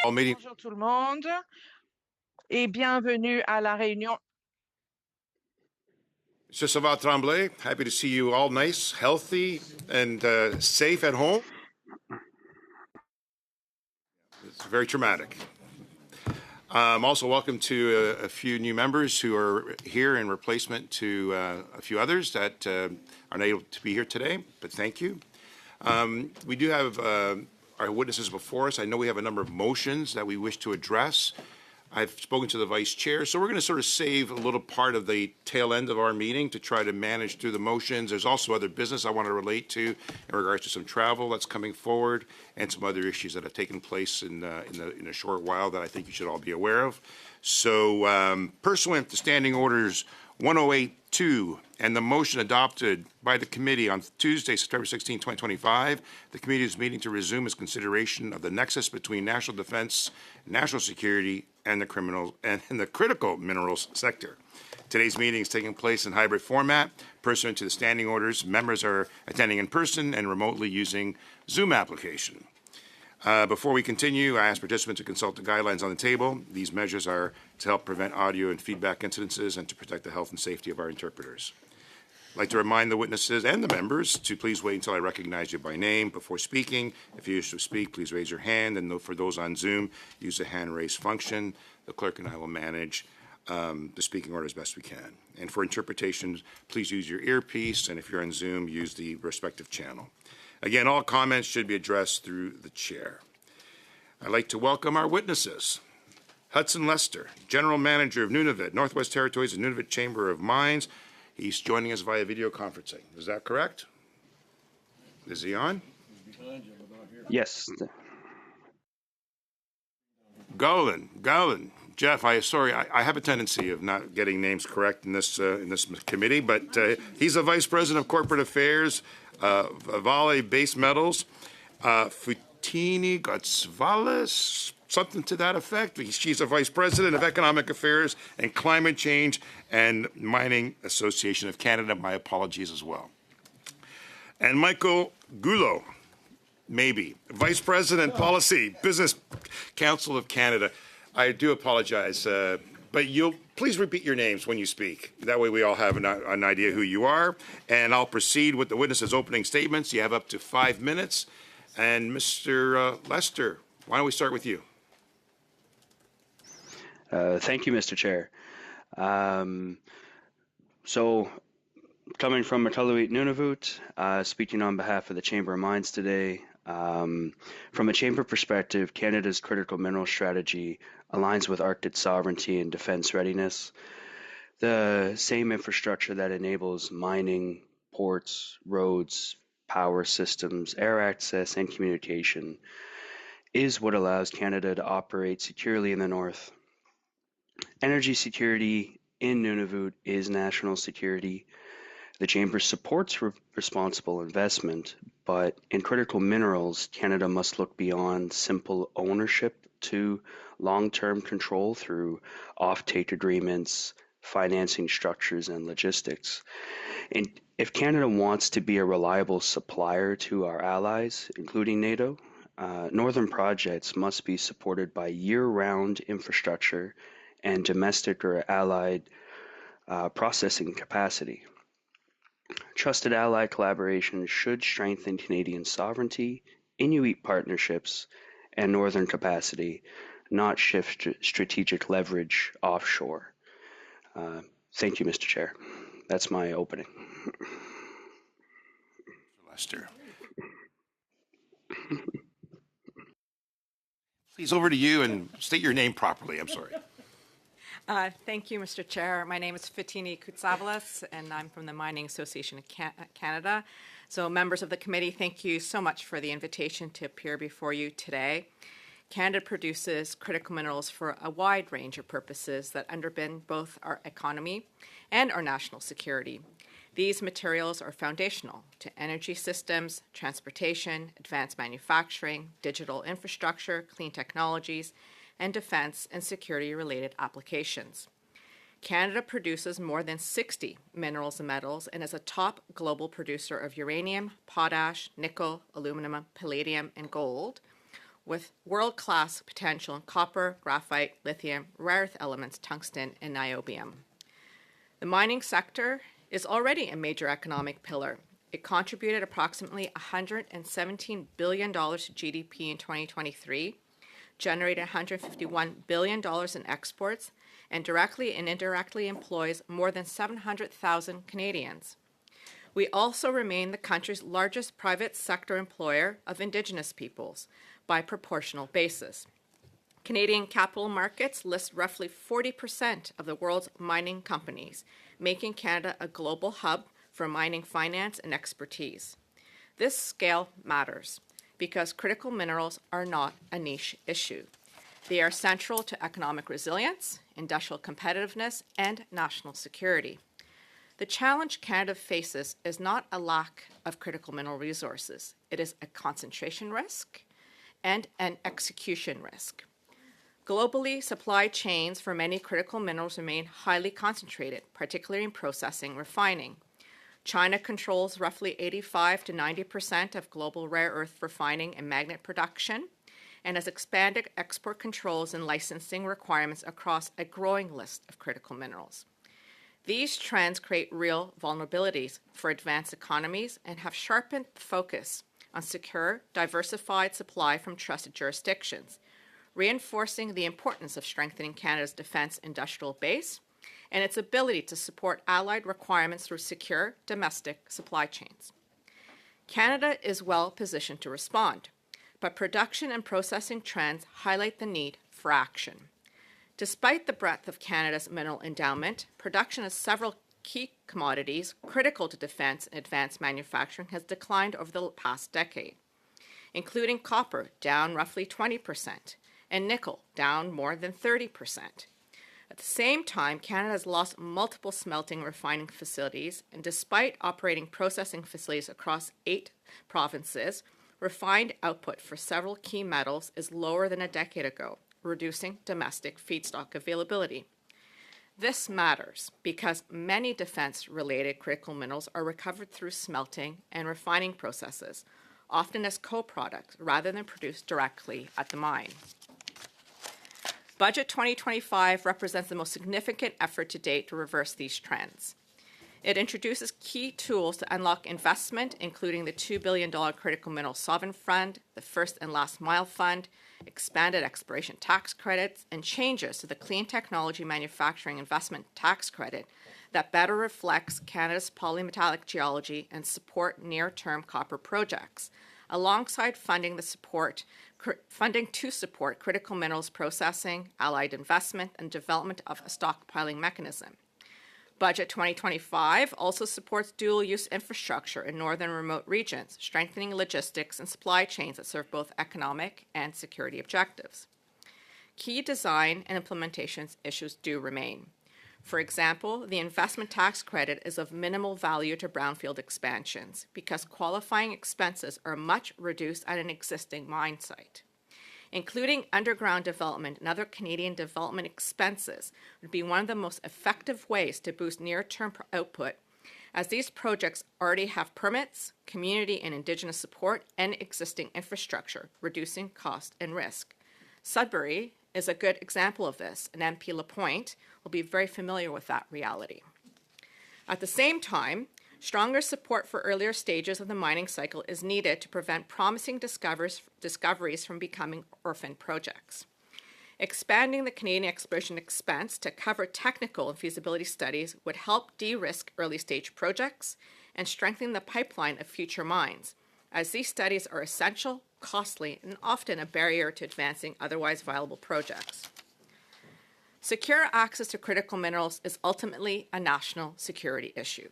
All meeting. Bonjour tout le monde et bienvenue à la réunion. Mr. Savat Tremblay, happy to see you all nice, healthy, and safe at home. It's very traumatic. Also, welcome to a few new members who are here in replacement to a few others that are not able to be here today, but thank you. We do have our witnesses before us. I know we have a number of motions that we wish to address. I've spoken to the vice chair, so we're going to sort of save a little part of the tail end of our meeting to try to manage through the motions. There's also other business I want to relate to in regards to some travel that's coming forward and some other issues that have taken place in a short while that I think you should all be aware of. So pursuant to Standing Orders 108-2 and the motion adopted by the committee on Tuesday, September 16, 2025, the committee is meeting to resume its consideration of the nexus between national defense, national security, and the critical minerals sector. Today's meeting is taking place in hybrid format. Pursuant to the standing orders, members are attending in person and remotely using Zoom application. Before we continue, I ask participants to consult the guidelines on the table. These measures are to help prevent audio and feedback incidences and to protect the health and safety of our interpreters. I'd like to remind the witnesses and the members to please wait until I recognize you by name before speaking. If you wish to speak, please raise your hand, and for those on Zoom, use the hand raise function. The clerk and I will manage the speaking order as best we can. And for interpretation, please use your earpiece, and if you're on Zoom, use the respective channel. Again, all comments should be addressed through the chair. I'd like to welcome our witnesses. Hudson Lester, General Manager of Nunavut, Northwest Territories and Nunavut Chamber of Mines. He's joining us via video conferencing. Is that correct? Is he on? Yes. Gowland. Jeff, I have a tendency of not getting names correct in this committee, but he's a Vice President of Corporate Affairs, Vale Base Metals, Futini Gotsvalis, something to that effect. She's a Vice President of Economic Affairs and Climate Change and Mining Association of Canada. My apologies as well. And Michael Goulot, maybe, Vice President, Policy, Business Council of Canada. I do apologize, but you'll please repeat your names when you speak. That way we all have an idea who you are. And I'll proceed with the witnesses' opening statements. You have up to 5 minutes. And Mr. Lester, why don't we start with you? Thank you, Mr. Chair. So, coming from Mataluit Nunavut, speaking on behalf of the Chamber of Mines today, from a chamber perspective, Canada's critical mineral strategy aligns with Arctic sovereignty and defense readiness. The same infrastructure that enables mining, ports, roads, power systems, air access, and communication is what allows Canada to operate securely in the north. Energy security in Nunavut is national security. The Chamber supports responsible investment, but in critical minerals, Canada must look beyond simple ownership to long-term control through offtake agreements, financing structures, and logistics. And if Canada wants to be a reliable supplier to our allies, including NATO, northern projects must be supported by year-round infrastructure and domestic or allied processing capacity. Trusted ally collaboration should strengthen Canadian sovereignty, Inuit partnerships, and northern capacity, not shift strategic leverage offshore. Thank you, Mr. Chair. That's my opening. Lester. Please, over to you, and state your name properly. I'm sorry. Thank you, Mr. Chair. My name is Futini Kutsavalis, and I'm from the Mining Association of Canada. So members of the committee, thank you so much for the invitation to appear before you today. Canada produces critical minerals for a wide range of purposes that underpin both our economy and our national security. These materials are foundational to energy systems, transportation, advanced manufacturing, digital infrastructure, clean technologies, and defense and security-related applications. Canada produces more than 60 minerals and metals and is a top global producer of uranium, potash, nickel, aluminum, palladium, and gold, with world-class potential in copper, graphite, lithium, rare earth elements, tungsten, and niobium. The mining sector is already a major economic pillar. It contributed approximately $117 billion to GDP in 2023, generated $151 billion in exports, and directly and indirectly employs more than 700,000 Canadians. We also remain the country's largest private sector employer of Indigenous peoples by proportional basis. Canadian capital markets list roughly 40% of the world's mining companies, making Canada a global hub for mining finance and expertise. This scale matters because critical minerals are not a niche issue. They are central to economic resilience, industrial competitiveness, and national security. The challenge Canada faces is not a lack of critical mineral resources. It is a concentration risk and an execution risk. Globally, supply chains for many critical minerals remain highly concentrated, particularly in processing and refining. China controls roughly 85 to 90% of global rare earth refining and magnet production, and has expanded export controls and licensing requirements across a growing list of critical minerals. These trends create real vulnerabilities for advanced economies and have sharpened the focus on secure, diversified supply from trusted jurisdictions, reinforcing the importance of strengthening Canada's defence industrial base and its ability to support allied requirements through secure domestic supply chains. Canada is well positioned to respond, but production and processing trends highlight the need for action. Despite the breadth of Canada's mineral endowment, production of several key commodities critical to defence and advanced manufacturing has declined over the past decade, including copper, down roughly 20%, and nickel, down more than 30%. At the same time, Canada has lost multiple smelting and refining facilities, and despite operating processing facilities across 8 provinces, refined output for several key metals is lower than a decade ago, reducing domestic feedstock availability. This matters because many defense-related critical minerals are recovered through smelting and refining processes, often as co-products rather than produced directly at the mine. Budget 2025 represents the most significant effort to date to reverse these trends. It introduces key tools to unlock investment, including the $2 billion Critical Mineral Sovereign Fund, the First and Last Mile Fund, expanded exploration tax credits, and changes to the Clean Technology Manufacturing Investment Tax Credit that better reflects Canada's polymetallic geology and support near-term copper projects, alongside funding to support critical minerals processing, allied investment, and development of a stockpiling mechanism. Budget 2025 also supports dual-use infrastructure in northern remote regions, strengthening logistics and supply chains that serve both economic and security objectives. Key design and implementation issues do remain. For example, the investment tax credit is of minimal value to brownfield expansions because qualifying expenses are much reduced at an existing mine site. Including underground development and other Canadian development expenses would be one of the most effective ways to boost near-term output, as these projects already have permits, community and Indigenous support, and existing infrastructure, reducing cost and risk. Sudbury is a good example of this, and MP Lapointe will be very familiar with that reality. At the same time, stronger support for earlier stages of the mining cycle is needed to prevent promising discoveries from becoming orphan projects. Expanding the Canadian exploration expense to cover technical and feasibility studies would help de-risk early-stage projects and strengthen the pipeline of future mines, as these studies are essential, costly, and often a barrier to advancing otherwise viable projects. Secure access to critical minerals is ultimately a national security issue,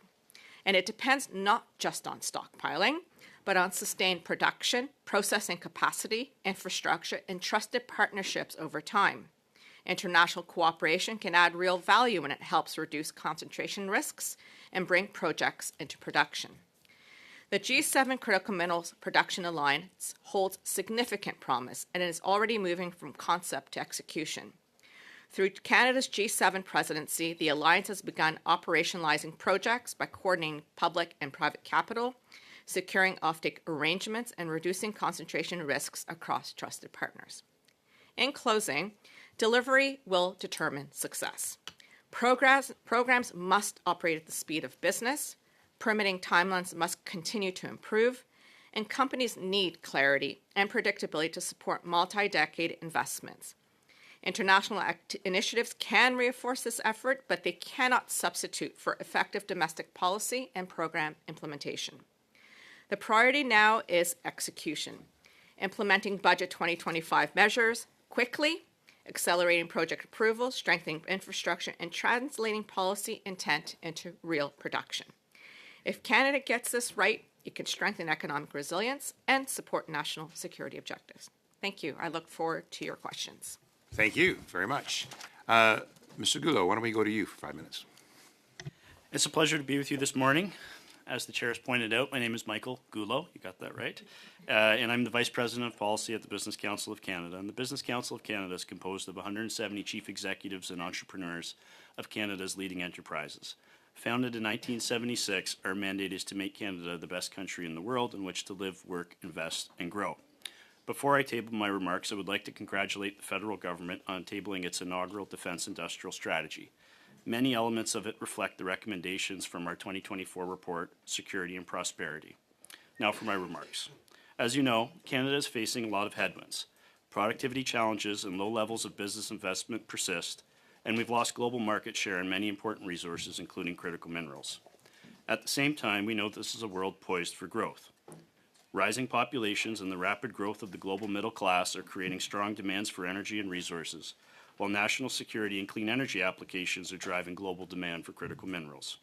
and it depends not just on stockpiling, but on sustained production, processing capacity, infrastructure, and trusted partnerships over time. International cooperation can add real value when it helps reduce concentration risks and bring projects into production. The G7 Critical Minerals Production Alliance holds significant promise and is already moving from concept to execution. Through Canada's G7 presidency, the Alliance has begun operationalizing projects by coordinating public and private capital, securing offtake arrangements, and reducing concentration risks across trusted partners. In closing, delivery will determine success. Programs must operate at the speed of business, permitting timelines must continue to improve, and companies need clarity and predictability to support multi-decade investments. International initiatives can reinforce this effort, but they cannot substitute for effective domestic policy and program implementation. The priority now is execution, implementing Budget 2025 measures quickly, accelerating project approval, strengthening infrastructure, and translating policy intent into real production. If Canada gets this right, it can strengthen economic resilience and support national security objectives. Thank you. I look forward to your questions. Thank you very much. Mr. Goulot, why don't we go to you for 5 minutes? It's a pleasure to be with you this morning. As the chair has pointed out, my name is Michael Goulot. You got that right. And I'm the Vice President of Policy at the Business Council of Canada. And the Business Council of Canada is composed of 170 chief executives and entrepreneurs of Canada's leading enterprises. Founded in 1976, our mandate is to make Canada the best country in the world in which to live, work, invest, and grow. Before I table my remarks, I would like to congratulate the federal government on tabling its inaugural Defence Industrial Strategy. Many elements of it reflect the recommendations from our 2024 report, Security and Prosperity. Now for my remarks. As you know, Canada is facing a lot of headwinds. Productivity challenges and low levels of business investment persist, and we've lost global market share in many important resources, including critical minerals. At the same time, we know this is a world poised for growth. Rising populations and the rapid growth of the global middle class are creating strong demands for energy and resources, while national security and clean energy applications are driving global demand for critical minerals.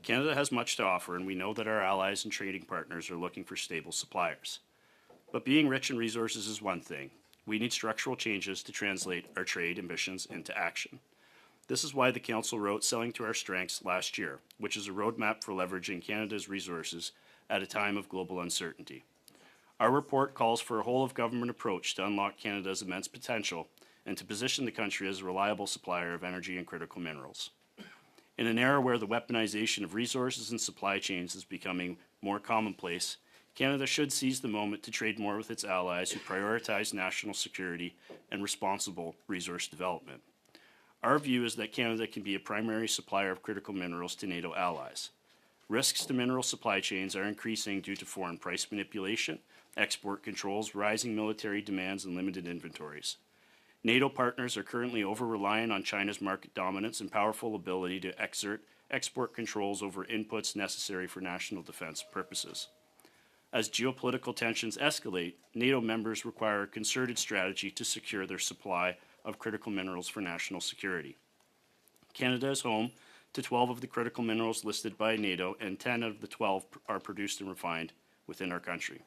Canada has much to offer, and we know that our allies and trading partners are looking for stable suppliers. But being rich in resources is one thing. We need structural changes to translate our trade ambitions into action. This is why the Council wrote Selling to Our Strengths last year, which is a roadmap for leveraging Canada's resources at a time of global uncertainty. Our report calls for a whole-of-government approach to unlock Canada's immense potential and to position the country as a reliable supplier of energy and critical minerals. In an era where the weaponization of resources and supply chains is becoming more commonplace, Canada should seize the moment to trade more with its allies who prioritize national security and responsible resource development. Our view is that Canada can be a primary supplier of critical minerals to NATO allies. Risks to mineral supply chains are increasing due to foreign price manipulation, export controls, rising military demands, and limited inventories. NATO partners are currently over-reliant on China's market dominance and powerful ability to exert export controls over inputs necessary for national defense purposes. As geopolitical tensions escalate, NATO members require a concerted strategy to secure their supply of critical minerals for national security. Canada is home to 12 of the critical minerals listed by NATO, and 10 of the 12 are produced and refined within our country.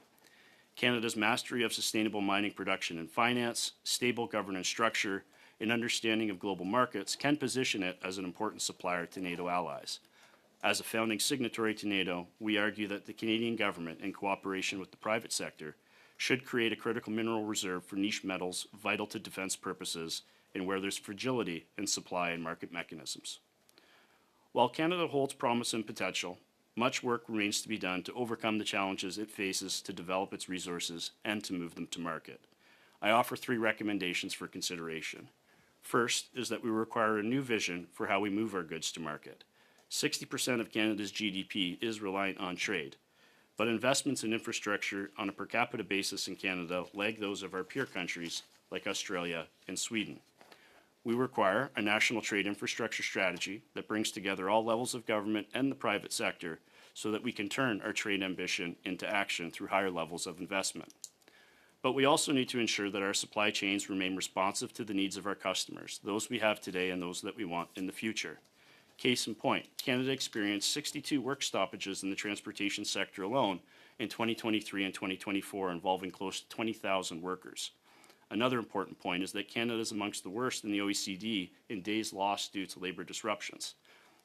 Canada's mastery of sustainable mining production and finance, stable governance structure, and understanding of global markets can position it as an important supplier to NATO allies. As a founding signatory to NATO, we argue that the Canadian government, in cooperation with the private sector, should create a critical mineral reserve for niche metals vital to defense purposes and where there's fragility in supply and market mechanisms. While Canada holds promise and potential, much work remains to be done to overcome the challenges it faces to develop its resources and to move them to market. I offer 3 recommendations for consideration. First is that we require a new vision for how we move our goods to market. 60% of Canada's GDP is reliant on trade, but investments in infrastructure on a per capita basis in Canada lag those of our peer countries like Australia and Sweden. We require a national trade infrastructure strategy that brings together all levels of government and the private sector so that we can turn our trade ambition into action through higher levels of investment. But we also need to ensure that our supply chains remain responsive to the needs of our customers, those we have today and those that we want in the future. Case in point, Canada experienced 62 work stoppages in the transportation sector alone in 2023 and 2024, involving close to 20,000 workers. Another important point is that Canada is amongst the worst in the OECD in days lost due to labor disruptions.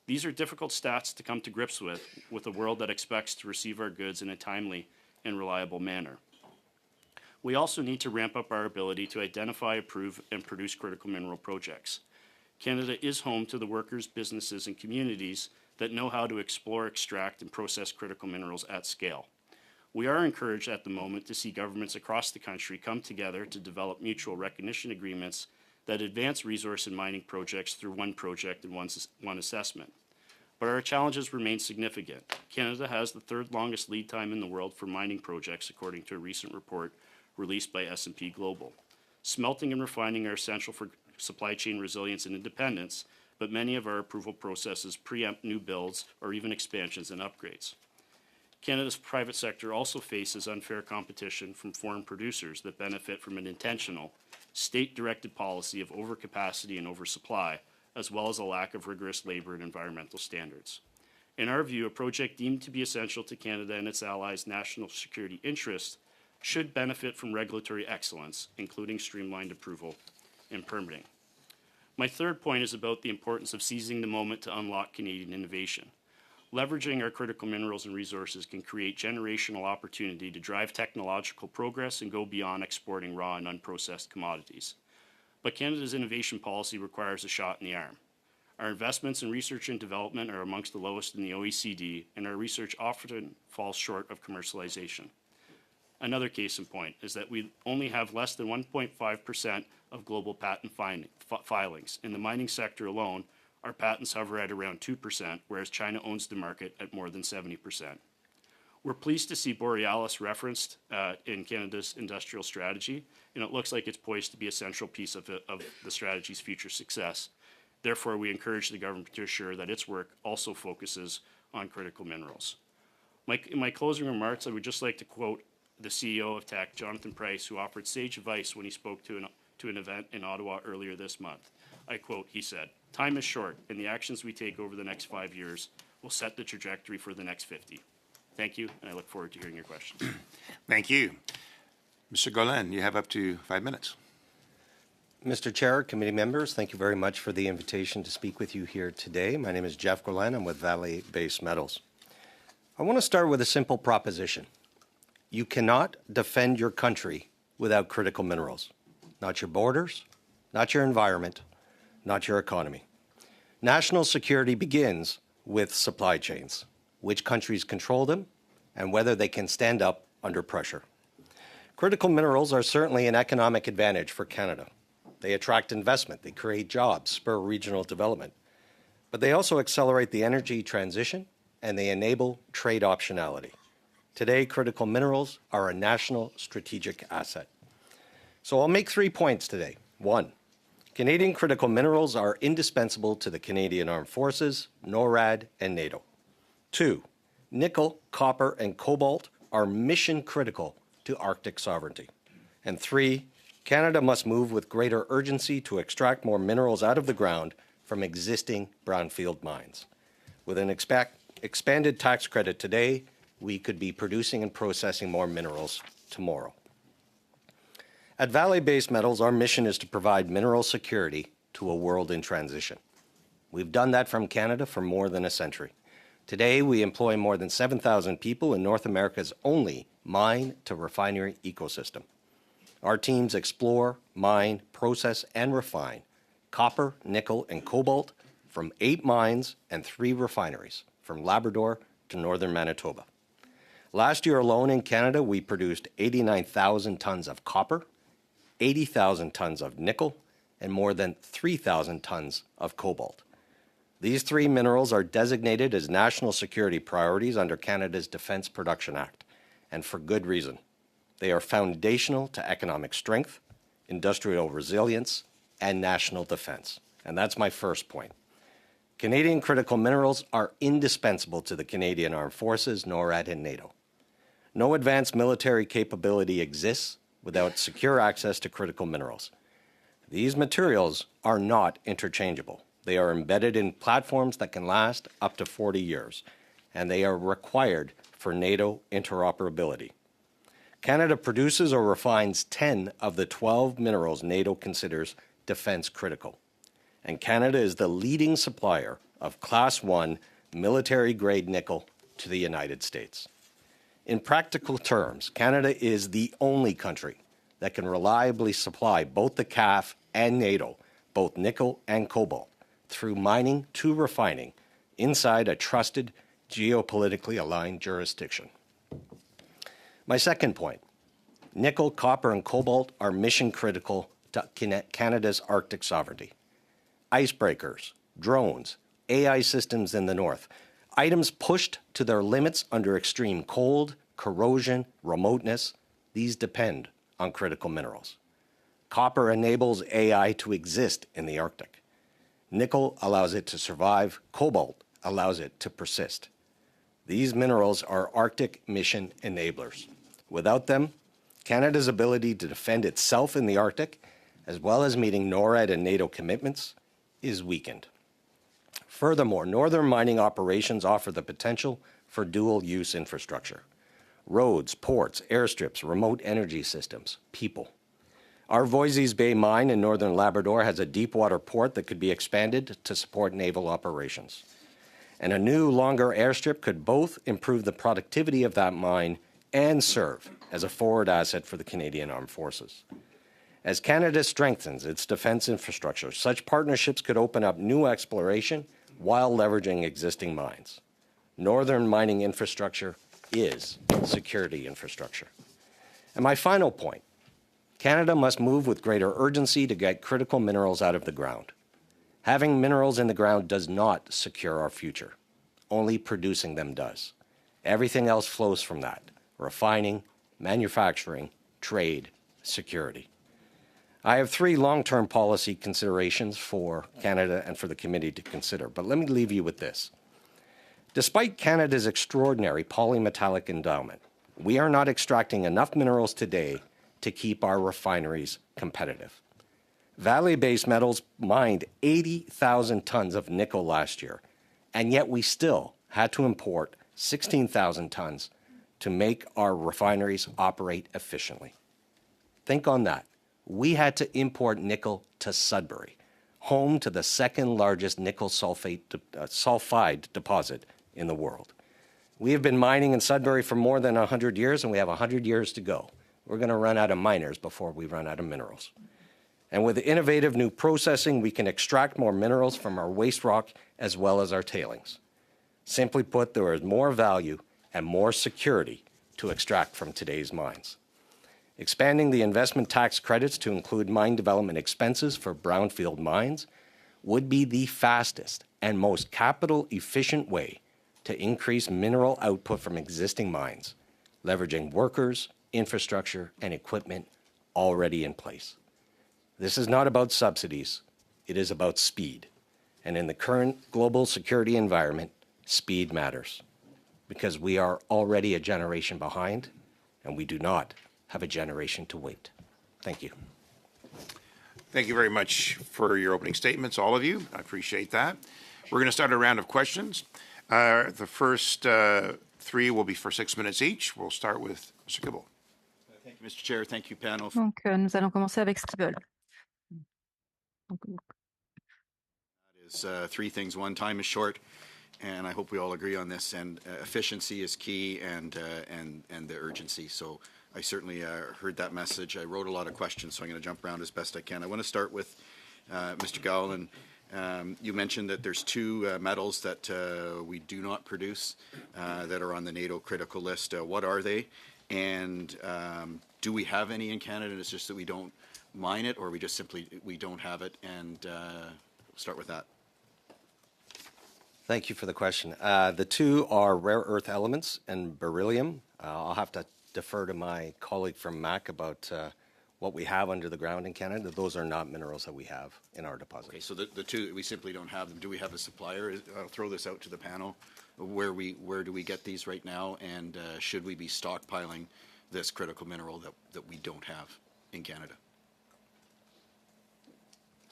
These are difficult stats to come to grips with a world that expects to receive our goods in a timely and reliable manner. We also need to ramp up our ability to identify, approve, and produce critical mineral projects. Canada is home to the workers, businesses, and communities that know how to explore, extract, and process critical minerals at scale. We are encouraged at the moment to see governments across the country come together to develop mutual recognition agreements that advance resource and mining projects through one project and one assessment. But our challenges remain significant. Canada has the third longest lead time in the world for mining projects, according to a recent report released by S&P Global. Smelting and refining are essential for supply chain resilience and independence, but many of our approval processes preempt new builds or even expansions and upgrades. Canada's private sector also faces unfair competition from foreign producers that benefit from an intentional, state-directed policy of overcapacity and oversupply, as well as a lack of rigorous labor and environmental standards. In our view, a project deemed to be essential to Canada and its allies' national security interests should benefit from regulatory excellence, including streamlined approval and permitting. My third point is about the importance of seizing the moment to unlock Canadian innovation. Leveraging our critical minerals and resources can create generational opportunity to drive technological progress and go beyond exporting raw and unprocessed commodities. But Canada's innovation policy requires a shot in the arm. Our investments in research and development are amongst the lowest in the OECD, and our research often falls short of commercialization. Another case in point is that we only have less than 1.5% of global patent filings. In the mining sector alone, our patents hover at around 2%, whereas China owns the market at more than 70%. We're pleased to see Borealis referenced in Canada's industrial strategy, and it looks like it's poised to be a central piece of the strategy's future success. Therefore, we encourage the government to assure that its work also focuses on critical minerals. In my closing remarks, I would just like to quote the CEO of Teck, Jonathan Price, who offered sage advice when he spoke to an event in Ottawa earlier this month. I quote, he said, "Time is short, and the actions we take over the next 5 years will set the trajectory for the next 50. Thank you, and I look forward to hearing your questions. Thank you. Mr. Golan, you have up to 5 minutes. Mr. Chair, committee members, thank you very much for the invitation to speak with you here today. My name is Jeff Golan. I'm with Valley Base Metals. I want to start with a simple proposition. You cannot defend your country without critical minerals. Not your borders, not your environment, not your economy. National security begins with supply chains, which countries control them, and whether they can stand up under pressure. Critical minerals are certainly an economic advantage for Canada. They attract investment, they create jobs, spur regional development, but they also accelerate the energy transition and they enable trade optionality. Today, critical minerals are a national strategic asset. So I'll make 3 points today. 1, Canadian critical minerals are indispensable to the Canadian Armed Forces, NORAD, and NATO. 2, nickel, copper, and cobalt are mission critical to Arctic sovereignty. And 3, Canada must move with greater urgency to extract more minerals out of the ground from existing brownfield mines. With an expanded tax credit today, we could be producing and processing more minerals tomorrow. At Valley Base Metals, our mission is to provide mineral security to a world in transition. We've done that from Canada for more than a century. Today, we employ more than 7,000 people in North America's only mine-to-refinery ecosystem. Our teams explore, mine, process, and refine copper, nickel, and cobalt from 8 mines and 3 refineries, from Labrador to northern Manitoba. Last year alone in Canada, we produced 89,000 tons of copper, 80,000 tons of nickel, and more than 3,000 tons of cobalt. These 3 minerals are designated as national security priorities under Canada's Defence Production Act, and for good reason. They are foundational to economic strength, industrial resilience, and national defense. And that's my first point. Canadian critical minerals are indispensable to the Canadian Armed Forces, NORAD, and NATO. No advanced military capability exists without secure access to critical minerals. These materials are not interchangeable. They are embedded in platforms that can last up to 40 years, and they are required for NATO interoperability. Canada produces or refines 10 of the 12 minerals NATO considers defense critical. And Canada is the leading supplier of Class 1 military-grade nickel to the United States. In practical terms, Canada is the only country that can reliably supply both the CAF and NATO, both nickel and cobalt, through mining to refining inside a trusted, geopolitically aligned jurisdiction. My second point, nickel, copper, and cobalt are mission critical to Canada's Arctic sovereignty. Icebreakers, drones, AI systems in the north, items pushed to their limits under extreme cold, corrosion, remoteness, these depend on critical minerals. Copper enables AI to exist in the Arctic. Nickel allows it to survive. Cobalt allows it to persist. These minerals are Arctic mission enablers. Without them, Canada's ability to defend itself in the Arctic, as well as meeting NORAD and NATO commitments, is weakened. Furthermore, northern mining operations offer the potential for dual-use infrastructure. Roads, ports, airstrips, remote energy systems, people. Our Voisey's Bay mine in northern Labrador has a deep-water port that could be expanded to support naval operations. And a new, longer airstrip could both improve the productivity of that mine and serve as a forward asset for the Canadian Armed Forces. As Canada strengthens its defense infrastructure, such partnerships could open up new exploration while leveraging existing mines. Northern mining infrastructure is security infrastructure. And my final point, Canada must move with greater urgency to get critical minerals out of the ground. Having minerals in the ground does not secure our future. Only producing them does. Everything else flows from that: refining, manufacturing, trade, security. I have three long-term policy considerations for Canada and for the committee to consider, but let me leave you with this. Despite Canada's extraordinary polymetallic endowment, we are not extracting enough minerals today to keep our refineries competitive. Valley Base Metals mined 80,000 tons of nickel last year, and yet we still had to import 16,000 tons to make our refineries operate efficiently. Think on that. We had to import nickel to Sudbury, home to the second largest nickel sulfide deposit in the world. We have been mining in Sudbury for more than 100 years, and we have 100 years to go. We're going to run out of miners before we run out of minerals. And with innovative new processing, we can extract more minerals from our waste rock as well as our tailings. Simply put, there is more value and more security to extract from today's mines. Expanding the investment tax credits to include mine development expenses for brownfield mines would be the fastest and most capital-efficient way to increase mineral output from existing mines, leveraging workers, infrastructure, and equipment already in place. This is not about subsidies. It is about speed. And in the current global security environment, speed matters because we are already a generation behind, and we do not have a generation to wait. Thank you. Thank you very much for your opening statements, all of you. I appreciate that. We're going to start a round of questions. The first three will be for 6 minutes each. We'll start with Mr. Kibble. Thank you, Mr. Chair. Thank you, panel. Donc, nous allons commencer avec Stibel. Is three things. One, time is short, and I hope we all agree on this. And efficiency is key, and the urgency. So I certainly heard that message. I wrote a lot of questions, so I'm going to jump around as best I can. I want to start with Mr. Gowland. You mentioned that there's two metals that we do not produce that are on the NATO critical list. What are they? And do we have any in Canada? It's just that we don't mine it, or we just simply we don't have it? And start with that. Thank you for the question. The two are rare earth elements and beryllium. I'll have to defer to my colleague from MAC about what we have under the ground in Canada. Those are not minerals that we have in our deposit. Okay, so the two, we simply don't have them. Do we have a supplier? I'll throw this out to the panel. Where do we get these right now, and should we be stockpiling this critical mineral that we don't have in Canada?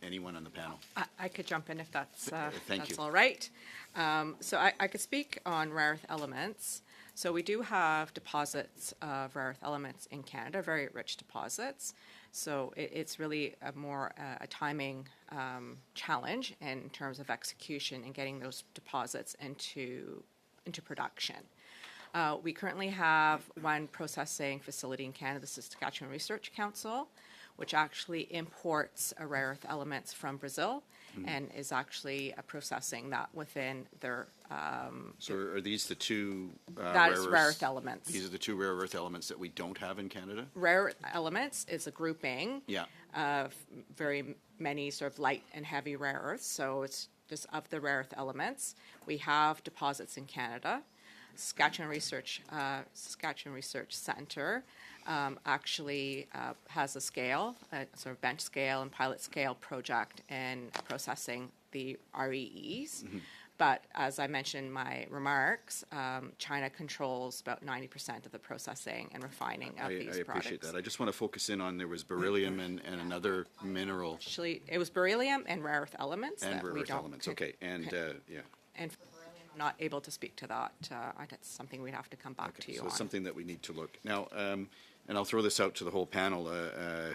Anyone on the panel? I could jump in if that's Thank you. all right. So I could speak on rare earth elements. So we do have deposits of rare earth elements in Canada, very rich deposits. So it's really a timing challenge in terms of execution and getting those deposits into production. We currently have one processing facility in Canada, the Saskatchewan Research Council. which actually imports rare earth elements from Brazil and is actually processing that within their. So are these the two That is rare earth elements. These are the two rare earth elements that we don't have in Canada? Rare earth elements is a grouping Yeah. of very many sort of light and heavy rare earths. So it's just of the rare earth elements. We have deposits in Canada. Saskatchewan Research Centre actually has a scale, a sort of bench scale and pilot scale project in processing the REEs. But as I mentioned in my remarks, China controls about 90% of the processing and refining of these products. I appreciate that. I just want to focus in on there was beryllium and another mineral. Actually, it was beryllium and rare earth elements. And that rare we earth don't elements, okay. And, yeah. And for beryllium, I'm not able to speak to that. That's something we'd have to come back to you So on. it's something that we need to look. Now, and I'll throw this out to the whole panel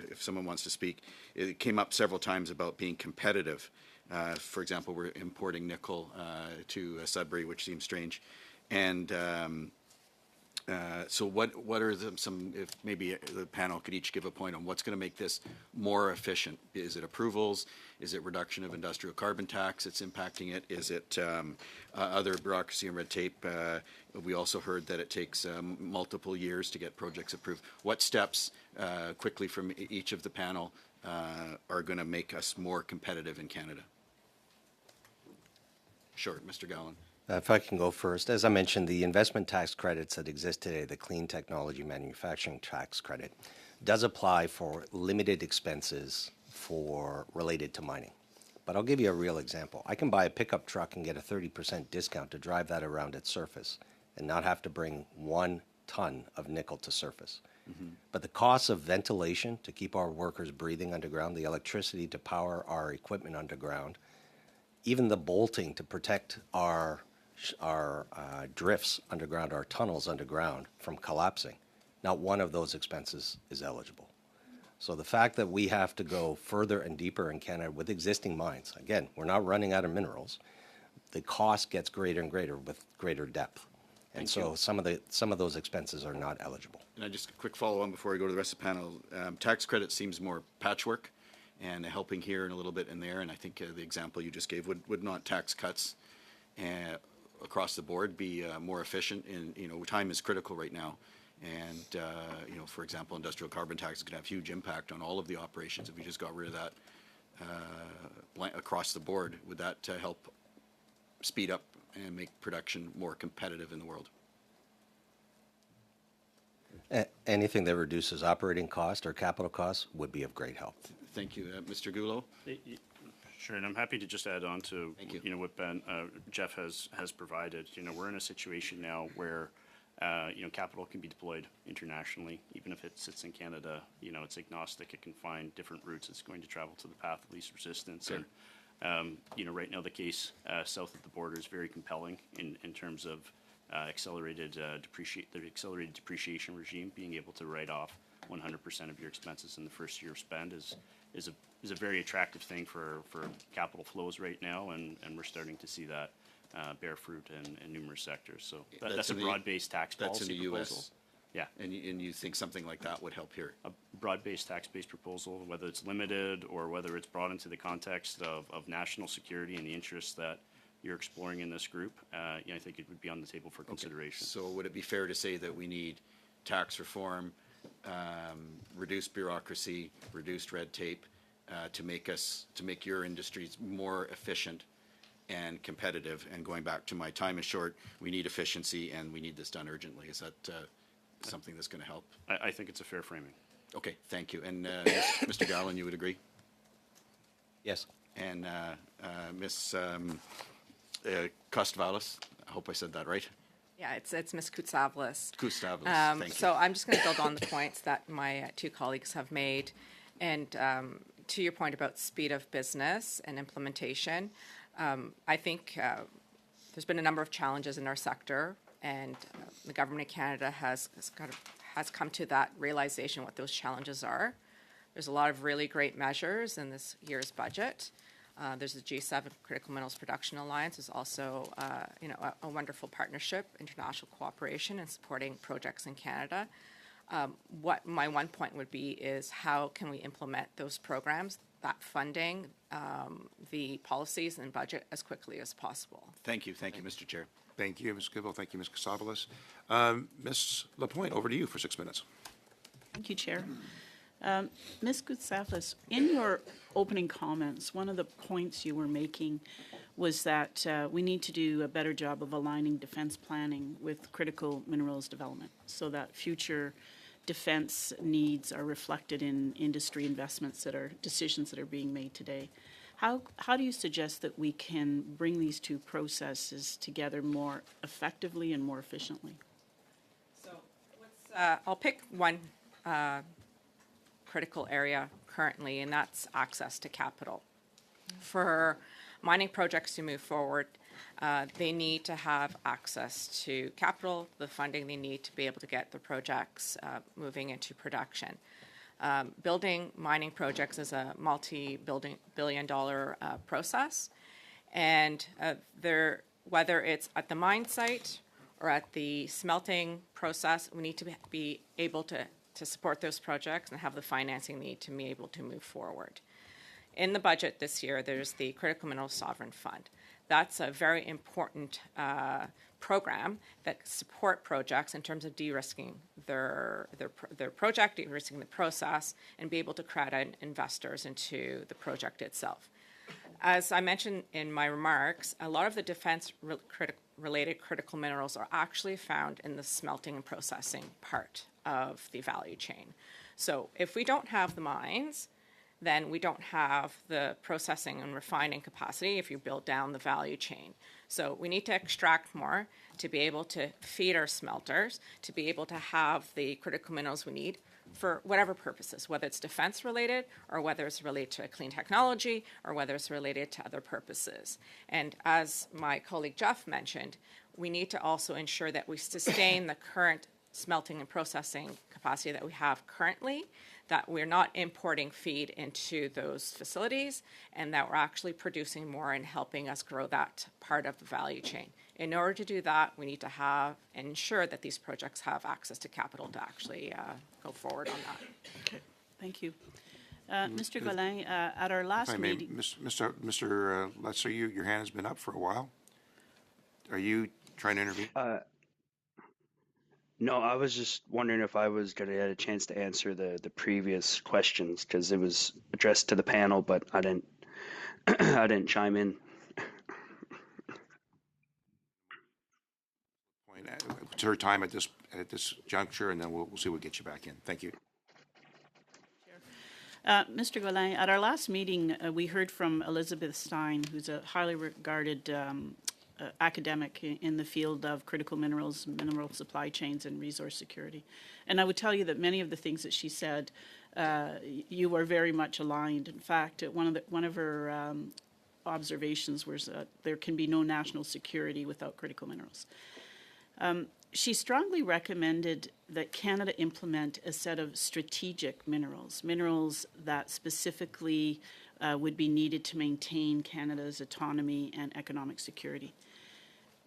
if someone wants to speak. It came up several times about being competitive. For example, we're importing nickel to Sudbury, which seems strange. And so what are some, if maybe the panel could each give a point on what's going to make this more efficient? Is it approvals? Is it reduction of industrial carbon tax that's impacting it? Is it other bureaucracy and red tape? We also heard that it takes multiple years to get projects approved. What steps, quickly from each of the panel, are going to make us more competitive in Canada? Sure, Mr. Gallen. If I can go first, as I mentioned, the investment tax credits that exist today, the Clean Technology Manufacturing Tax Credit, does apply for limited expenses related to mining. But I'll give you a real example. I can buy a pickup truck and get a 30% discount to drive that around its surface and not have to bring 1 ton of nickel to surface. But the cost of ventilation to keep our workers breathing underground, the electricity to power our equipment underground, even the bolting to protect our drifts underground, our tunnels underground from collapsing, not one of those expenses is eligible. So the fact that we have to go further and deeper in Canada with existing mines, again, we're not running out of minerals, the cost gets greater and greater with greater depth. And so some of those expenses are not eligible. And I just a quick follow on before I go to the rest of the panel. Tax credit seems more patchwork and helping here and a little bit in there. And I think the example you just gave would not tax cuts across the board be more efficient? In time is critical right now. And for example, industrial carbon tax could have huge impact on all of the operations if we just got rid of that across the board. Would that help speed up and make production more competitive in the world? Anything that reduces operating cost or capital costs would be of great help. Thank you. Mr. Goulot? Sure, and I'm happy to just add on to what Jeff has provided. We're in a situation now where capital can be deployed internationally, even if it sits in Canada. It's agnostic; it can find different routes. It's going to travel to the path of least resistance. Sure. And right now the case south of the border is very compelling in terms of accelerated depreciation regime. Being able to write off 100% of your expenses in the first year of spend is a very attractive thing for capital flows right now, and we're starting to see that bear fruit in numerous sectors. So that's a broad-based tax policy proposal. That's in the proposal. U.S. Yeah. And you think something like that would help here? A broad-based tax-based proposal, whether it's limited or whether it's brought into the context of national security and the interests that you're exploring in this group, I think it would be on the table for consideration. So would it be fair to say that we need tax reform, reduced bureaucracy, reduced red tape, to make your industries more efficient and competitive? And going back to my time is short, we need efficiency and we need this done urgently. Is that something that's going to help? I think it's a fair framing. Okay, thank you. And Mr. Gallen, you would agree? Yes. And Ms. Kostvalis, I hope I said that right. Yeah, it's Ms. Kutsavlis. Kustavalis, thank you. So I'm just going to build on the points that my two colleagues have made. And to your point about speed of business and implementation, I think there's been a number of challenges in our sector, and the Government of Canada has come to that realization what those challenges are. There's a lot of really great measures in this year's budget. There's the G7 Critical Minerals Production Alliance. There's also a wonderful partnership, international cooperation, and supporting projects in Canada. What my one point would be is how can we implement those programs, that funding, the policies and budget as quickly as possible. Thank you, Mr. Chair. Thank you, Ms. Goodall. Thank you, Ms. Casavolas. Ms. Lapointe, over to you for 6 minutes. Thank you, Chair. Ms. Goutsavlis, in your opening comments, one of the points you were making was that we need to do a better job of aligning defense planning with critical minerals development so that future defense needs are reflected in industry investments decisions that are being made today. How do you suggest that we can bring these two processes together more effectively and more efficiently? So I'll pick one critical area currently, and that's access to capital. For mining projects to move forward, they need to have access to capital, the funding they need to be able to get the projects moving into production. Building mining projects is a multi-billion-dollar process, and whether it's at the mine site or at the smelting process, we need to be able to support those projects and have the financing need to be able to move forward. In the budget this year, there's the Critical Minerals Sovereign Fund. That's a very important program that support projects in terms of de-risking their project, de-risking the process, and be able to credit investors into the project itself. As I mentioned in my remarks, a lot of the defense-related critical minerals are actually found in the smelting and processing part of the value chain. So if we don't have the mines, then we don't have the processing and refining capacity if you build down the value chain. So we need to extract more to be able to feed our smelters, to be able to have the critical minerals we need for whatever purposes, whether it's defense related or whether it's related to clean technology or whether it's related to other purposes. And as my colleague Jeff mentioned, we need to also ensure that we sustain the current smelting and processing capacity that we have currently, that we're not importing feed into those facilities, and that we're actually producing more and helping us grow that part of the value chain. In order to do that, we need to have and ensure that these projects have access to capital to actually go forward on that. Okay, thank you. Mr. Golin, at our last If I may, meeting... Mr. Letzer, your hand has been up for a while. Are you trying to intervene? No, I was just wondering if I was going to get a chance to answer the previous questions because it was addressed to the panel, but I didn't I didn't chime in. It's her time at this juncture, and then we'll see what gets you back in. Thank you. Mr. Golin, at our last meeting, we heard from Elizabeth Stein, who's a highly regarded academic in the field of critical minerals, mineral supply chains, and resource security. And I would tell you that many of the things that she said, you are very much aligned. In fact, one of her observations was there can be no national security without critical minerals. She strongly recommended that Canada implement a set of strategic minerals that specifically would be needed to maintain Canada's autonomy and economic security.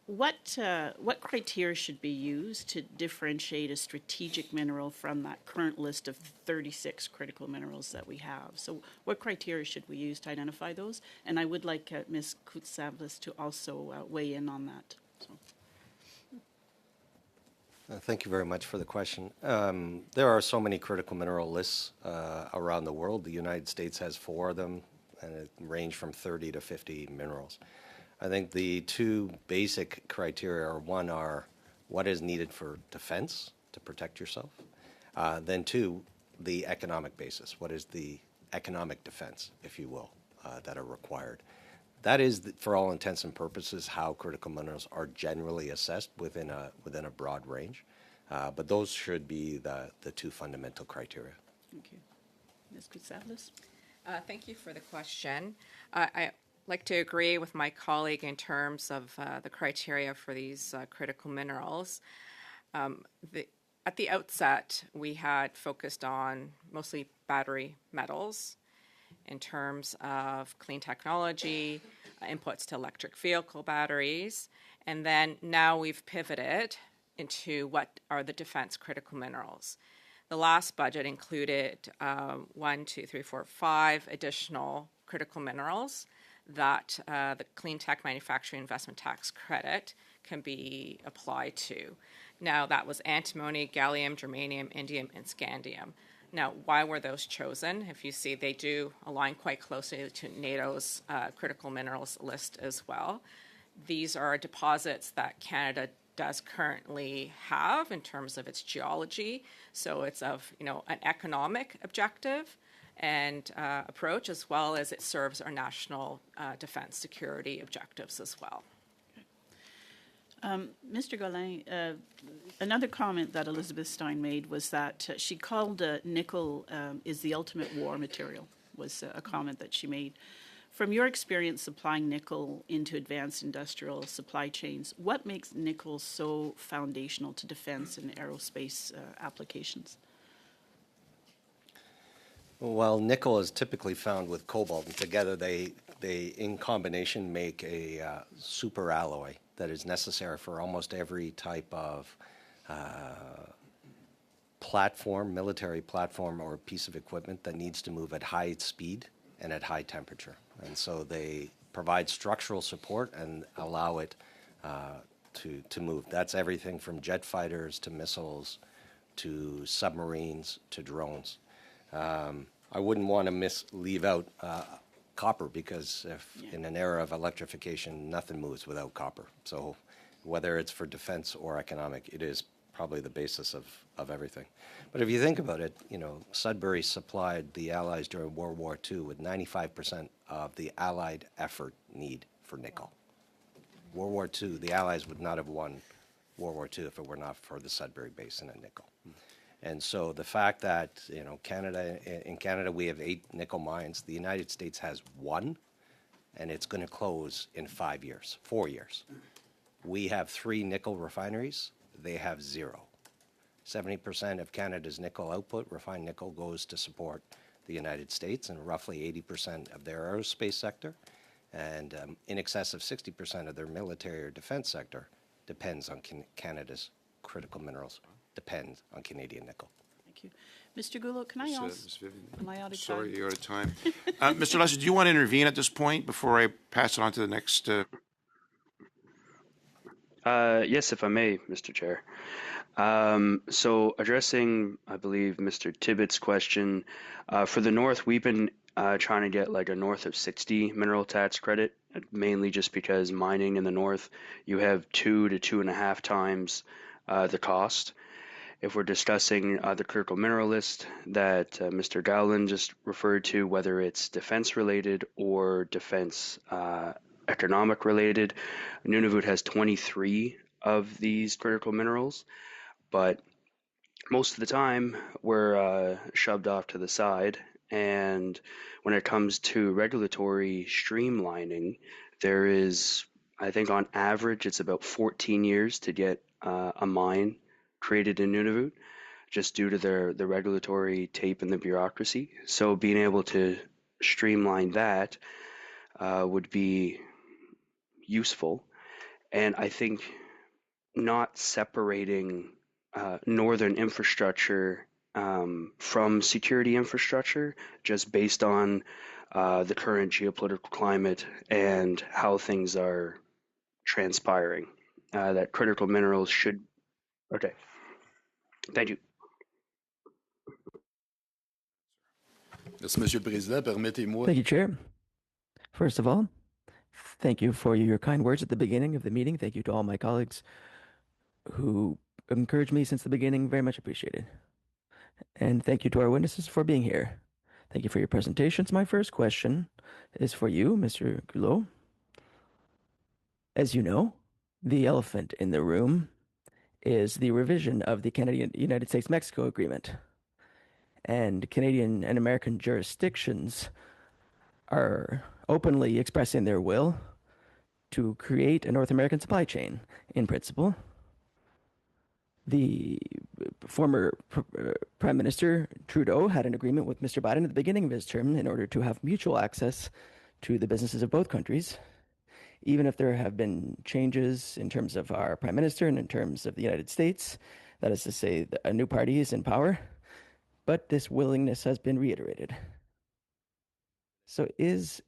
What criteria should be used to differentiate a strategic mineral from that current list of 36 critical minerals that we have? So what criteria should we use to identify those? And I would like Ms. Goutsavlis to also weigh in on that. So. Thank you very much for the question. There are so many critical mineral lists around the world. The United States has 4 of them, and it range from 30 to 50 minerals. I think the 2 basic criteria are, 1 are what is needed for defense to protect yourself. Then 2, the economic basis. What is the economic defense, if you will, that are required? That is, for all intents and purposes, how critical minerals are generally assessed within a broad range. But those should be the 2 fundamental criteria. Thank you. Ms. Goutsavlis? Thank you for the question. I like to agree with my colleague in terms of the criteria for these critical minerals. At the outset, we had focused on mostly battery metals in terms of clean technology, inputs to electric vehicle batteries, and then now we've pivoted into what are the defense critical minerals. The last budget included 5 additional critical minerals that the Clean Tech Manufacturing Investment Tax Credit can be applied to. Now, that was antimony, gallium, germanium, indium, and scandium. Now, why were those chosen? If you see, they do align quite closely to NATO's critical minerals list as well. These are deposits that Canada does currently have in terms of its geology. So it's of an economic objective and approach, as well as it serves our national defense security objectives as well. Mr. Gaulin, another comment that Elizabeth Stein made was that she called nickel is the ultimate war material, was a comment that she made. From your experience supplying nickel into advanced industrial supply chains, what makes nickel so foundational to defense and aerospace applications? Well, nickel is typically found with cobalt, and together they in combination make a super alloy that is necessary for almost every type of platform, military platform, or piece of equipment that needs to move at high speed and at high temperature. And so they provide structural support and allow it to move. That's everything from jet fighters to missiles to submarines to drones. I wouldn't want to leave out copper, because in an era of electrification, nothing moves without copper. So whether it's for defense or economic, it is probably the basis of everything. But if you think about it, Sudbury supplied the Allies during World War II with 95% of the Allied effort need for nickel. World War II, the Allies would not have won World War II if it were not for the Sudbury Basin and nickel. And so the fact that, in Canada we have 8 nickel mines, the United States has 1, and it's going to close in 4 years. We have 3 nickel refineries, they have 0. 70% of Canada's nickel output, refined nickel, goes to support the United States, and roughly 80% of their aerospace sector, and in excess of 60% of their military or defense sector depends on Canada's critical minerals. Depends on Canadian nickel. Thank you. Mr. Goulot, can I also... Am I out of time? Sorry, you're out of time. Mr. Lesser, do you want to intervene at this point before I pass it on to the next? Yes, if I may, Mr. Chair. So addressing, I believe, Mr. Tibbitt's question, for the North, we've been trying to get like a north of 60 mineral tax credit, mainly just because mining in the North, you have 2 to 2.5 times the cost. If we're discussing the critical mineral list that Mr. Gowland just referred to, whether it's defense related or defense economic related, Nunavut has 23 of these critical minerals, but most of the time we're shoved off to the side. And when it comes to regulatory streamlining, there is, I think on average, it's about 14 years to get a mine created in Nunavut, just due to the regulatory tape and the bureaucracy. So being able to streamline that would be useful. And I think not separating northern infrastructure from security infrastructure, just based on the current geopolitical climate and how things are transpiring, that critical minerals should... Okay. Thank you. Merci, Monsieur le Président. Permettez-moi. Thank you, Chair. First of all, thank you for your kind words at the beginning of the meeting. Thank you to all my colleagues who encouraged me since the beginning. Very much appreciated. And thank you to our witnesses for being here. Thank you for your presentations. My first question is for you, Mr. Goulot. As you know, the elephant in the room is the revision of the United States-Mexico Agreement. And Canadian and American jurisdictions are openly expressing their will to create a North American supply chain, in principle. The former Prime Minister Trudeau had an agreement with Mr. Biden at the beginning of his term in order to have mutual access to the businesses of both countries. Even if there have been changes in terms of our Prime Minister and in terms of the United States, that is to say, a new party is in power, but this willingness has been reiterated. So is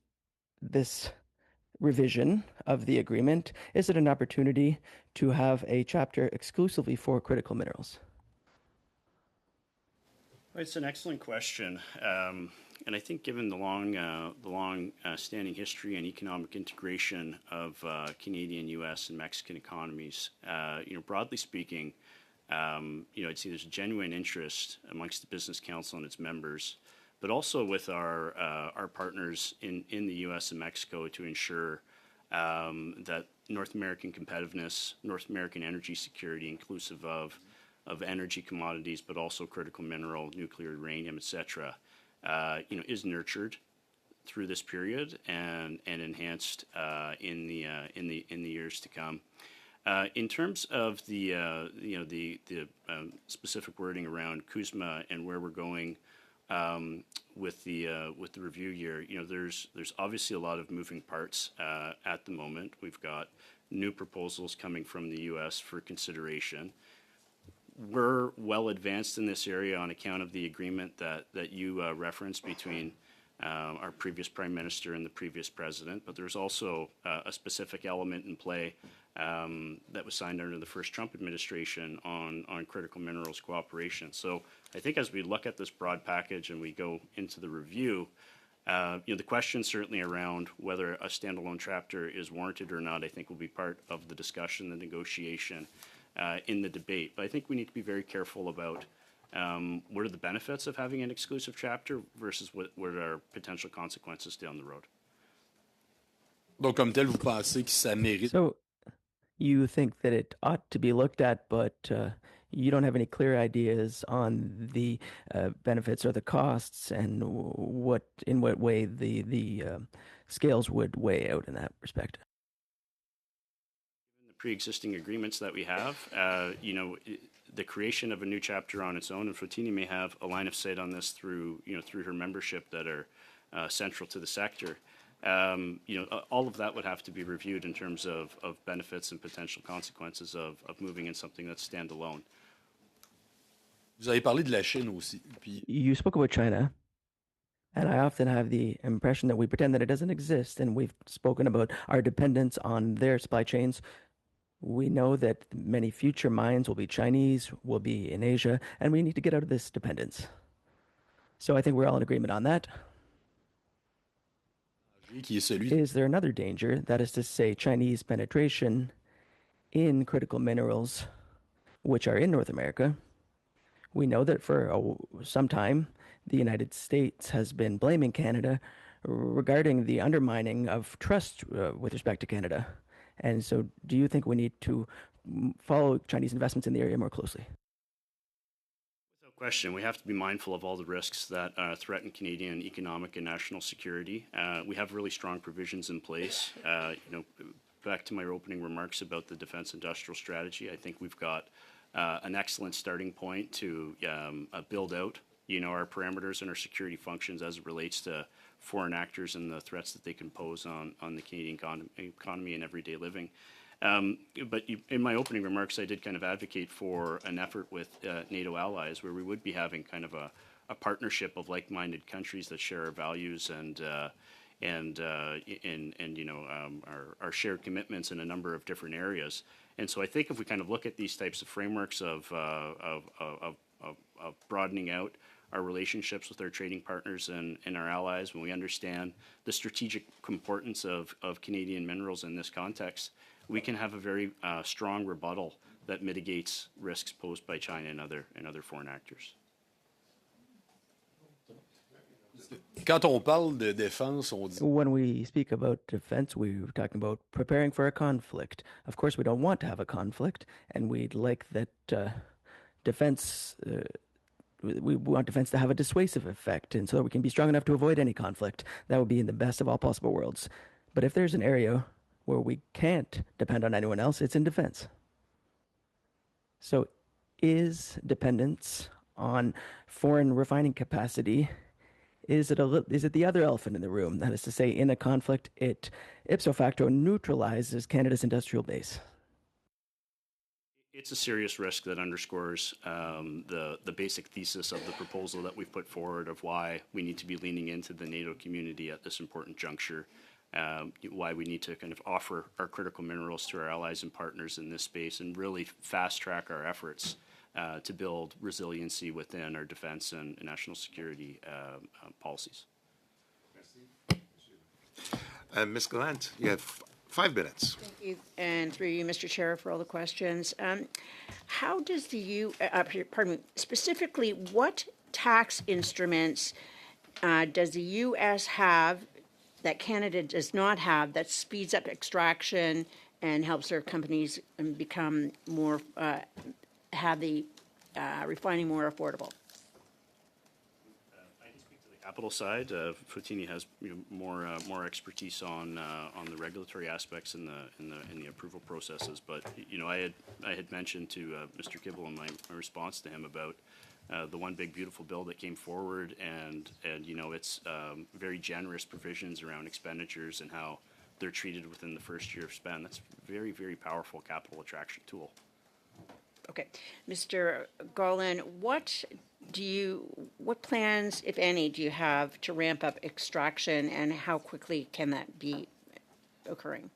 this revision of the agreement, is it an opportunity to have a chapter exclusively for critical minerals? It's an excellent question, and I think given the long standing history and economic integration of Canadian, U.S., and Mexican economies, broadly speaking, I'd say there's a genuine interest amongst the Business Council and its members, but also with our partners in the U.S. and Mexico to ensure that North American competitiveness, North American energy security, inclusive of energy commodities, but also critical mineral, nuclear, uranium, etc., is nurtured through this period and enhanced in the years to come. In terms of the specific wording around CUSMA and where we're going with the review year, there's obviously a lot of moving parts at the moment. We've got new proposals coming from the U.S. for consideration. We're well advanced in this area on account of the agreement that you referenced between our previous Prime Minister and the previous President, but there's also a specific element in play that was signed under the first Trump administration on critical minerals cooperation. So I think as we look at this broad package and we go into the review, the question certainly around whether a standalone chapter is warranted or not, I think will be part of the discussion, the negotiation, in the debate. But I think we need to be very careful about what are the benefits of having an exclusive chapter versus what are potential consequences down the road. Donc, comme tel, vous pensez que ça mérite... So you think that it ought to be looked at, but you don't have any clear ideas on the benefits or the costs and in what way the scales would weigh out in that respect. Given the pre-existing agreements that we have, the creation of a new chapter on its own, and Fotini may have a line of sight on this through her membership that are central to the sector. All of that would have to be reviewed in terms of benefits and potential consequences of moving in something that's standalone. Vous avez parlé de la Chine aussi. Puis... You spoke about China, and I often have the impression that we pretend that it doesn't exist, and we've spoken about our dependence on their supply chains. We know that many future mines will be Chinese, will be in Asia, and we need to get out of this dependence. So I think we're all in agreement on that. Is there another danger, that is to say Chinese penetration in critical minerals which are in North America? We know that for some time the United States has been blaming Canada regarding the undermining of trust with respect to Canada. And so do you think we need to follow Chinese investments in the area more closely? Without question, we have to be mindful of all the risks that threaten Canadian economic and national security. We have really strong provisions in place. Back to my opening remarks about the defense industrial strategy, I think we've got an excellent starting point to build out, our parameters and our security functions as it relates to foreign actors and the threats that they can pose on the Canadian economy and everyday living. But in my opening remarks, I did kind of advocate for an effort with NATO allies where we would be having kind of a partnership of like-minded countries that share our values and our shared commitments in a number of different areas. And so I think if we kind of look at these types of frameworks of broadening out our relationships with our trading partners and our allies, when we understand the strategic importance of Canadian minerals in this context, we can have a very strong rebuttal that mitigates risks posed by China and other foreign actors. Quand on parle de défense, on dit... When we speak about defense, we're talking about preparing for a conflict. Of course, we don't want to have a conflict, and we'd like that defense... we want defense to have a dissuasive effect, and so that we can be strong enough to avoid any conflict. That would be in the best of all possible worlds. But if there's an area where we can't depend on anyone else, it's in defense. So is dependence on foreign refining capacity... Is it the other elephant in the room? That is to say, in a conflict, it ipso facto neutralizes Canada's industrial base. It's a serious risk that underscores the basic thesis of the proposal that we've put forward of why we need to be leaning into the NATO community at this important juncture, why we need to kind of offer our critical minerals to our allies and partners in this space and really fast track our efforts to build resiliency within our defense and national security policies. Ms. Gallant, you have 5 minutes. Thank you, and through you, Mr. Chair, for all the questions. How does the pardon me, specifically, what tax instruments does the U.S. have that Canada does not have that speeds up extraction and helps their companies become more, have the refining more affordable? Capital side, Foutini has more expertise on the regulatory aspects in the approval processes. But I had mentioned to Mr. Kibble in my response to him about the One Big Beautiful Bill that came forward, and it's very generous provisions around expenditures and how they're treated within the first year of spend. That's a very, very powerful capital attraction tool. Okay, Mr. Garland, what plans, if any, do you have to ramp up extraction, and how quickly can that be occurring?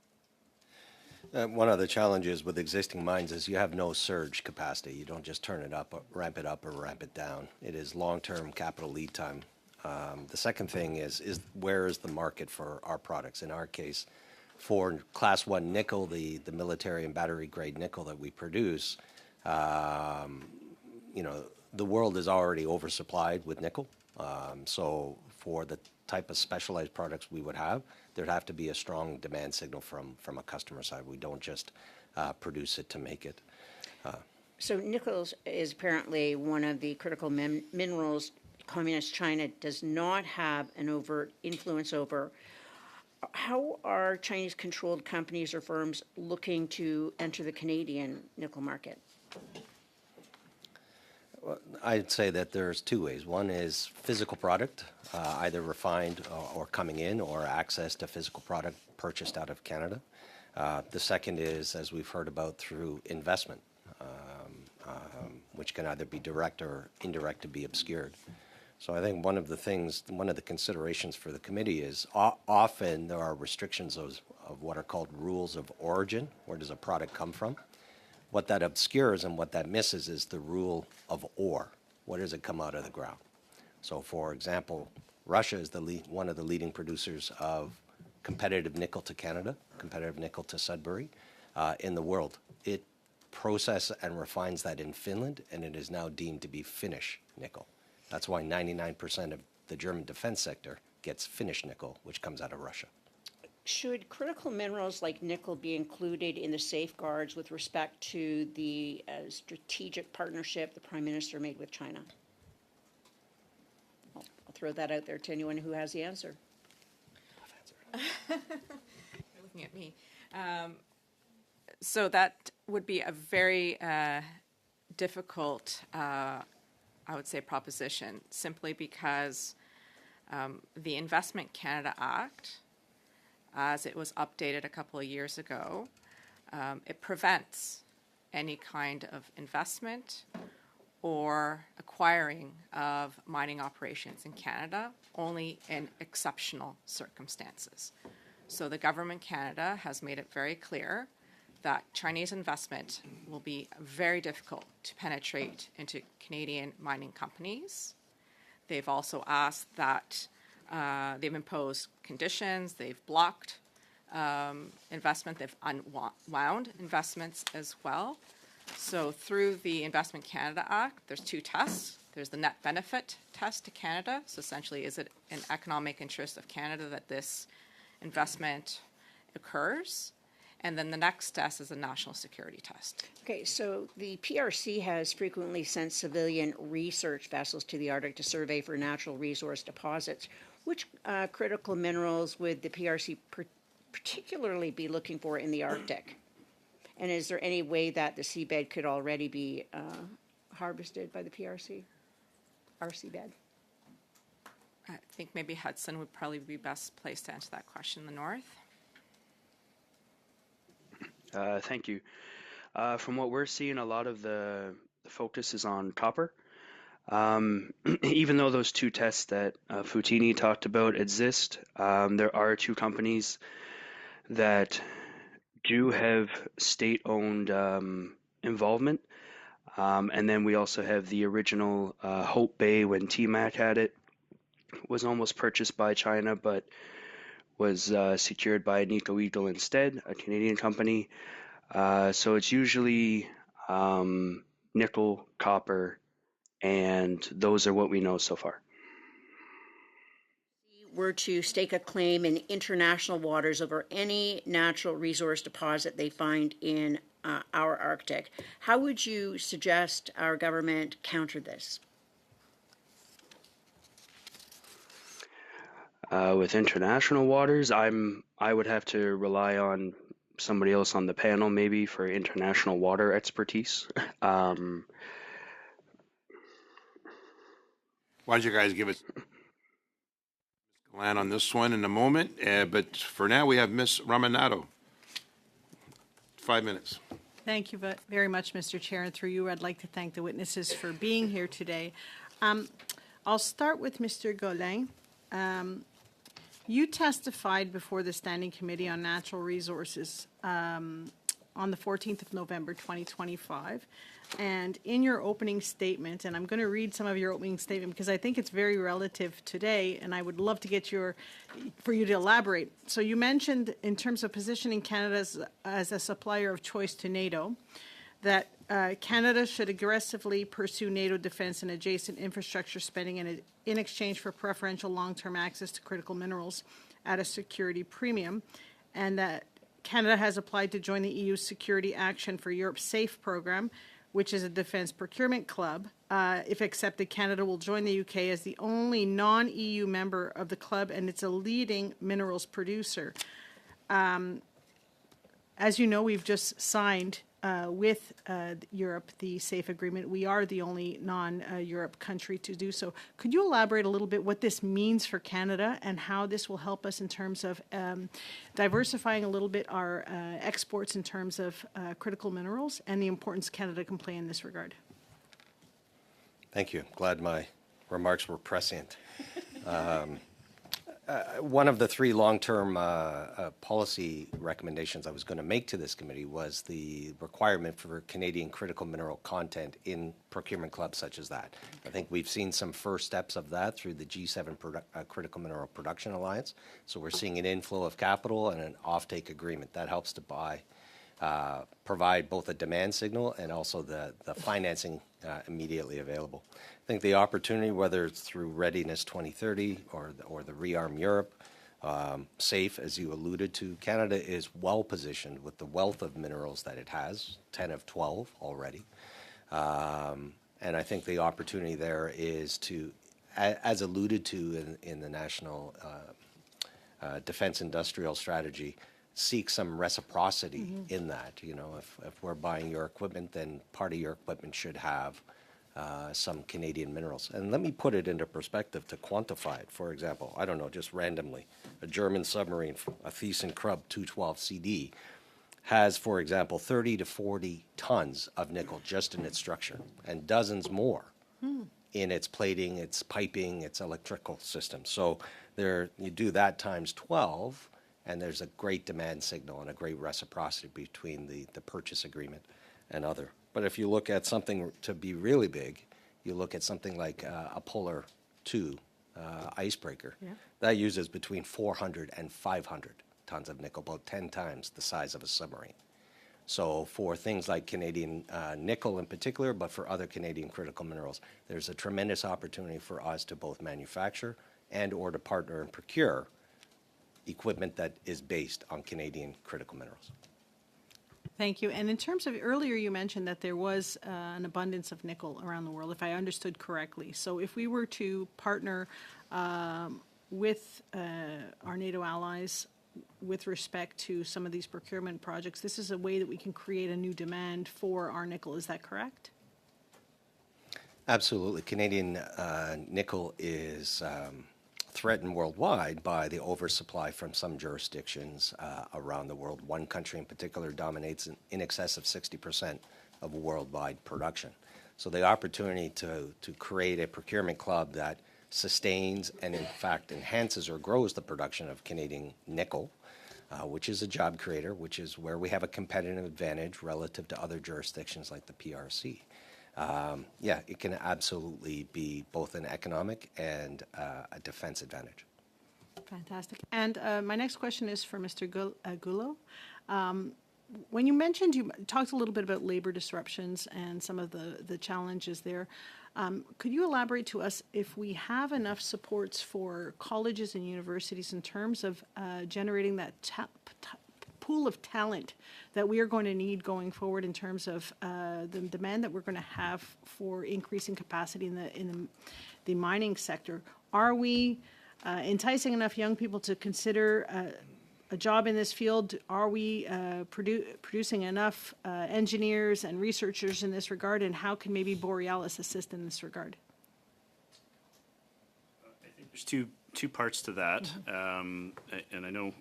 One of the challenges with existing mines is you have no surge capacity. You don't just turn it up, or ramp it down. It is long-term capital lead time. The second thing is where is the market for our products? In our case, for Class 1 nickel, the military and battery grade nickel that we produce, the world is already oversupplied with nickel. So for the type of specialized products we would have, there'd have to be a strong demand signal from a customer side. We don't just produce it to make it. So nickel is apparently one of the critical minerals Communist China does not have an overt influence over. How are Chinese-controlled companies or firms looking to enter the Canadian nickel market? Well, I'd say that there's 2 ways. One is physical product, either refined or coming in, or access to physical product purchased out of Canada. The second is, as we've heard about, through investment, which can either be direct or indirect to be obscured. So I think one of the considerations for the committee is often there are restrictions of what are called rules of origin. Where does a product come from? What that obscures and what that misses is the rule of ore. Where does it come out of the ground? So, for example, Russia is one of the leading producers of competitive nickel to Canada, competitive nickel to Sudbury in the world. It processes and refines that in Finland, and it is now deemed to be Finnish nickel. That's why 99% of the German defense sector gets Finnish nickel, which comes out of Russia. Should critical minerals like nickel be included in the safeguards with respect to the strategic partnership the Prime Minister made with China? I'll throw that out there to anyone who has the answer. You're looking at me. So that would be a very difficult, I would say, proposition, simply because the Investment Canada Act, as it was updated a couple of years ago, it prevents any kind of investment or acquiring of mining operations in Canada only in exceptional circumstances. So the Government Canada has made it very clear that Chinese investment will be very difficult to penetrate into Canadian mining companies. They've also asked that they've imposed conditions, they've blocked investment, they've unwound investments as well. So through the Investment Canada Act, there's 2 tests. There's the net benefit test to Canada. So essentially, is it in economic interest of Canada that this investment occurs? And then the next test is a national security test. Okay, so the PRC has frequently sent civilian research vessels to the Arctic to survey for natural resource deposits. Which critical minerals would the PRC particularly be looking for in the Arctic? And is there any way that the seabed could already be harvested by the PRC, our seabed? I think maybe Hudson would probably be best placed to answer that question in the north. Thank you. From what we're seeing, a lot of the focus is on copper. Even though those two tests that Futini talked about exist, there are two companies that do have state-owned involvement. And then we also have the original Hope Bay when TMAC had it, was almost purchased by China, but was secured by Nico Eagle instead, a Canadian company. So it's usually nickel, copper, and those are what we know so far. Were to stake a claim in international waters over any natural resource deposit they find in our Arctic, how would you suggest our government counter this? With international waters, I would have to rely on somebody else on the panel maybe for international water expertise. Why don't you guys give it land on this one in a moment? But for now, we have Ms. Ramanado. 5 minutes. Thank you very much, Mr. Chair. And through you, I'd like to thank the witnesses for being here today. I'll start with Mr. Golin. You testified before the Standing Committee on Natural Resources on the 14th of November, 2025. And in your opening statement, and I'm going to read some of your opening statement because I think it's very relative today, and I would love to get for you to elaborate. So you mentioned in terms of positioning Canada as a supplier of choice to NATO, that Canada should aggressively pursue NATO defense and adjacent infrastructure spending in exchange for preferential long-term access to critical minerals at a security premium, and that Canada has applied to join the EU's Security Action for Europe SAFE program, which is a defense procurement club. If accepted, Canada will join the UK as the only non-EU member of the club, and it's a leading minerals producer. As you know, we've just signed with Europe the SAFE agreement. We are the only non-Europe country to do so. Could you elaborate a little bit what this means for Canada and how this will help us in terms of diversifying a little bit our exports in terms of critical minerals and the importance Canada can play in this regard? Thank you. Glad my remarks were prescient. One of the three long-term policy recommendations I was going to make to this committee was the requirement for Canadian critical mineral content in procurement clubs such as that. I think we've seen some first steps of that through the G7 Critical Mineral Production Alliance. So we're seeing an inflow of capital and an offtake agreement that helps to provide both a demand signal and also the financing immediately available. I think the opportunity, whether it's through Readiness 2030 or the Rearm Europe, SAFE, as you alluded to, Canada is well positioned with the wealth of minerals that it has, 10 of 12 already. And I think the opportunity there is to, as alluded to in the National Defense Industrial Strategy, seek some reciprocity in that. You know, if we're buying your equipment, then part of your equipment should have some Canadian minerals. And let me put it into perspective to quantify it. For example, I don't know, just randomly, a German submarine, a ThyssenKrupp 212 CD, has, for example, 30 to 40 tons of nickel just in its structure, and dozens more in its plating, its piping, its electrical system. So there, you do that times 12, and there's a great demand signal and a great reciprocity between the purchase agreement and other. But if you look at something to be really big, you look at something like a Polar 2 icebreaker. Yeah. That uses between 400 and 500 tons of nickel, about 10 times the size of a submarine. So for things like Canadian nickel in particular, but for other Canadian critical minerals, there's a tremendous opportunity for us to both manufacture and or to partner and procure equipment that is based on Canadian critical minerals. Thank you. And in terms of, earlier you mentioned that there was an abundance of nickel around the world, if I understood correctly. So if we were to partner with our NATO allies with respect to some of these procurement projects, this is a way that we can create a new demand for our nickel. Is that correct? Absolutely. Canadian nickel is threatened worldwide by the oversupply from some jurisdictions around the world. One country in particular dominates in excess of 60% of worldwide production. So the opportunity to create a procurement club that sustains and in fact enhances or grows the production of Canadian nickel, which is a job creator, which is where we have a competitive advantage relative to other jurisdictions like the PRC. Yeah, it can absolutely be both an economic and a defense advantage. Fantastic. And my next question is for Mr. Gullo. When you talked a little bit about labor disruptions and some of the challenges there. Could you elaborate to us if we have enough supports for colleges and universities in terms of generating that pool of talent that we are going to need going forward in terms of the demand that we're going to have for increasing capacity in the mining sector? Are we enticing enough young people to consider a job in this field? Are we producing enough engineers and researchers in this regard, and how can maybe Borealis assist in this regard? I think there's two parts to that, and I know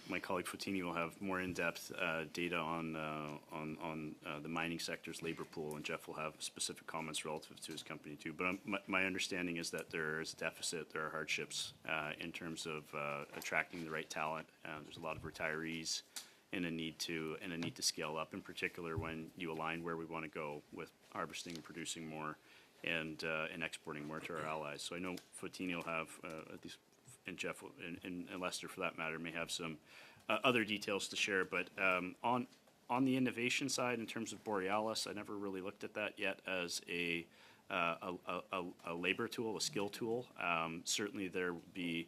my colleague Fontini will have more in-depth data on the mining sector's labor pool, and Jeff will have specific comments relative to his company too. But my understanding is that there is a deficit, there are hardships in terms of attracting the right talent. There's a lot of retirees and a need to scale up, in particular when you align where we want to go with harvesting and producing more and exporting more to our allies. So I know Fontini will have, at least, and Jeff and Lester, for that matter, may have some other details to share. But on the innovation side, in terms of Borealis, I never really looked at that yet as a labor tool, a skill tool. Certainly there will be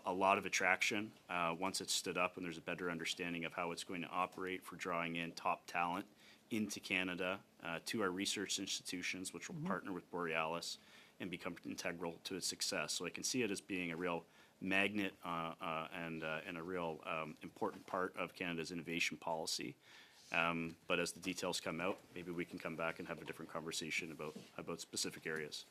a lot of attraction once it's stood up and there's a better understanding of how it's going to operate for drawing in top talent into Canada to our research institutions, which will partner with Borealis and become integral to its success. So I can see it as being a real magnet and a real important part of Canada's innovation policy. But as the details come out, maybe we can come back and have a different conversation about specific areas.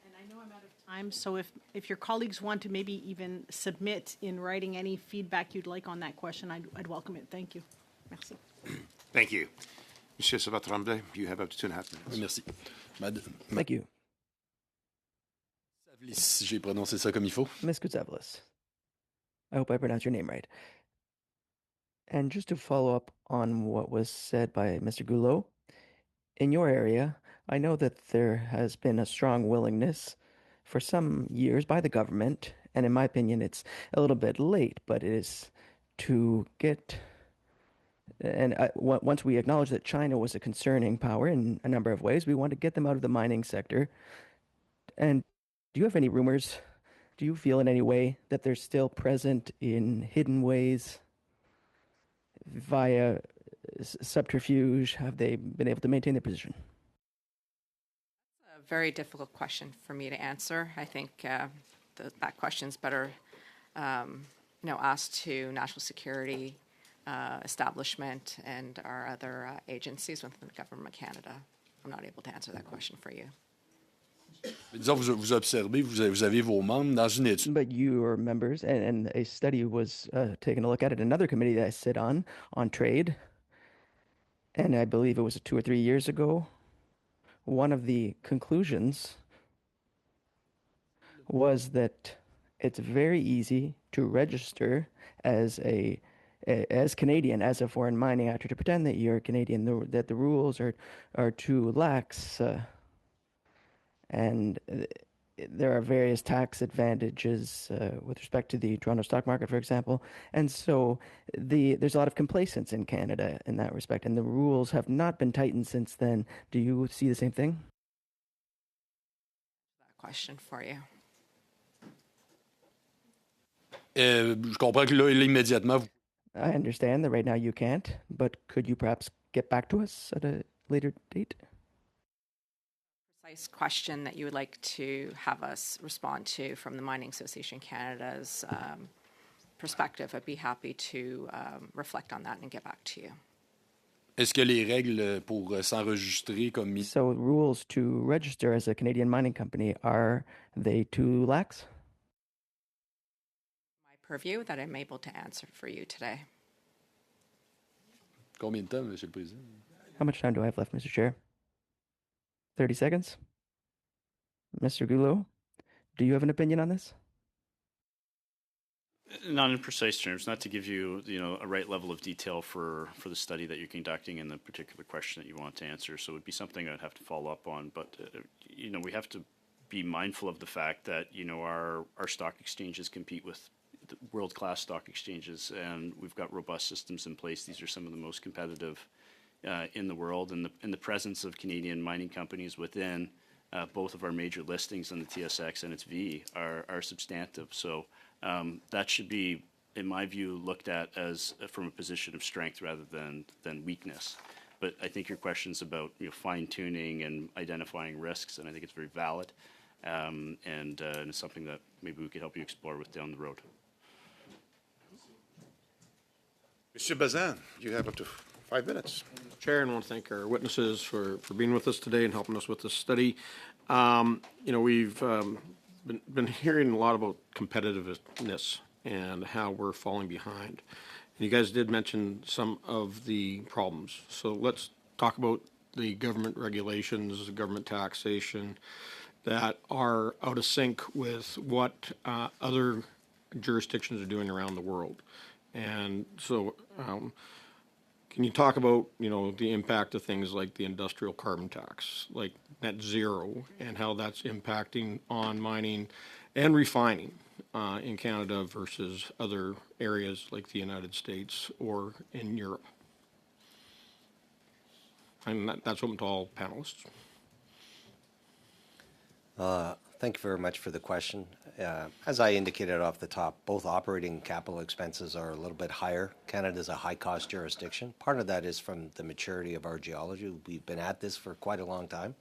And I know I'm out of time, so if your colleagues want to maybe even submit in writing any feedback you'd like on that question, I'd welcome it. Thank you. Merci. Thank you. Monsieur Sabat-Tremblay, you have up to 2.5 minutes. Merci. Thank you. Si j'ai prononcé ça comme il faut. Ms. Kutsavalis. I hope I pronounced your name right. And just to follow up on what was said by Mr. Goulot, in your area, I know that there has been a strong willingness for some years by the government, and in my opinion, it's a little bit late, but it is to get. And once we acknowledge that China was a concerning power in a number of ways, we want to get them out of the mining sector. And do you have any rumors? Do you feel in any way that they're still present in hidden ways via subterfuge? Have they been able to maintain their position? A very difficult question for me to answer. I think that question's better asked to national security establishment and our other agencies within the government of Canada. I'm not able to answer that question for you. Disons, vous observez, vous avez vos membres dans une étude. But you are members, and a study was taken a look at another committee that I sit on trade, and I believe it was 2 or 3 years ago. One of the conclusions was that it's very easy to register as Canadian, as a foreign mining actor, to pretend that you're Canadian, that the rules are too lax, and there are various tax advantages with respect to the Toronto stock market, for example. And so there's a lot of complacence in Canada in that respect, and the rules have not been tightened since then. Do you see the same thing? That question for you. Je comprends que là, immédiatement. I understand that right now you can't, but could you perhaps get back to us at a later date? Precise question that you would like to have us respond to from the Mining Association Canada's perspective, I'd be happy to reflect on that and get back to you. Est-ce que les règles pour s'enregistrer comme... So rules to register as a Canadian mining company, are they too lax? purview that I'm able to answer for you today. Combien de temps, Monsieur le Président? How much time do I have left, Mr. Chair? 30 seconds? Mr. Goulot, do you have an opinion on this? Not in precise terms, not to give you, a right level of detail for the study that you're conducting and the particular question that you want to answer. So it would be something I'd have to follow up on. But, we have to be mindful of the fact that, our stock exchanges compete with the world-class stock exchanges, and we've got robust systems in place. These are some of the most competitive in the world, and the presence of Canadian mining companies within both of our major listings on the TSX and its V are substantive. So that should be, in my view, looked at as from a position of strength rather than weakness. But I think your question's about fine tuning and identifying risks, and I think it's very valid, and it's something that maybe we could help you explore with down the road. Monsieur Bazin, you have up to 5 minutes. Chair, and I want to thank our witnesses for being with us today and helping us with this study. We've been hearing a lot about competitiveness and how we're falling behind. And you guys did mention some of the problems. So let's talk about the government regulations, government taxation that are out of sync with what other jurisdictions are doing around the world. And so can you talk about, the impact of things like the industrial carbon tax, like net zero, and how that's impacting on mining and refining in Canada versus other areas like the United States or in Europe? And that's open to all panelists. Thank you very much for the question. As I indicated off the top, both operating and capital expenses are a little bit higher. Canada is a high-cost jurisdiction. Part of that is from the maturity of our geology. We've been at this for quite a long time.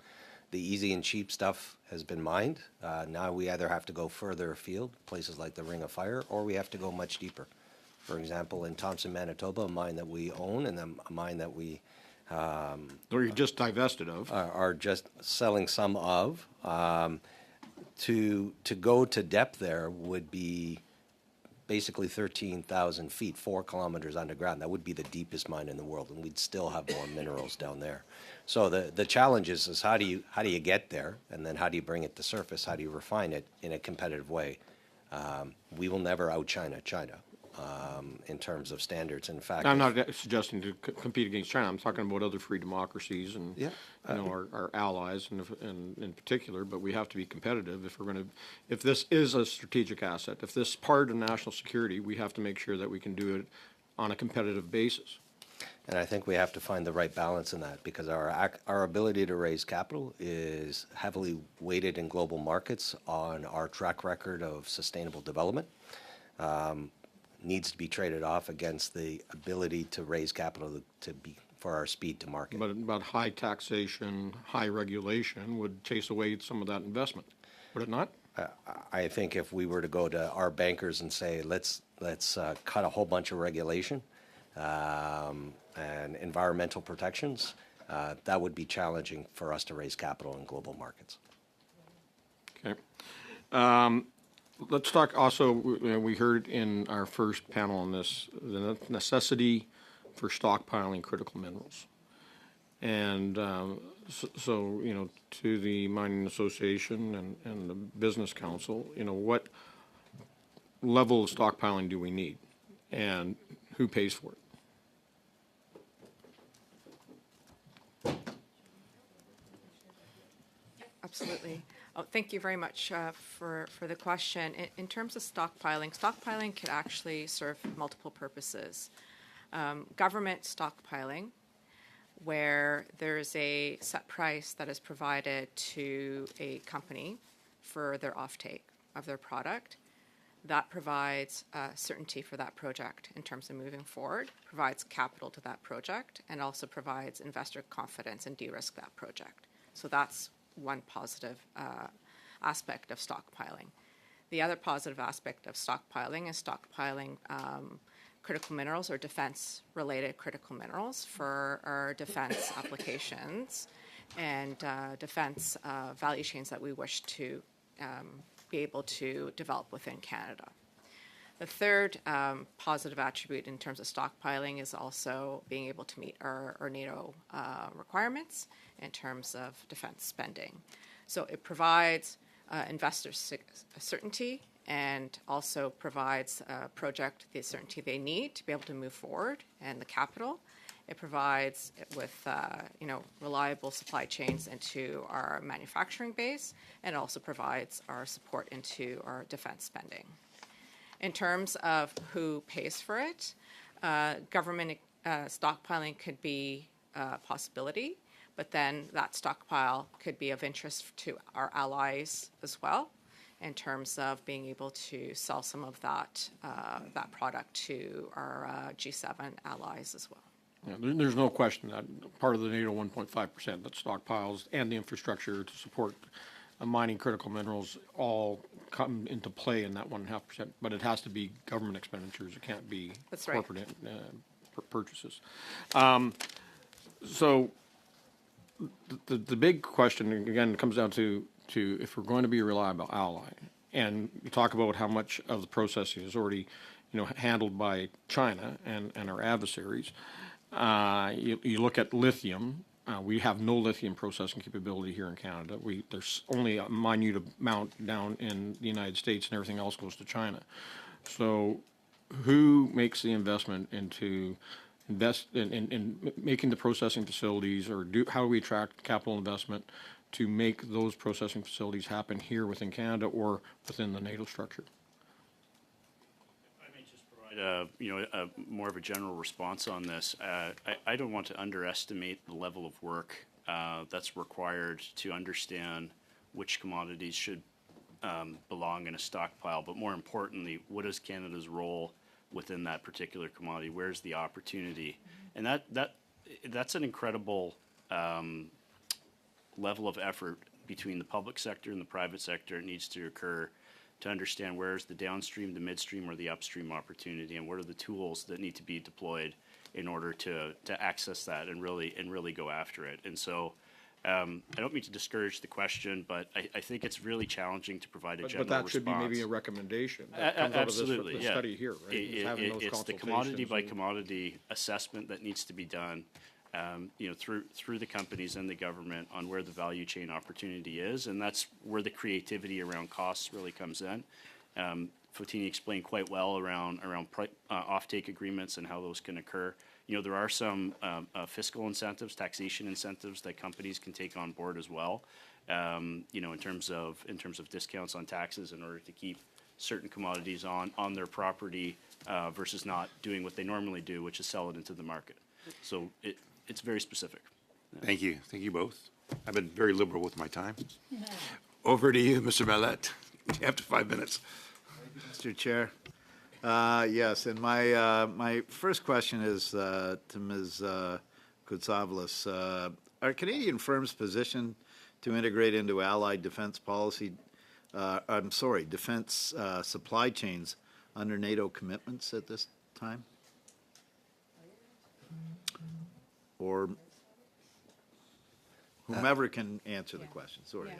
The easy and cheap stuff has been mined. Now we either have to go further afield, places like the Ring of Fire, or we have to go much deeper. For example, in Thompson, Manitoba, a mine that we own and a mine that we Or you just divested of. Are just selling some of. To go to depth there would be basically 13,000 feet, 4 kilometers underground. That would be the deepest mine in the world, and we'd still have more minerals down there. So the challenge is how do you get there, and then how do you bring it to surface? How do you refine it in a competitive way? We will never out-China China in terms of standards. In fact, I'm not suggesting to compete against China. I'm talking about other free democracies and our allies and in particular. But we have to be competitive if this is a strategic asset. If this is part of national security, we have to make sure that we can do it on a competitive basis. And I think we have to find the right balance in that, because our ability to raise capital is heavily weighted in global markets on our track record of sustainable development. Needs to be traded off against the ability to raise capital for our speed to market. But high taxation, high regulation would chase away some of that investment, would it not? I think if we were to go to our bankers and say, let's cut a whole bunch of regulation and environmental protections, that would be challenging for us to raise capital in global markets. Okay. Let's talk also, we heard in our first panel on this, the necessity for stockpiling critical minerals. And so, to the Mining Association and the Business Council, what level of stockpiling do we need? And who pays for it? Absolutely. Oh, thank you very much for the question. In terms of stockpiling could actually serve multiple purposes. Government stockpiling, where there's a set price that is provided to a company for their offtake of their product, that provides certainty for that project in terms of moving forward, provides capital to that project, and also provides investor confidence and de-risk that project. So that's one positive aspect of stockpiling. The other positive aspect of stockpiling is stockpiling critical minerals or defense-related critical minerals for our defense applications and defense value chains that we wish to be able to develop within Canada. The third positive attribute in terms of stockpiling is also being able to meet our NATO requirements in terms of defense spending. So it provides investors certainty and also provides a project the certainty they need to be able to move forward and the capital. It provides it with reliable supply chains into our manufacturing base, and it also provides our support into our defense spending. In terms of who pays for it, government stockpiling could be a possibility, but then that stockpile could be of interest to our allies as well, in terms of being able to sell some of that product to our G7 allies as well. Yeah, there's no question that part of the NATO 1.5% that stockpiles and the infrastructure to support mining critical minerals all come into play in that 1.5%, but it has to be government expenditures. It can't be corporate purchases. So the big question, again, comes down to if we're going to be a reliable ally, and you talk about how much of the processing is already handled by China and our adversaries. You look at lithium. We have no lithium processing capability here in Canada. There's only a minute amount down in the United States, and everything else goes to China. So who makes the investment into in making the processing facilities, or how do we attract capital investment to make those processing facilities happen here within Canada or within the NATO structure? More of a general response on this. I don't want to underestimate the level of work that's required to understand which commodities should belong in a stockpile, but more importantly, what is Canada's role within that particular commodity? Where's the opportunity? And that's an incredible level of effort between the public sector and the private sector. It needs to occur to understand where's the downstream, the midstream, or the upstream opportunity, and what are the tools that need to be deployed in order to access that and really go after it. And so I don't mean to discourage the question, but I think it's really challenging to provide a general response. But that should be maybe a recommendation that comes out of this study here, right? It's the commodity by commodity assessment that needs to be done through the companies and the government on where the value chain opportunity is, and that's where the creativity around costs really comes in. Fotini explained quite well around offtake agreements and how those can occur. There are some fiscal incentives, taxation incentives that companies can take on board as well. In terms of discounts on taxes in order to keep certain commodities on their property versus not doing what they normally do, which is sell it into the market. So it's very specific. Thank you. Thank you both. I've been very liberal with my time. Over to you, Mr. Mallette. You have 5 minutes. Mr. Chair. Yes, and my first question is to Ms. Kutsavalis. Are Canadian firms positioned to integrate into allied defense policy, defense supply chains under NATO commitments at this time? Or whomever can answer the question. Sorry.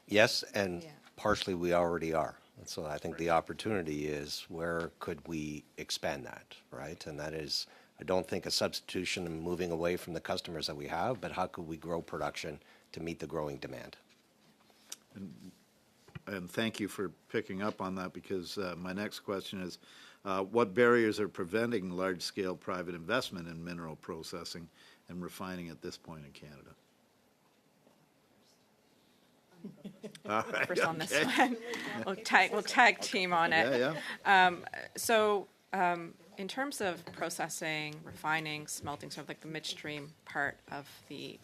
Yes, and partially we already are. And so I think the opportunity is where could we expand that, right? And that is, I don't think a substitution and moving away from the customers that we have, but how could we grow production to meet the growing demand? And thank you for picking up on that, because my next question is, what barriers are preventing large-scale private investment in mineral processing and refining at this point in Canada? First on this one, we'll tag team on it. So in terms of processing, refining, smelting, sort of like the midstream part of the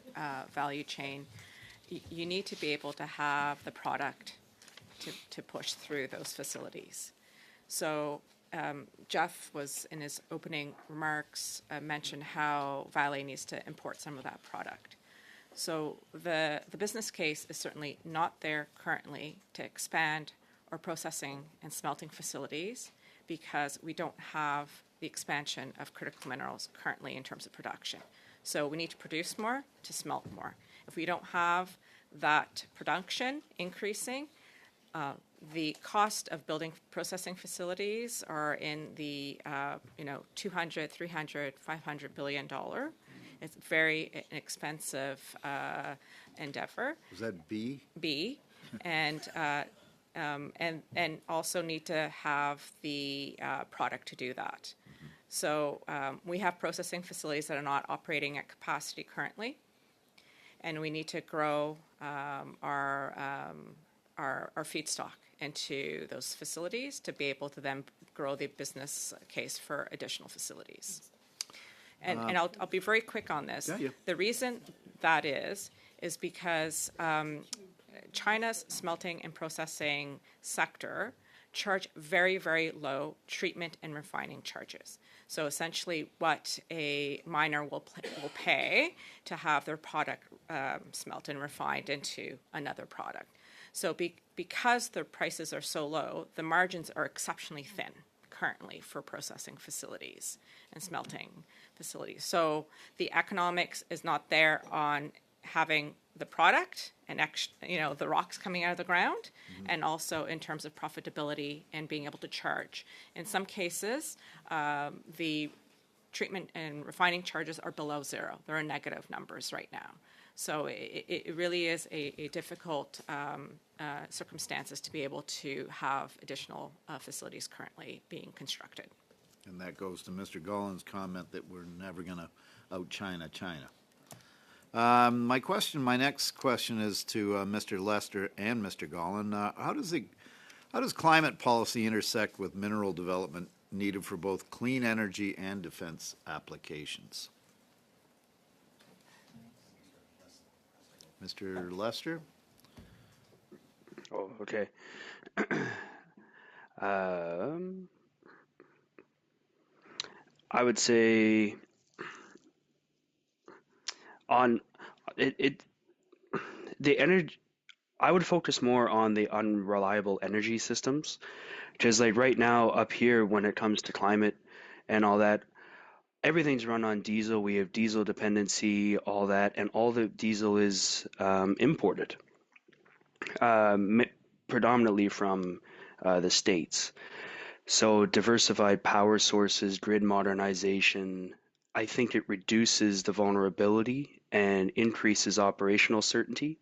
value chain, you need to be able to have the product to push through those facilities. So Jeff was, in his opening remarks, mentioned how Vale needs to import some of that product. So the business case is certainly not there currently to expand our processing and smelting facilities, because we don't have the expansion of critical minerals currently in terms of production. So we need to produce more to smelt more. If we don't have that production increasing, the cost of building processing facilities are in the 200, 300, 500 billion dollar. It's very expensive endeavor. Was that B? B, and also need to have the product to do that. So we have processing facilities that are not operating at capacity currently, and we need to grow our feedstock into those facilities to be able to then grow the business case for additional facilities. And I'll be very quick on this. Yeah. The reason that is because China's smelting and processing sector charge very, very low treatment and refining charges. So essentially what a miner will pay to have their product smelted and refined into another product. So because their prices are so low, the margins are exceptionally thin currently for processing facilities and smelting facilities. So the economics is not there on having the product and the rocks coming out of the ground, and also in terms of profitability and being able to charge. In some cases, the treatment and refining charges are below zero. There are negative numbers right now. So it really is a difficult circumstances to be able to have additional facilities currently being constructed. And that goes to Mr. Gollan's comment that we're never going to out-China China. My next question is to Mr. Lester and Mr. Gollan. How does climate policy intersect with mineral development needed for both clean energy and defense applications? Mr. Lester? Oh, okay. I would say on the energy. I would focus more on the unreliable energy systems, because like right now up here, when it comes to climate and all that, everything's run on diesel. We have diesel dependency, all that, and all the diesel is imported, predominantly from the States. So diversified power sources, grid modernization, I think it reduces the vulnerability and increases operational certainty.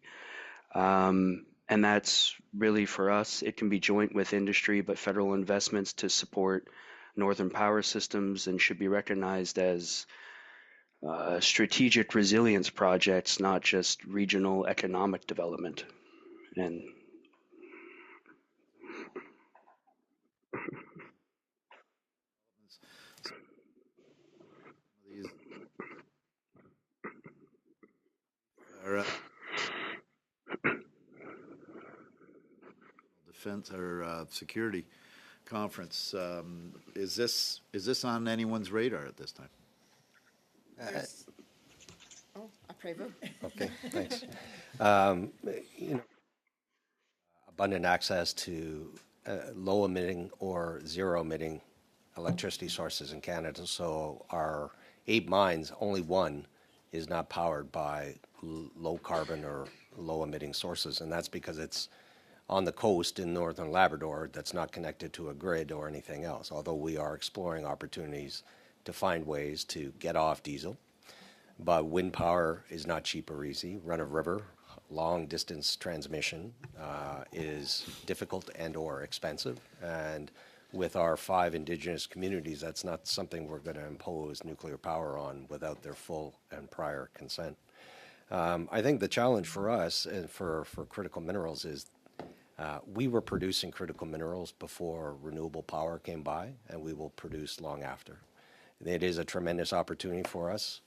And that's really for us. It can be joint with industry, but federal investments to support northern power systems and should be recognized as strategic resilience projects, not just regional economic development. And These are defense or security conference. Is this on anyone's radar at this time? Après-vous. Okay, thanks. Abundant access to low emitting or zero emitting electricity sources in Canada. So our 8 mines, only one is not powered by low carbon or low emitting sources. And that's because it's on the coast in northern Labrador that's not connected to a grid or anything else, although we are exploring opportunities to find ways to get off diesel. But wind power is not cheap or easy. Run of river, long distance transmission is difficult and or expensive. And with our 5 Indigenous communities, that's not something we're going to impose nuclear power on without their full and prior consent. I think the challenge for us and for critical minerals is we were producing critical minerals before renewable power came by, and we will produce long after. It is a tremendous opportunity for us,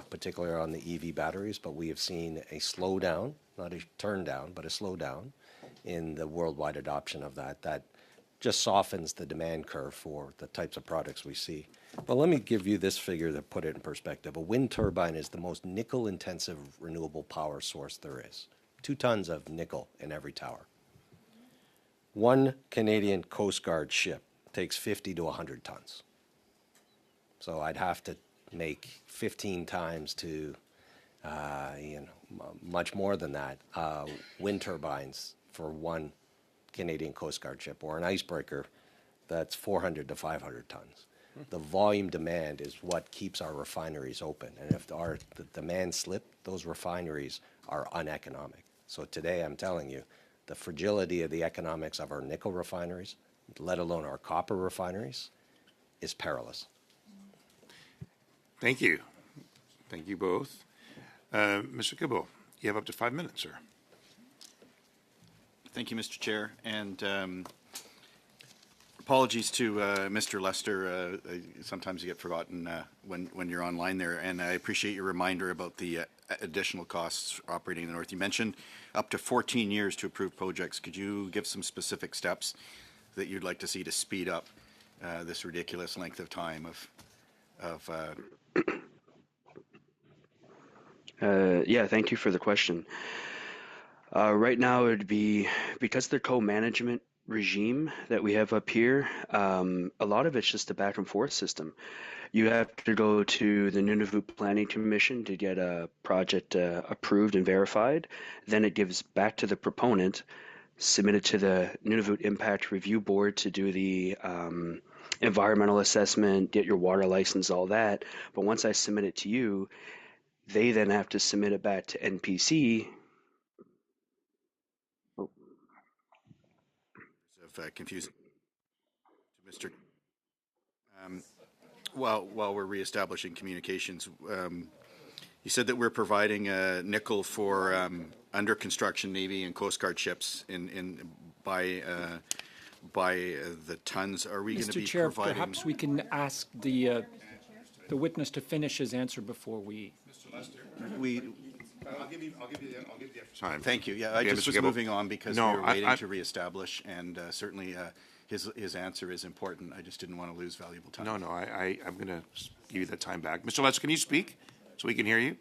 particularly on the EV batteries, but we have seen a slowdown, not a turn down, but a slowdown in the worldwide adoption of that just softens the demand curve for the types of products we see. But let me give you this figure to put it in perspective. A wind turbine is the most nickel-intensive renewable power source there is. 2 tons of nickel in every tower. 1 Canadian Coast Guard ship takes 50 to 100 tons. So I'd have to make 15 times to, much more than that, wind turbines for 1 Canadian Coast Guard ship or an icebreaker that's 400 to 500 tons. The volume demand is what keeps our refineries open. And if the demand slip, those refineries are uneconomic. So today I'm telling you, the fragility of the economics of our nickel refineries, let alone our copper refineries, is perilous. Thank you. Thank you both. Mr. Kibble, you have up to 5 minutes, sir. Thank you, Mr. Chair, and apologies to Mr. Lester. Sometimes you get forgotten when you're online there, and I appreciate your reminder about the additional costs operating in the north. You mentioned up to 14 years to approve projects. Could you give some specific steps that you'd like to see to speed up this ridiculous length of time Yeah, thank you for the question. Right now, it would be because the co-management regime that we have up here, a lot of it's just a back and forth system. You have to go to the Nunavut Planning Commission to get a project approved and verified. Then it gives back to the proponent, submitted to the Nunavut Impact Review Board to do the environmental assessment, get your water license, all that. But once I submit it to you, they then have to submit it back to NPC. of confusing to Mr. While we're reestablishing communications, you said that we're providing nickel for under construction Navy and Coast Guard ships by the tons. Are we going to be Chair, providing? perhaps we can ask the witness to finish his answer before we. Mr. Lester, We. I'll give you the extra time. Thank you. Yeah, I just was moving on because we were waiting to reestablish, and certainly his answer is important. I just didn't want to lose valuable time. No, I'm going to give you that time back. Mr. Lester, can you speak so we can hear you?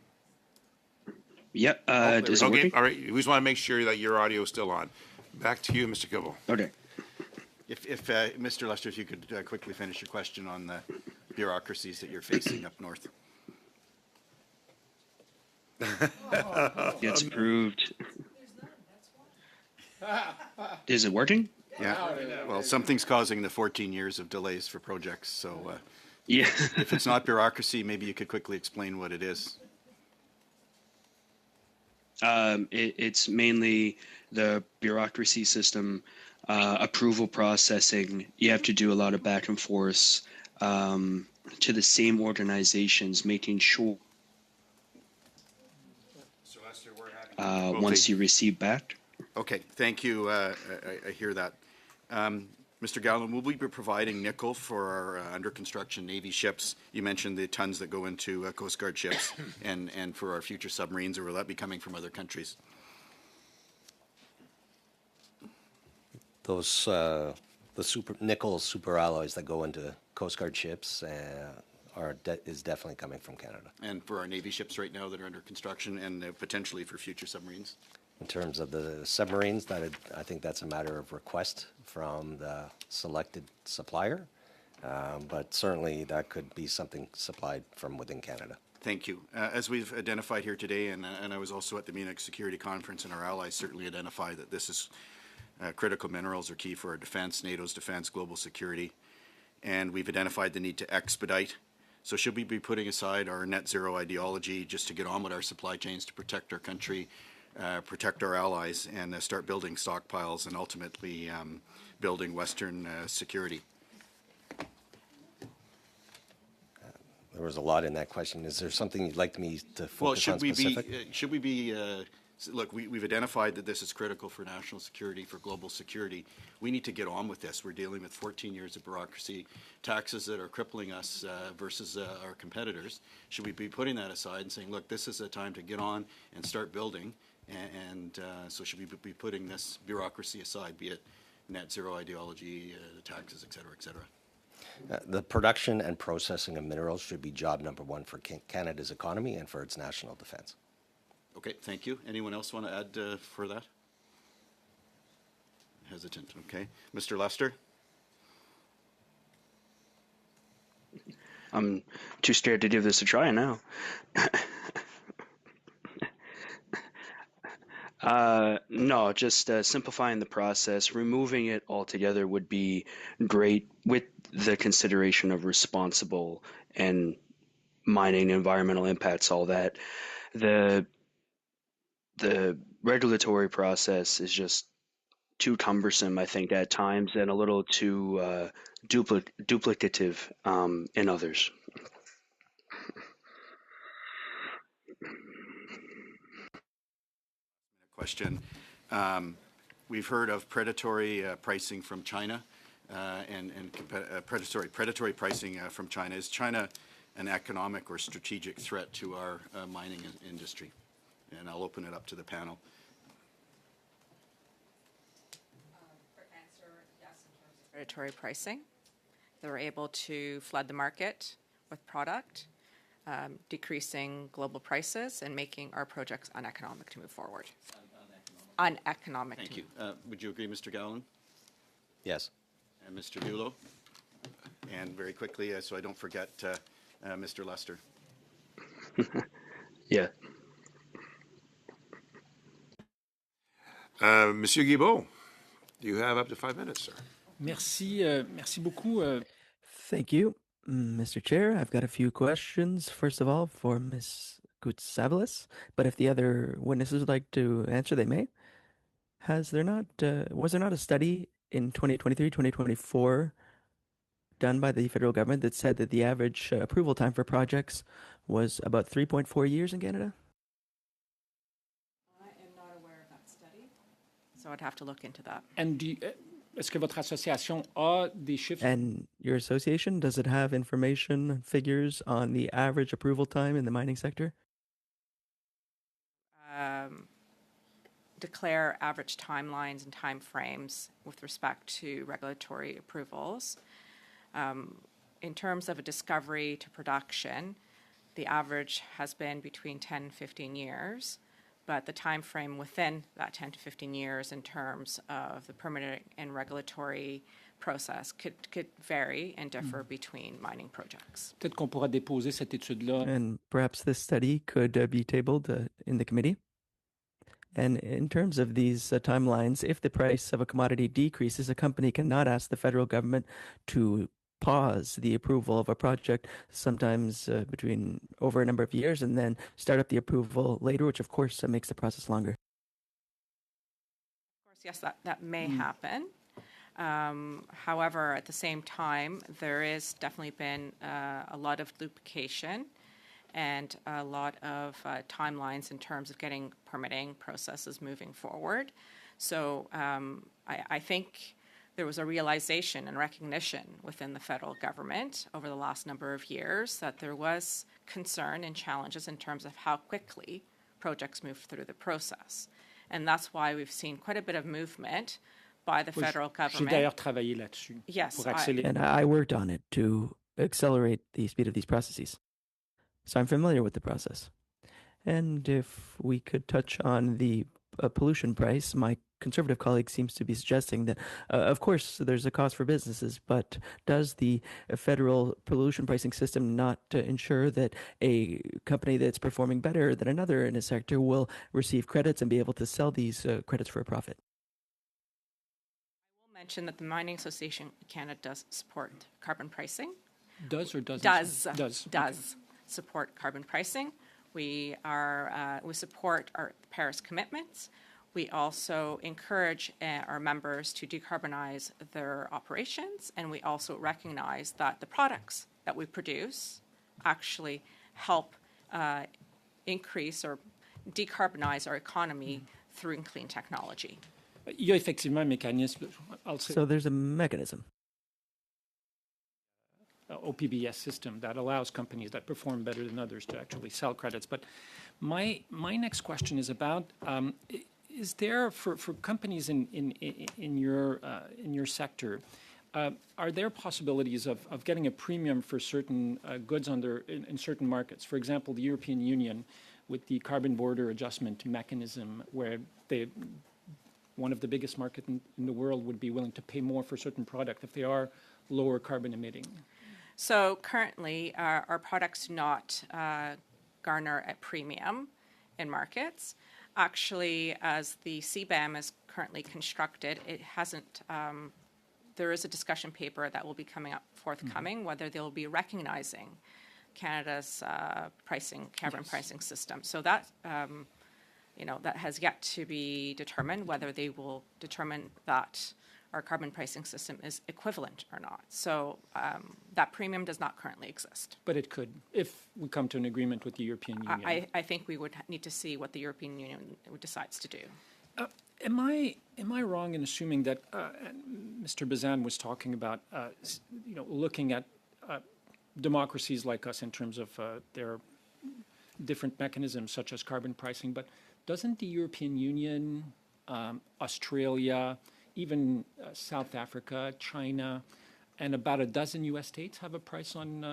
Yep. Is it working? All right. We just want to make sure that your audio is still on. Back to you, Mr. Kibble. Okay. If Mr. Lester, if you could quickly finish your question on the bureaucracies that you're facing up north. Gets approved. Is it working? Yeah. Well, something's causing the 14 years of delays for projects. So, yeah. If it's not bureaucracy, maybe you could quickly explain what it is. It's mainly the bureaucracy system, approval processing. You have to do a lot of back and forth to the same organizations, making sure once you receive back. Okay, thank you. I hear that. Mr. Gallen, will we be providing nickel for our under construction Navy ships? You mentioned the tons that go into Coast Guard ships and for our future submarines, or will that be coming from other countries? Those nickel super alloys that go into Coast Guard ships is definitely coming from Canada. And for our Navy ships right now that are under construction and potentially for future submarines? In terms of the submarines, I think that's a matter of request from the selected supplier, but certainly that could be something supplied from within Canada. Thank you. As we've identified here today, and I was also at the Munich Security Conference, and our allies certainly identify that this is critical minerals are key for our defense, NATO's defense, global security, and we've identified the need to expedite. So should we be putting aside our net zero ideology just to get on with our supply chains to protect our country, protect our allies, and start building stockpiles and ultimately building Western security? There was a lot in that question. Is there something you'd like me to focus on specific? Should we be look, we've identified that this is critical for national security, for global security. We need to get on with this. We're dealing with 14 years of bureaucracy, taxes that are crippling us versus our competitors. Should we be putting that aside and saying, look, this is a time to get on and start building? And so should we be putting this bureaucracy aside, be it net zero ideology, taxes, et cetera, et cetera? The production and processing of minerals should be job number one for Canada's economy and for its national defense. Okay, thank you. Anyone else want to add for that? Hesitant, okay. Mr. Lester? I'm too scared to give this a try now. No, just simplifying the process. Removing it altogether would be great with the consideration of responsible and mining environmental impacts, all that. The the regulatory process is just too cumbersome, I think, at times, and a little too duplicative in others. Question. We've heard of predatory pricing from China and predatory pricing from China. Is China an economic or strategic threat to our mining industry? And I'll open it up to the panel. For answer, yes, in terms of predatory pricing. They were able to flood the market with product, decreasing global prices and making our projects uneconomic to move forward. Uneconomic. Thank you. Would you agree, Mr. Gallen? Yes. And Mr. Dulo? And very quickly, so I don't forget, Mr. Lester. Yeah. Monsieur Guilbeault, you have up to 5 minutes, sir. Merci, merci beaucoup. Thank you, Mr. Chair. I've got a few questions, first of all, for Ms. Kutsavalis, but if the other witnesses would like to answer, they may. Was there not a study in 2023, 2024 done by the federal government that said that the average approval time for projects was about 3.4 years in Canada? I am not aware of that study, so I'd have to look into that. And est-ce que votre association a des chiffres? And your association, does it have information, figures on the average approval time in the mining sector? Declare average timelines and timeframes with respect to regulatory approvals. In terms of a discovery to production, the average has been between 10 and 15 years, but the time frame within that 10 to 15 years in terms of the permitting and regulatory process could vary and differ between mining projects. Peut-être qu'on pourra déposer cette étude-là. And perhaps this study could be tabled in the committee. And in terms of these timelines, if the price of a commodity decreases, a company cannot ask the federal government to pause the approval of a project, sometimes between over a number of years, and then start up the approval later, which of course makes the process longer. Of course, yes, that may happen. However, at the same time, there is definitely been a lot of duplication and a lot of timelines in terms of getting permitting processes moving forward. So I think there was a realization and recognition within the federal government over the last number of years that there was concern and challenges in terms of how quickly projects move through the process. And that's why we've seen quite a bit of movement by the federal government. J'ai d'ailleurs travaillé là-dessus. Yes. And I worked on it to accelerate the speed of these processes. So I'm familiar with the process. And if we could touch on the pollution price, my conservative colleague seems to be suggesting that, of course, there's a cost for businesses, but does the federal pollution pricing system not ensure that a company that's performing better than another in a sector will receive credits and be able to sell these credits for a profit? I will mention that the Mining Association of Canada does support carbon pricing. Does or doesn't? Does. Okay. Support carbon pricing. We support our Paris commitments. We also encourage our members to decarbonize their operations, and we also recognize that the products that we produce actually help increase or decarbonize our economy through clean technology. Il y a effectivement un mécanisme. So there's a mechanism. OPBS system that allows companies that perform better than others to actually sell credits. But my next question is about is there for companies in your sector, are there possibilities of getting a premium for certain goods in certain markets? For example, the European Union with the carbon border adjustment mechanism, where one of the biggest markets in the world would be willing to pay more for certain product if they are lower carbon emitting. So currently, our products do not garner a premium in markets. Actually, as the CBAM is currently constructed, it hasn't, there is a discussion paper that will be coming up forthcoming, whether they'll be recognizing Canada's carbon pricing system. So that, that has yet to be determined, whether they will determine that our carbon pricing system is equivalent or not. So that premium does not currently exist. But it could, if we come to an agreement with the European Union. I think we would need to see what the European Union decides to do. Am I wrong in assuming that Mr. Bazan was talking about, looking at democracies like us in terms of their different mechanisms such as carbon pricing, but doesn't the European Union, Australia, even South Africa, China, and about a dozen U.S. states have a price on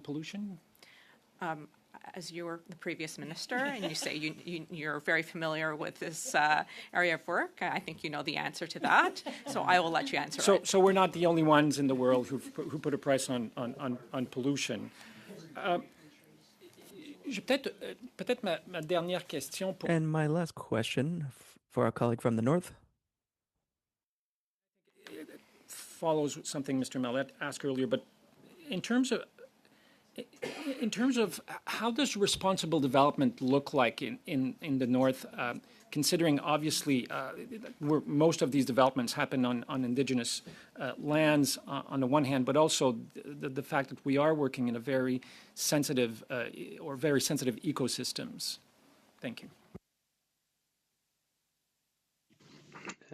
pollution? As you were the previous minister, and you say you're very familiar with this area of work, I think you know the answer to that. So I will let you answer it. So we're not the only ones in the world who put a price on pollution. Peut-être ma dernière question. And my last question for our colleague from the north. Follows something Mr. Mallet asked earlier, but in terms of how does responsible development look like in the north, considering obviously where most of these developments happen on indigenous lands on the one hand, but also the fact that we are working in a very sensitive ecosystems. Thank you.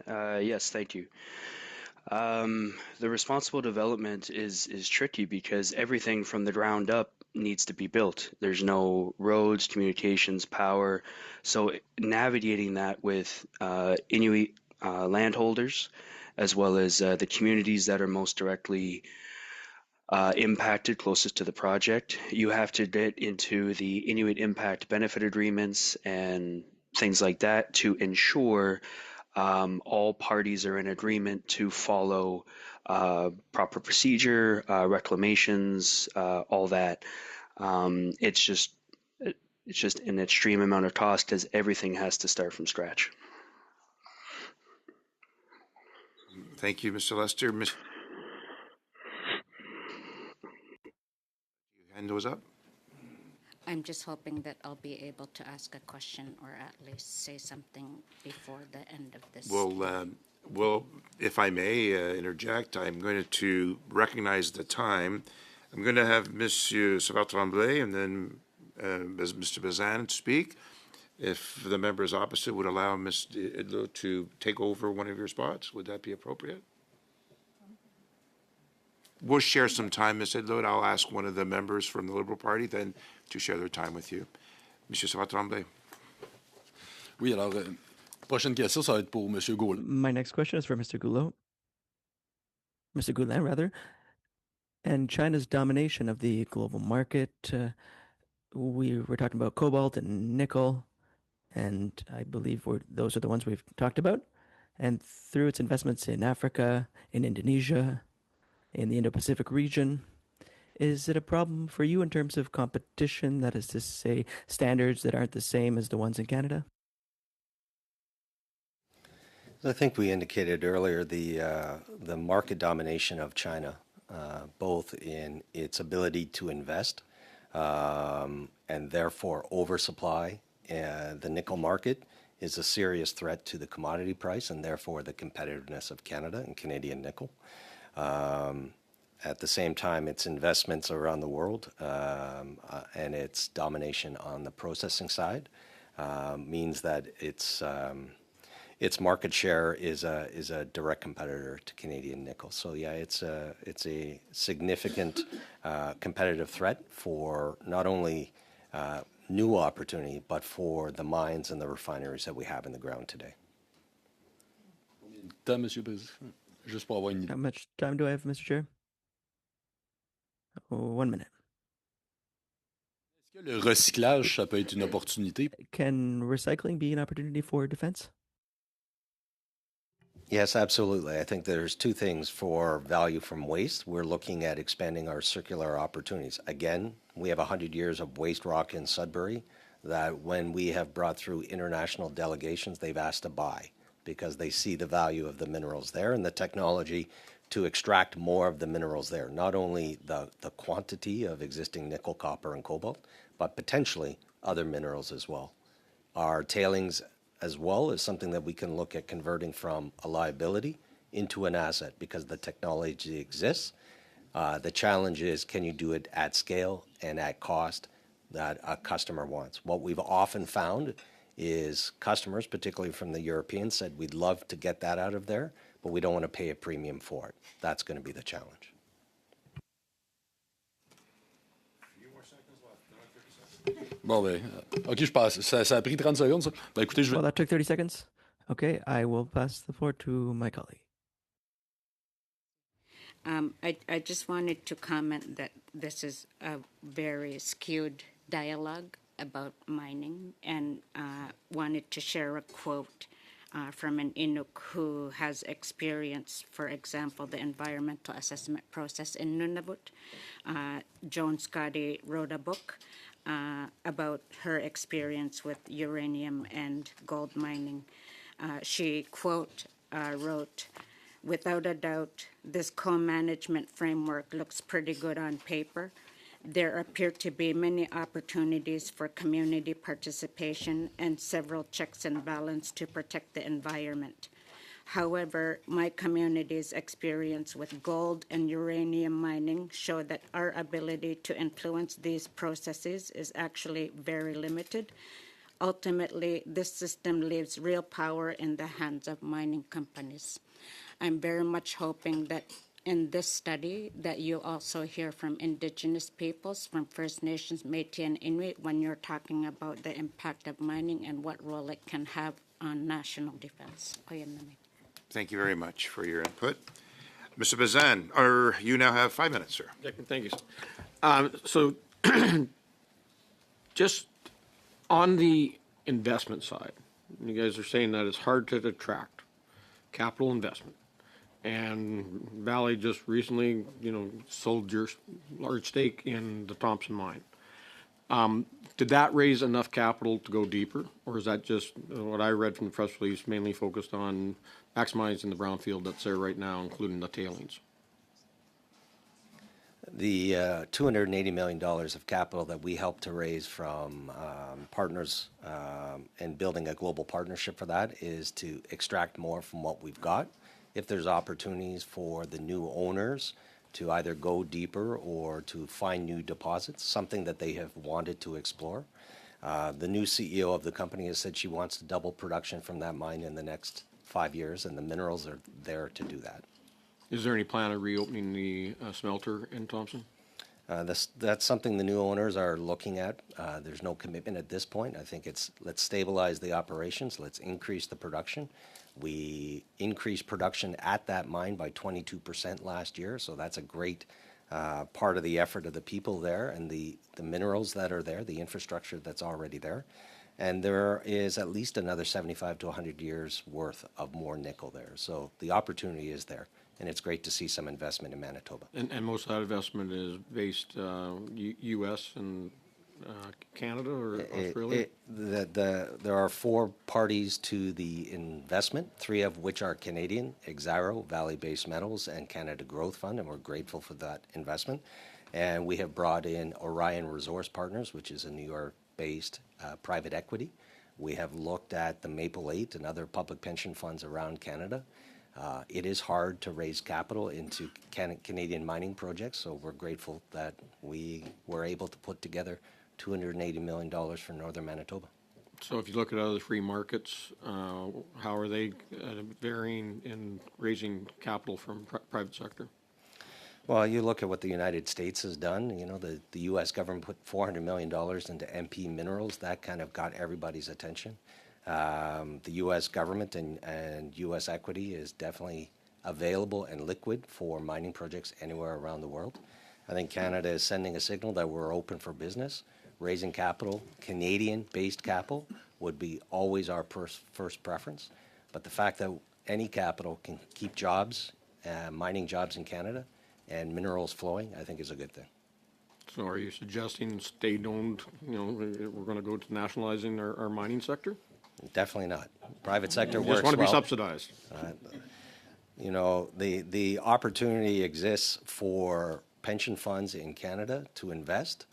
Yes, thank you. The responsible development is tricky because everything from the ground up needs to be built. There's no roads, communications, power. So navigating that with Inuit landholders, as well as the communities that are most directly impacted closest to the project, you have to get into the Inuit impact benefit agreements and things like that to ensure all parties are in agreement to follow proper procedure, reclamations, all that. It's just an extreme amount of cost as everything has to start from scratch. Thank you, Mr. Lester. Your hand was up. I'm just hoping that I'll be able to ask a question or at least say something before the end of this. Well, if I may interject, I'm going to recognize the time. I'm going to have Monsieur Savard-Tremblay and then Mr. Bazan speak. If the members opposite would allow Mr. Idlo to take over one of your spots, would that be appropriate? We'll share some time, Ms. Idlo, and I'll ask one of the members from the Liberal Party then to share their time with you. Monsieur Savard-Tremblay. Oui, alors, prochaine question, ça va être pour Monsieur Gaulin. My next question is for Mr. Goulot. Mr. Goulin, rather. And China's domination of the global market. We were talking about cobalt and nickel, and I believe those are the ones we've talked about. And through its investments in Africa, in Indonesia, in the Indo-Pacific region, is it a problem for you in terms of competition, that is to say, standards that aren't the same as the ones in Canada? I think we indicated earlier the market domination of China, both in its ability to invest and therefore oversupply. The nickel market is a serious threat to the commodity price and therefore the competitiveness of Canada and Canadian nickel. At the same time, its investments around the world and its domination on the processing side means that its market share is a direct competitor to Canadian nickel. So yeah, it's a significant competitive threat for not only new opportunity, but for the mines and the refineries that we have in the ground today. Monsieur Président, juste pour avoir une idée. How much time do I have, Mr. Chair? 1 minute. Est-ce que le recyclage, ça peut être une opportunité? Can recycling be an opportunity for defense? Yes, absolutely. I think there's two things for value from waste. We're looking at expanding our circular opportunities. Again, we have 100 years of waste rock in Sudbury that when we have brought through international delegations, they've asked to buy because they see the value of the minerals there and the technology to extract more of the minerals there. Not only the quantity of existing nickel, copper, and cobalt, but potentially other minerals as well. Our tailings as well is something that we can look at converting from a liability into an asset because the technology exists. The challenge is, can you do it at scale and at cost that a customer wants? What we've often found is customers, particularly from the Europeans, said, we'd love to get that out of there, but we don't want to pay a premium for it. That's going to be the challenge. Bon, ben, OK, je passe. Ça a pris 30 secondes, ça. Ben, écoutez, je vais... Well, that took 30 seconds. Okay, I will pass the floor to my colleague. I just wanted to comment that this is a very skewed dialogue about mining, and wanted to share a quote from an Inuk who has experienced, for example, the environmental assessment process in Nunavut. Joan Scotty wrote a book about her experience with uranium and gold mining. She, quote, wrote, "Without a doubt, this co-management framework looks pretty good on paper. There appear to be many opportunities for community participation and several checks and balances to protect the environment. However, my community's experience with gold and uranium mining show that our ability to influence these processes is actually very limited. Ultimately, this system leaves real power in the hands of mining companies." I'm very much hoping that in this study that you also hear from Indigenous peoples, from First Nations, Métis, and Inuit when you're talking about the impact of mining and what role it can have on national defense. Thank you very much for your input. Mr. Bazan, you now have 5 minutes, sir. Thank you. So just on the investment side, you guys are saying that it's hard to attract capital investment. And Valley just recently, sold your large stake in the Thompson mine. Did that raise enough capital to go deeper, or is that just what I read from the press release, mainly focused on maximizing the brownfield that's there right now, including the tailings? The $280 million of capital that we helped to raise from partners and building a global partnership for that is to extract more from what we've got. If there's opportunities for the new owners to either go deeper or to find new deposits, something that they have wanted to explore. The new CEO of the company has said she wants to double production from that mine in the next 5 years, and the minerals are there to do that. Is there any plan of reopening the smelter in Thompson? That's something the new owners are looking at. There's no commitment at this point. I think it's let's stabilize the operations, let's increase the production. We increased production at that mine by 22% last year, so that's a great part of the effort of the people there and the minerals that are there, the infrastructure that's already there. And there is at least another 75 to 100 years worth of more nickel there. So the opportunity is there, and it's great to see some investment in Manitoba. And most of that investment is based U.S. and Canada or Australia? There are 4 parties to the investment, 3 of which are Canadian: Exxaro, Valley Base Metals, and Canada Growth Fund, and we're grateful for that investment. And we have brought in Orion Resource Partners, which is a New York-based private equity. We have looked at the Maple 8 and other public pension funds around Canada. It is hard to raise capital into Canadian mining projects, so we're grateful that we were able to put together $280 million for Northern Manitoba. So if you look at other free markets, how are they varying in raising capital from private sector? Well, you look at what the United States has done. The U.S. government put $400 million into MP Minerals. That kind of got everybody's attention. The U.S. government and U.S. equity is definitely available and liquid for mining projects anywhere around the world. I think Canada is sending a signal that we're open for business. Raising capital, Canadian-based capital, would be always our first preference. But the fact that any capital can keep jobs, mining jobs in Canada, and minerals flowing, I think is a good thing. So are you suggesting state-owned, we're going to go to nationalizing our mining sector? Definitely not. Private sector You works just want to be well. subsidized. The opportunity exists for pension funds in Canada to invest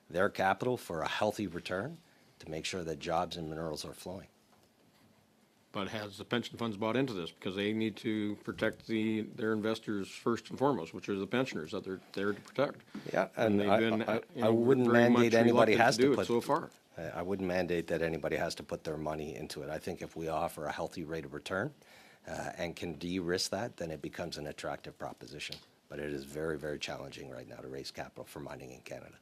their capital for a healthy return to make sure that jobs and minerals are flowing. But has the pension funds bought into this? Because they need to protect their investors first and foremost, which are the pensioners that they're there to protect. Yeah, And they've been, I wouldn't very mandate much anybody reluctant has to do to it put so far. I wouldn't mandate that anybody has to put their money into it. I think if we offer a healthy rate of return and can de-risk that, then it becomes an attractive proposition. But it is very, very challenging right now to raise capital for mining in Canada.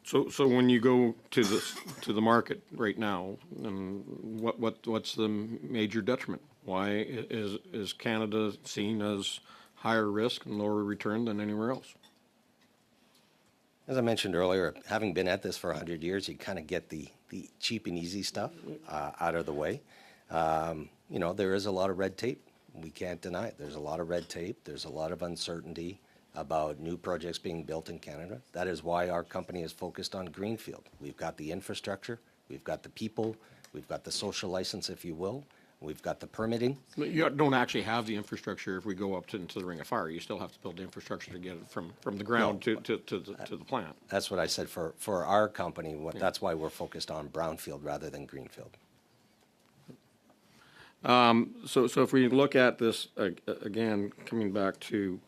So when you go to the market right now, what's the major detriment? Why is Canada seen as higher risk and lower return than anywhere else? As I mentioned earlier, having been at this for 100 years, you kind of get the cheap and easy stuff out of the way. There is a lot of red tape. We can't deny it. There's a lot of red tape. There's a lot of uncertainty about new projects being built in Canada. That is why our company is focused on greenfield. We've got the infrastructure, we've got the people, we've got the social license, if you will, we've got the permitting. But you don't actually have the infrastructure if we go up into the Ring of Fire. You still have to build the infrastructure to get it from the ground to the plant. That's what I said for our company. That's why we're focused on brownfield rather than greenfield. So if we look at this again, coming back to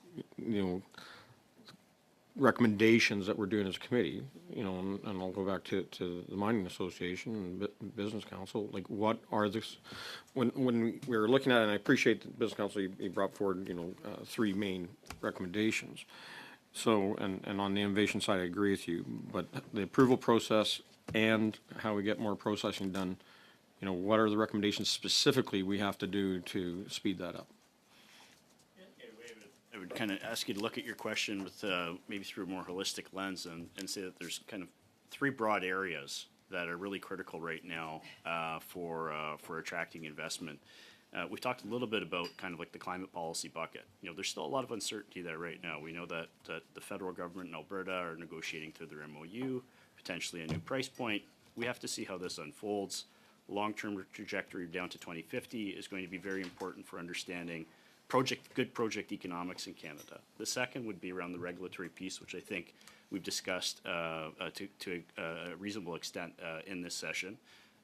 recommendations that we're doing as a committee, and I'll go back to the Mining Association and Business Council. Like, what are this? When we were looking at it, and I appreciate the Business Council, you brought forward three main recommendations. So, and on the innovation side, I agree with you. But the approval process and how we get more processing done. What are the recommendations specifically we have to do to speed that up? I would kind of ask you to look at your question with maybe through a more holistic lens and say that there's kind of three broad areas that are really critical right now for attracting investment. We talked a little bit about kind of like the climate policy bucket. There's still a lot of uncertainty there right now. We know that the federal government in Alberta are negotiating through their MOU, potentially a new price point. We have to see how this unfolds. Long-term trajectory down to 2050 is going to be very important for understanding good project economics in Canada. The second would be around the regulatory piece, which I think we've discussed to a reasonable extent in this session.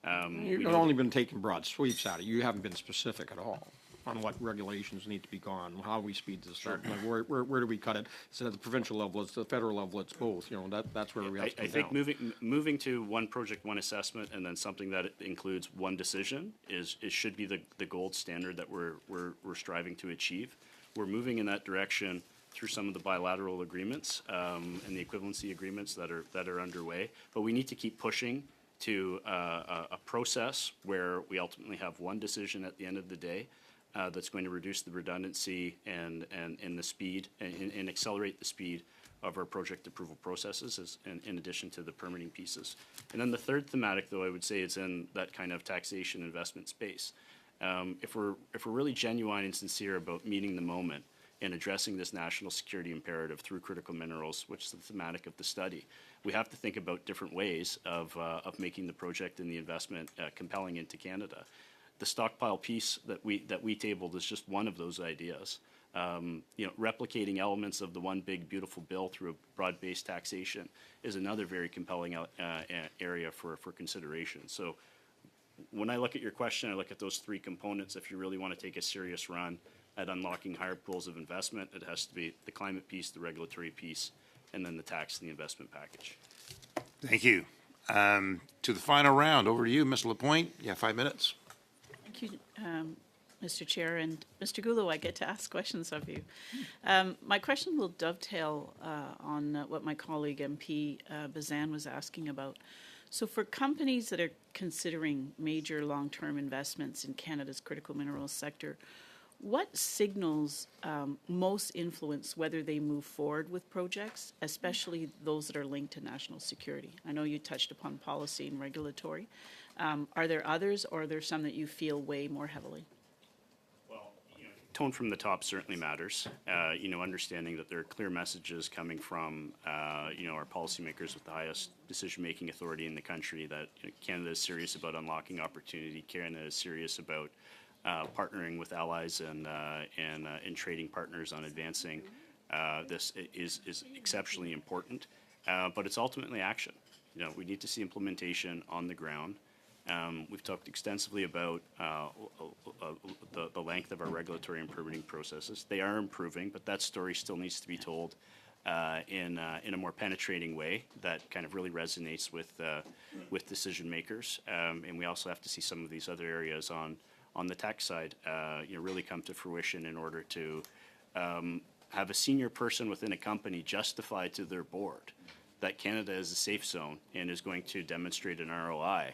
You've only been taking broad sweeps at it. You haven't been specific at all on what regulations need to be gone, how we speed this up. Like where do we cut it? Is it at the provincial level? It's the federal level. It's both. That's where we have to come down. I think moving to one project, one assessment, and then something that includes one decision should be the gold standard that we're striving to achieve. We're moving in that direction through some of the bilateral agreements and the equivalency agreements that are underway. But we need to keep pushing to a process where we ultimately have one decision at the end of the day. That's going to reduce the redundancy and the speed and accelerate the speed of our project approval processes in addition to the permitting pieces. And then the third thematic, though, I would say is in that kind of taxation investment space. If we're really genuine and sincere about meeting the moment and addressing this national security imperative through critical minerals, which is the thematic of the study, we have to think about different ways of making the project and the investment compelling into Canada. The stockpile piece that we tabled is just one of those ideas. Replicating elements of the one big beautiful bill through a broad-based taxation is another very compelling area for consideration. So when I look at your question, I look at those three components. If you really want to take a serious run at unlocking higher pools of investment, it has to be the climate piece, the regulatory piece, and then the tax and the investment package. Thank you. To the final round, over to you, Ms. Lapointe. You have 5 minutes. Thank you, Mr. Chair. And Mr. Goulot, I get to ask questions of you. My question will dovetail on what my colleague MP Bazan was asking about. So for companies that are considering major long-term investments in Canada's critical minerals sector, what signals most influence whether they move forward with projects, especially those that are linked to national security? I know you touched upon policy and regulatory. Are there others, or are there some that you feel weigh more heavily? Well, tone from the top certainly matters. Understanding that there are clear messages coming from, our policymakers with the highest decision-making authority in the country that Canada is serious about unlocking opportunity. Canada is serious about partnering with allies and trading partners on advancing. This is exceptionally important, but it's ultimately action. We need to see implementation on the ground. We've talked extensively about the length of our regulatory and permitting processes. They are improving, but that story still needs to be told in a more penetrating way that kind of really resonates with decision makers. And we also have to see some of these other areas on the tech side really come to fruition in order to have a senior person within a company justify to their board that Canada is a safe zone and is going to demonstrate an ROI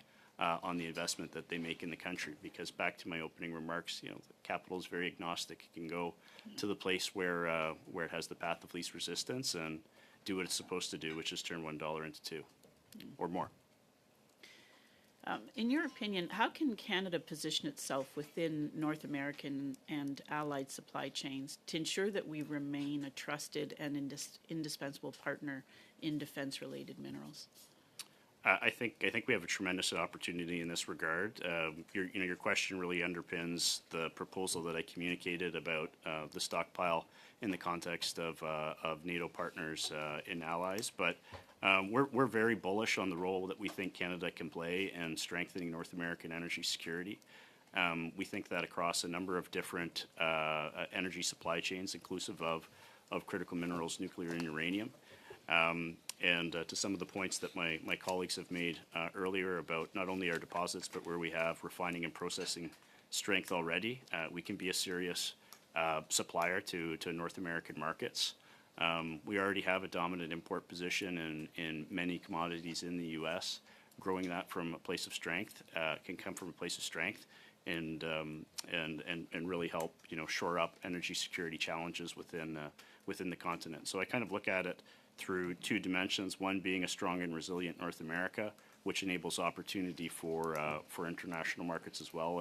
on the investment that they make in the country. Because back to my opening remarks, capital is very agnostic. It can go to the place where it has the path of least resistance and do what it's supposed to do, which is turn $1 into $2 or more. In your opinion, how can Canada position itself within North American and allied supply chains to ensure that we remain a trusted and indispensable partner in defense-related minerals? I think we have a tremendous opportunity in this regard. Your question really underpins the proposal that I communicated about the stockpile in the context of NATO partners and allies. But we're very bullish on the role that we think Canada can play in strengthening North American energy security. We think that across a number of different energy supply chains, inclusive of critical minerals, nuclear and uranium. And to some of the points that my colleagues have made earlier about not only our deposits, but where we have refining and processing strength already, we can be a serious supplier to North American markets. We already have a dominant import position in many commodities in the U.S. Growing that from a place of strength can come from a place of strength and really help shore up energy security challenges within the continent. So I kind of look at it through two dimensions, one being a strong and resilient North America, which enables opportunity for international markets as well,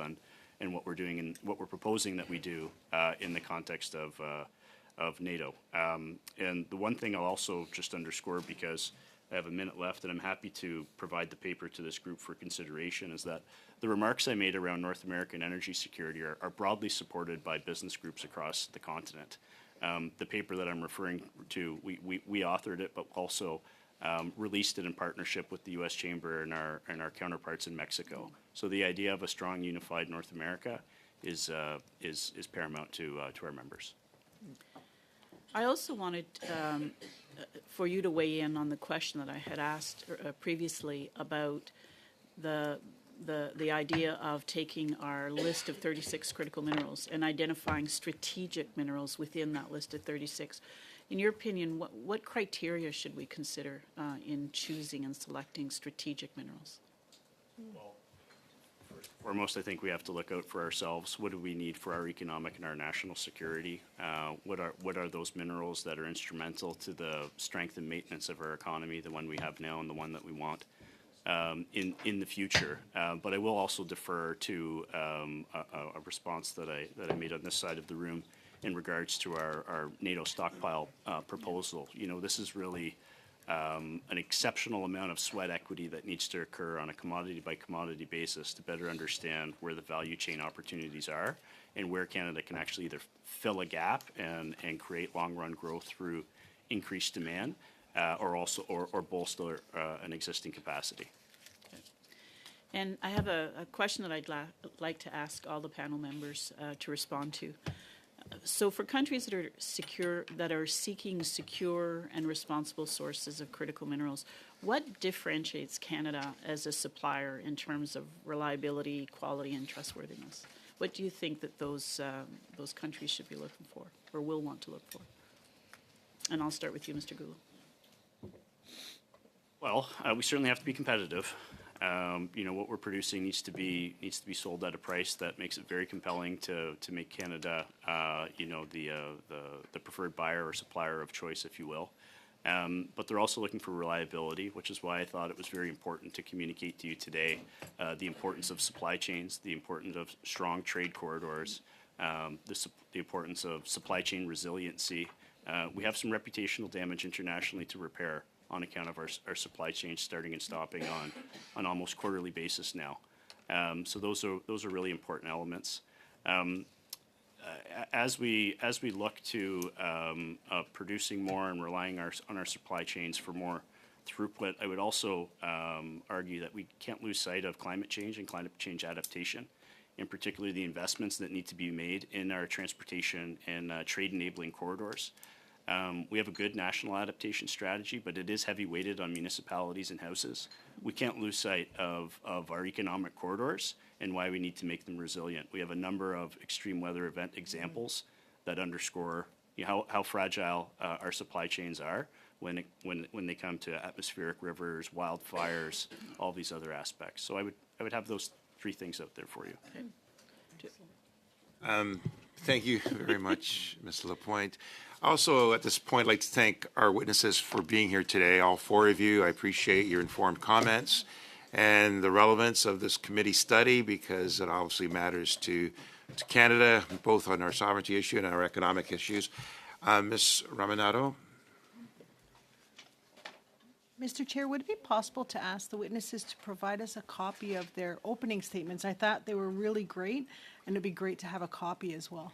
and what we're doing and what we're proposing that we do in the context of NATO. And the one thing I'll also just underscore, because I have a minute left and I'm happy to provide the paper to this group for consideration, is that the remarks I made around North American energy security are broadly supported by business groups across the continent. The paper that I'm referring to, we authored it, but also released it in partnership with the U.S. Chamber and our counterparts in Mexico. So the idea of a strong, unified North America is paramount to our members. I also wanted for you to weigh in on the question that I had asked previously about the idea of taking our list of 36 critical minerals and identifying strategic minerals within that list of 36. In your opinion, what criteria should we consider in choosing and selecting strategic minerals? Well, first and foremost, I think we have to look out for ourselves. What do we need for our economic and our national security? What are those minerals that are instrumental to the strength and maintenance of our economy, the one we have now and the one that we want in the future? But I will also defer to a response that I made on this side of the room in regards to our NATO stockpile proposal. This is really an exceptional amount of sweat equity that needs to occur on a commodity by commodity basis to better understand where the value chain opportunities are and where Canada can actually either fill a gap and create long run growth through increased demand or bolster an existing capacity. Okay. And I have a question that I'd like to ask all the panel members to respond to. So for countries that are seeking secure and responsible sources of critical minerals, what differentiates Canada as a supplier in terms of reliability, quality, and trustworthiness? What do you think that those countries should be looking for or will want to look for? And I'll start with you, Mr. Goulou. Well, we certainly have to be competitive. What we're producing needs to be sold at a price that makes it very compelling to make Canada, the preferred buyer or supplier of choice, if you will. But they're also looking for reliability, which is why I thought it was very important to communicate to you today the importance of supply chains, the importance of strong trade corridors, the importance of supply chain resiliency. We have some reputational damage internationally to repair on account of our supply chain starting and stopping on almost quarterly basis now. So those are really important elements. As we look to producing more and relying on our supply chains for more throughput, I would also argue that we can't lose sight of climate change and climate change adaptation, in particular the investments that need to be made in our transportation and trade enabling corridors. We have a good national adaptation strategy, but it is heavy weighted on municipalities and houses. We can't lose sight of our economic corridors and why we need to make them resilient. We have a number of extreme weather event examples that underscore how fragile our supply chains are when they come to atmospheric rivers, wildfires, all these other aspects. So I would have those three things out there for you. Thank you very much, Ms. Lapointe. Also, at this point, I'd like to thank our witnesses for being here today, all four of you. I appreciate your informed comments and the relevance of this committee study, because it obviously matters to Canada, both on our sovereignty issue and our economic issues. Ms. Raminato? Mr. Chair, would it be possible to ask the witnesses to provide us a copy of their opening statements? I thought they were really great, and it'd be great to have a copy as well.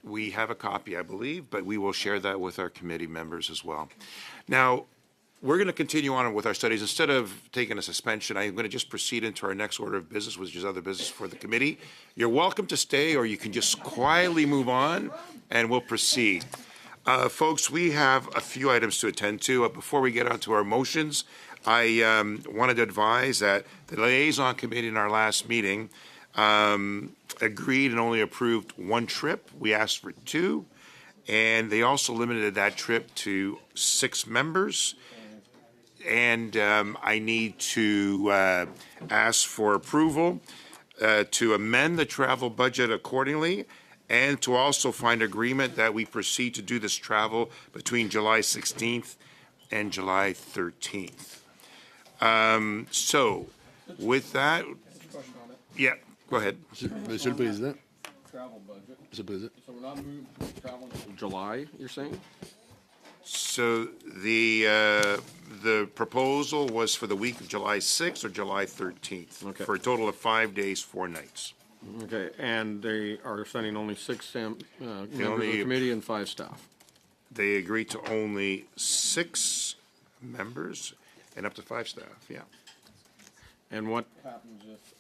We have a copy, I believe, but we will share that with our committee members as well. Now, we're going to continue on with our studies. Instead of taking a suspension, I'm going to just proceed into our next order of business, which is other business for the committee. You're welcome to stay, or you can just quietly move on, and we'll proceed. Folks, we have a few items to attend to. Before we get on to our motions, I wanted to advise that the liaison committee in our last meeting agreed and only approved one trip. We asked for two, and they also limited that trip to 6 members. And I need to ask for approval to amend the travel budget accordingly, and to also find agreement that we proceed to do this travel between July 16th and July 13th. So, with that, yeah, go ahead. Monsieur le Président. Travel budget. Monsieur le Président. So we're not moving travel until July, you're saying? So the proposal was for the week of July 6th or July 13th, Okay. for a total of 5 days, 4 nights. Okay, and they are sending only 6 members of only- the committee and 5 staff. They agreed to only 6 members and up to 5 staff, yeah. And what happens if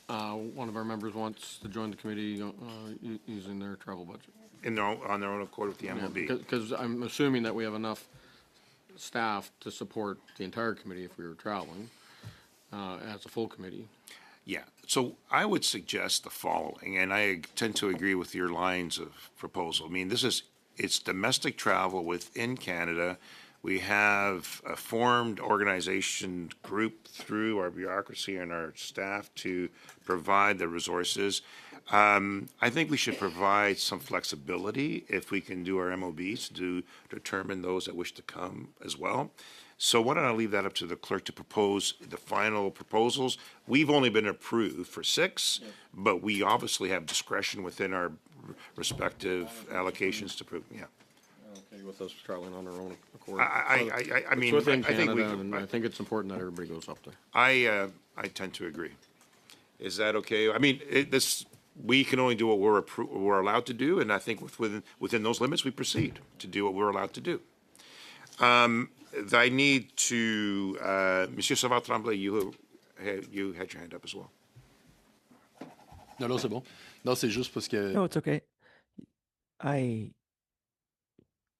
one of our members wants to join the committee using their travel budget? On their own accord with the MLB. Because I'm assuming that we have enough staff to support the entire committee if we were traveling as a full committee. Yeah, so I would suggest the following, and I tend to agree with your lines of proposal. I mean, it's domestic travel within Canada. We have a formed organization group through our bureaucracy and our staff to provide the resources. I think we should provide some flexibility if we can do our MOBs to determine those that wish to come as well. So why don't I leave that up to the clerk to propose the final proposals? We've only been approved for 6, but we obviously have discretion within our respective allocations to approve, yeah. Okay, with us traveling on our own accord. I mean, It's within I think Canada, and I think it's important that everybody goes up there. I tend to agree. Is that okay? I mean, we can only do what we're allowed to do, and I think within those limits, we proceed to do what we're allowed to do. I need to, Monsieur Savard-Tremblay, you had your hand up as well. Non, c'est bon. Non, c'est juste parce que... No, it's okay.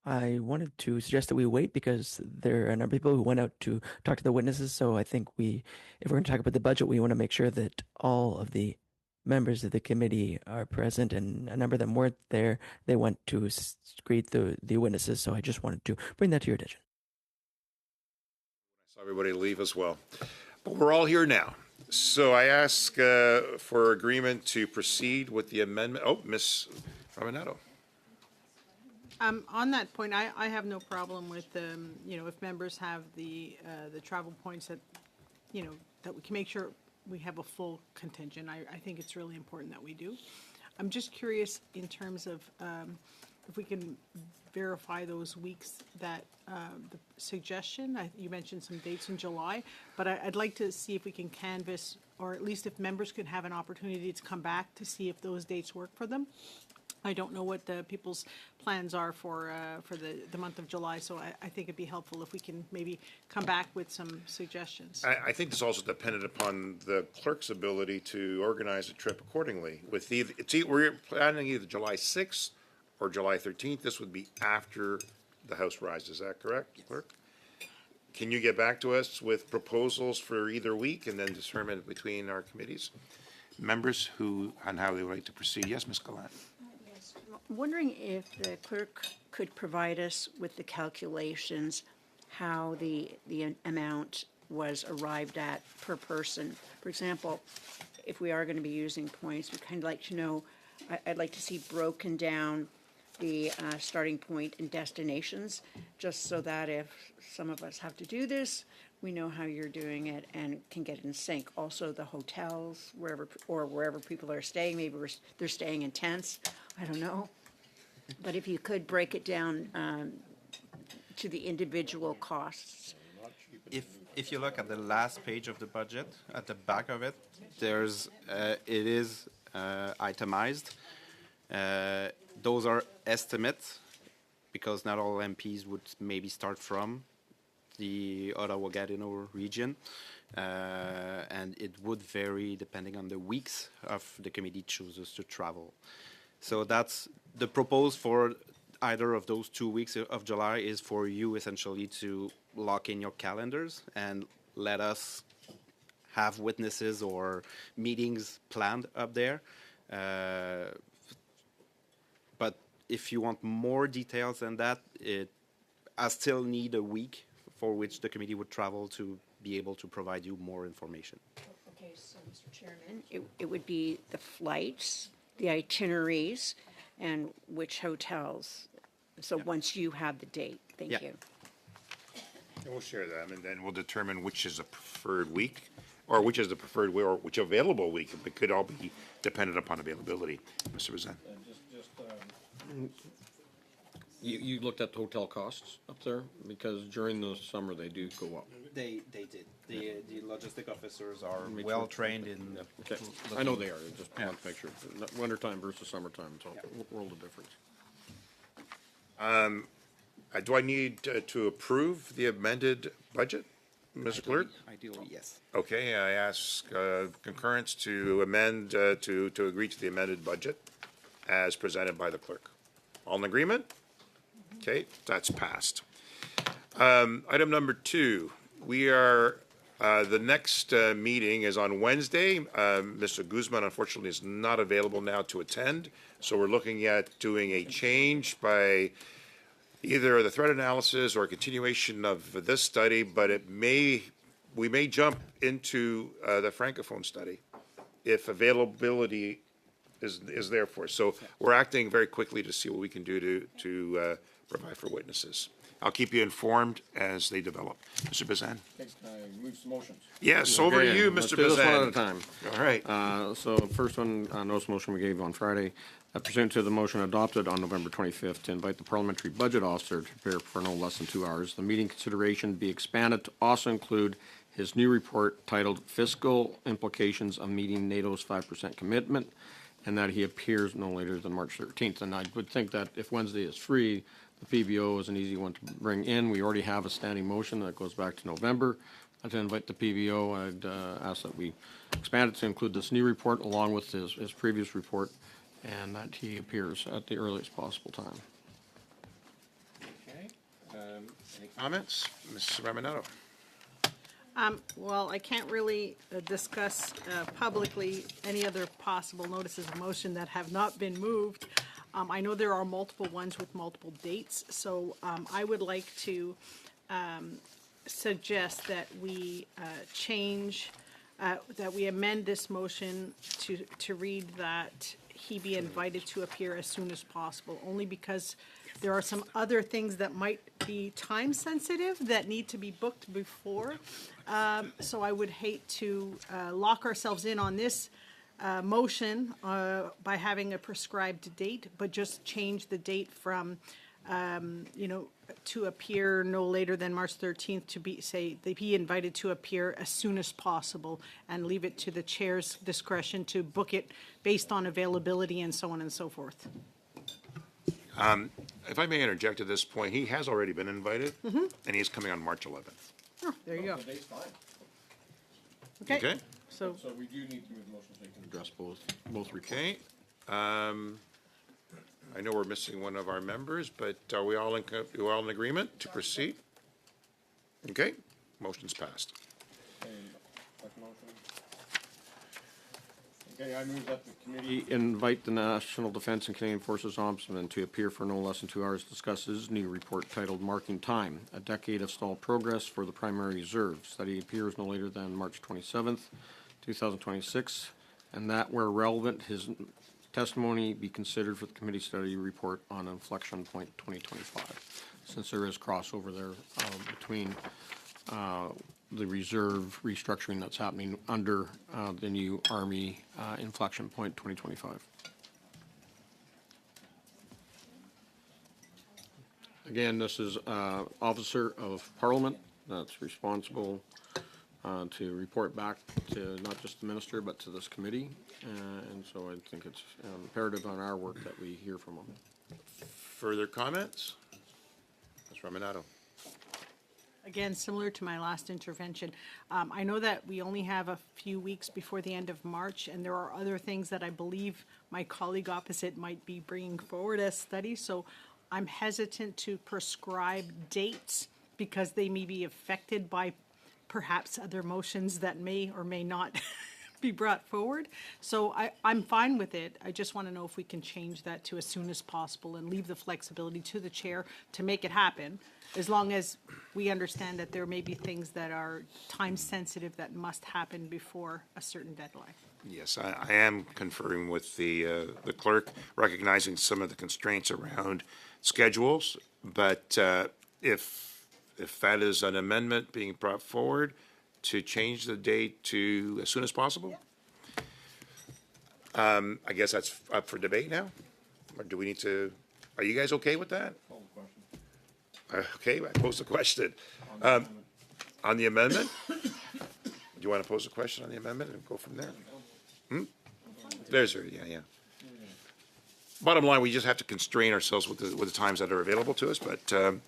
I wanted to suggest that we wait because there are a number of people who went out to talk to the witnesses. So I think if we're going to talk about the budget, we want to make sure that all of the members of the committee are present, and a number of them weren't there. They went to greet the witnesses. So I just wanted to bring that to your attention. I saw everybody leave as well. But we're all here now. So I ask for agreement to proceed with the amendment. Oh, Ms. Raminato. On that point, I have no problem with, if members have the travel points that, that we can make sure we have a full contingent. I think it's really important that we do. I'm just curious in terms of if we can verify those weeks that the suggestion, you mentioned some dates in July, but I'd like to see if we can canvass, or at least if members could have an opportunity to come back to see if those dates work for them. I don't know what the people's plans are for the month of July, so I think it'd be helpful if we can maybe come back with some suggestions. I think this is also dependent upon the clerk's ability to organize a trip accordingly. With we're planning either July 6th or July 13th. This would be after the House rises. Is that correct, clerk? Can you get back to us with proposals for either week and then determine between our committees? Members on how they would like to proceed. Yes, Ms. Gallant. I'm wondering if the clerk could provide us with the calculations, how the amount was arrived at per person. For example, if we are going to be using points, we'd kind of like to know, I'd like to see broken down the starting point and destinations, just so that if some of us have to do this, we know how you're doing it and can get in sync. Also, the hotels, wherever people are staying, maybe they're staying in tents, I don't know. But if you could break it down to the individual costs. If you look at the last page of the budget, at the back of it, it is itemized. Those are estimates, because not all MPs would maybe start from the Ottawa-Gatineau region, and it would vary depending on the weeks of the committee chooses to travel. So that's the proposal for either of those 2 weeks of July, is for you essentially to lock in your calendars and let us have witnesses or meetings planned up there. But if you want more details than that, I still need a week for which the committee would travel to be able to provide you more information. Okay, so Mr. Chairman, it would be the flights, the itineraries, and which hotels. So once you have the date, thank you. And we'll share them, and then we'll determine which is a preferred week, or which is the preferred, or which available week. It could all be dependent upon availability. Mr. Bazin. You looked at the hotel costs up there, because during the summer they do go up. They did. The logistic officers are well trained in. Okay, I know they are. Just want to make sure. Wintertime versus summertime, so world of difference. Do I need to approve the amended budget, Mr. Clerk? Ideally, yes. Okay, I ask concurrence to amend, to agree to the amended budget as presented by the clerk. All in agreement? Okay, that's passed. Item number 2, we are, the next meeting is on Wednesday. Mr. Guzman unfortunately is not available now to attend, so we're looking at doing a change by either the threat analysis or a continuation of this study, but we may jump into the Francophone study if availability is there for us. So we're acting very quickly to see what we can do to provide for witnesses. I'll keep you informed as they develop. Mr. Bazin? Can I move some motions? Yes, over to you, Mr. Let's do this one Bazin. at a time. All right. So first one, notice motion we gave on Friday, pursuant to the motion adopted on November 25th to invite the parliamentary budget officer to prepare for no less than 2 hours. The meeting consideration be expanded to also include his new report titled Fiscal Implications of Meeting NATO's 5% Commitment, and that he appears no later than March 13th. And I would think that if Wednesday is free, the PBO is an easy one to bring in. We already have a standing motion that goes back to November. To invite the PBO, I'd ask that we expand it to include this new report along with his previous report, and that he appears at the earliest possible time. Okay. Any comments? Ms. Raminato? Well, I can't really discuss publicly any other possible notices of motion that have not been moved. I know there are multiple ones with multiple dates, so I would like to suggest that we that we amend this motion to read that he be invited to appear as soon as possible, only because there are some other things that might be time sensitive that need to be booked before. So I would hate to lock ourselves in on this motion by having a prescribed date, but just change the date from, to appear no later than March 13th to be invited to appear as soon as possible, and leave it to the chair's discretion to book it based on availability and so on and so forth. If I may interject at this point, he has already been invited, and he's coming on March 11th. Oh, there you go. Okay? So we do need to move the motion so you can address both reports. Okay. I know we're missing one of our members, but are we all in agreement to proceed? Okay, motion's passed. Okay, I move that the committee invite the National Defence and Canadian Forces Ombudsman to appear for no less than 2 hours to discuss his new report titled Marking Time, A Decade of Stalled Progress for the Primary Reserve. Study appears no later than March 27th, 2026, and that where relevant, his testimony be considered for the committee study report on inflection point 2025, since there is crossover there between the reserve restructuring that's happening under the new Army inflection point 2025. Again, this is officer of Parliament that's responsible to report back to not just the minister but to this committee, and so I think it's imperative on our work that we hear from him. Further comments? Ms. Raminato. again, similar to my last intervention, I know that we only have a few weeks before the end of March, and there are other things that I believe my colleague opposite might be bringing forward as studies, so I'm hesitant to prescribe dates because they may be affected by perhaps other motions that may or may not be brought forward. So I'm fine with it. I just want to know if we can change that to as soon as possible and leave the flexibility to the chair to make it happen, as long as we understand that there may be things that are time sensitive that must happen before a certain deadline. Yes, I am conferring with the clerk, recognizing some of the constraints around schedules, but if that is an amendment being brought forward to change the date to as soon as possible, I guess that's up for debate now. Or do we need to? Are you guys okay with that? Okay, I pose the question on the amendment. Do you want to pose a question on the amendment and go from there? There's her. Yeah. Bottom line, we just have to constrain ourselves with the times that are available to us. But do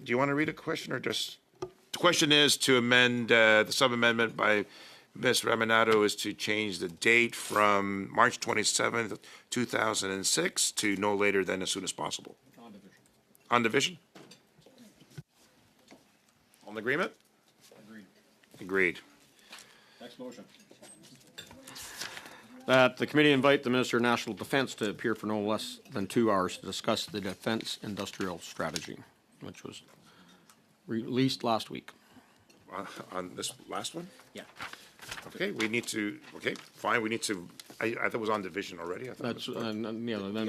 you want to read a question or just? The question is to amend the sub-amendment by Ms. Raminato is to change the date from March 27th, 2006 to no later than as soon as possible. On division? On agreement? Agreed. Next motion. That the committee invite the Minister of National Defence to appear for no less than 2 hours to discuss the Defence Industrial Strategy, which was released last week. On this last one? Yeah. Okay, we need to, okay, fine, we need to, I thought it was on division already. I thought That's, then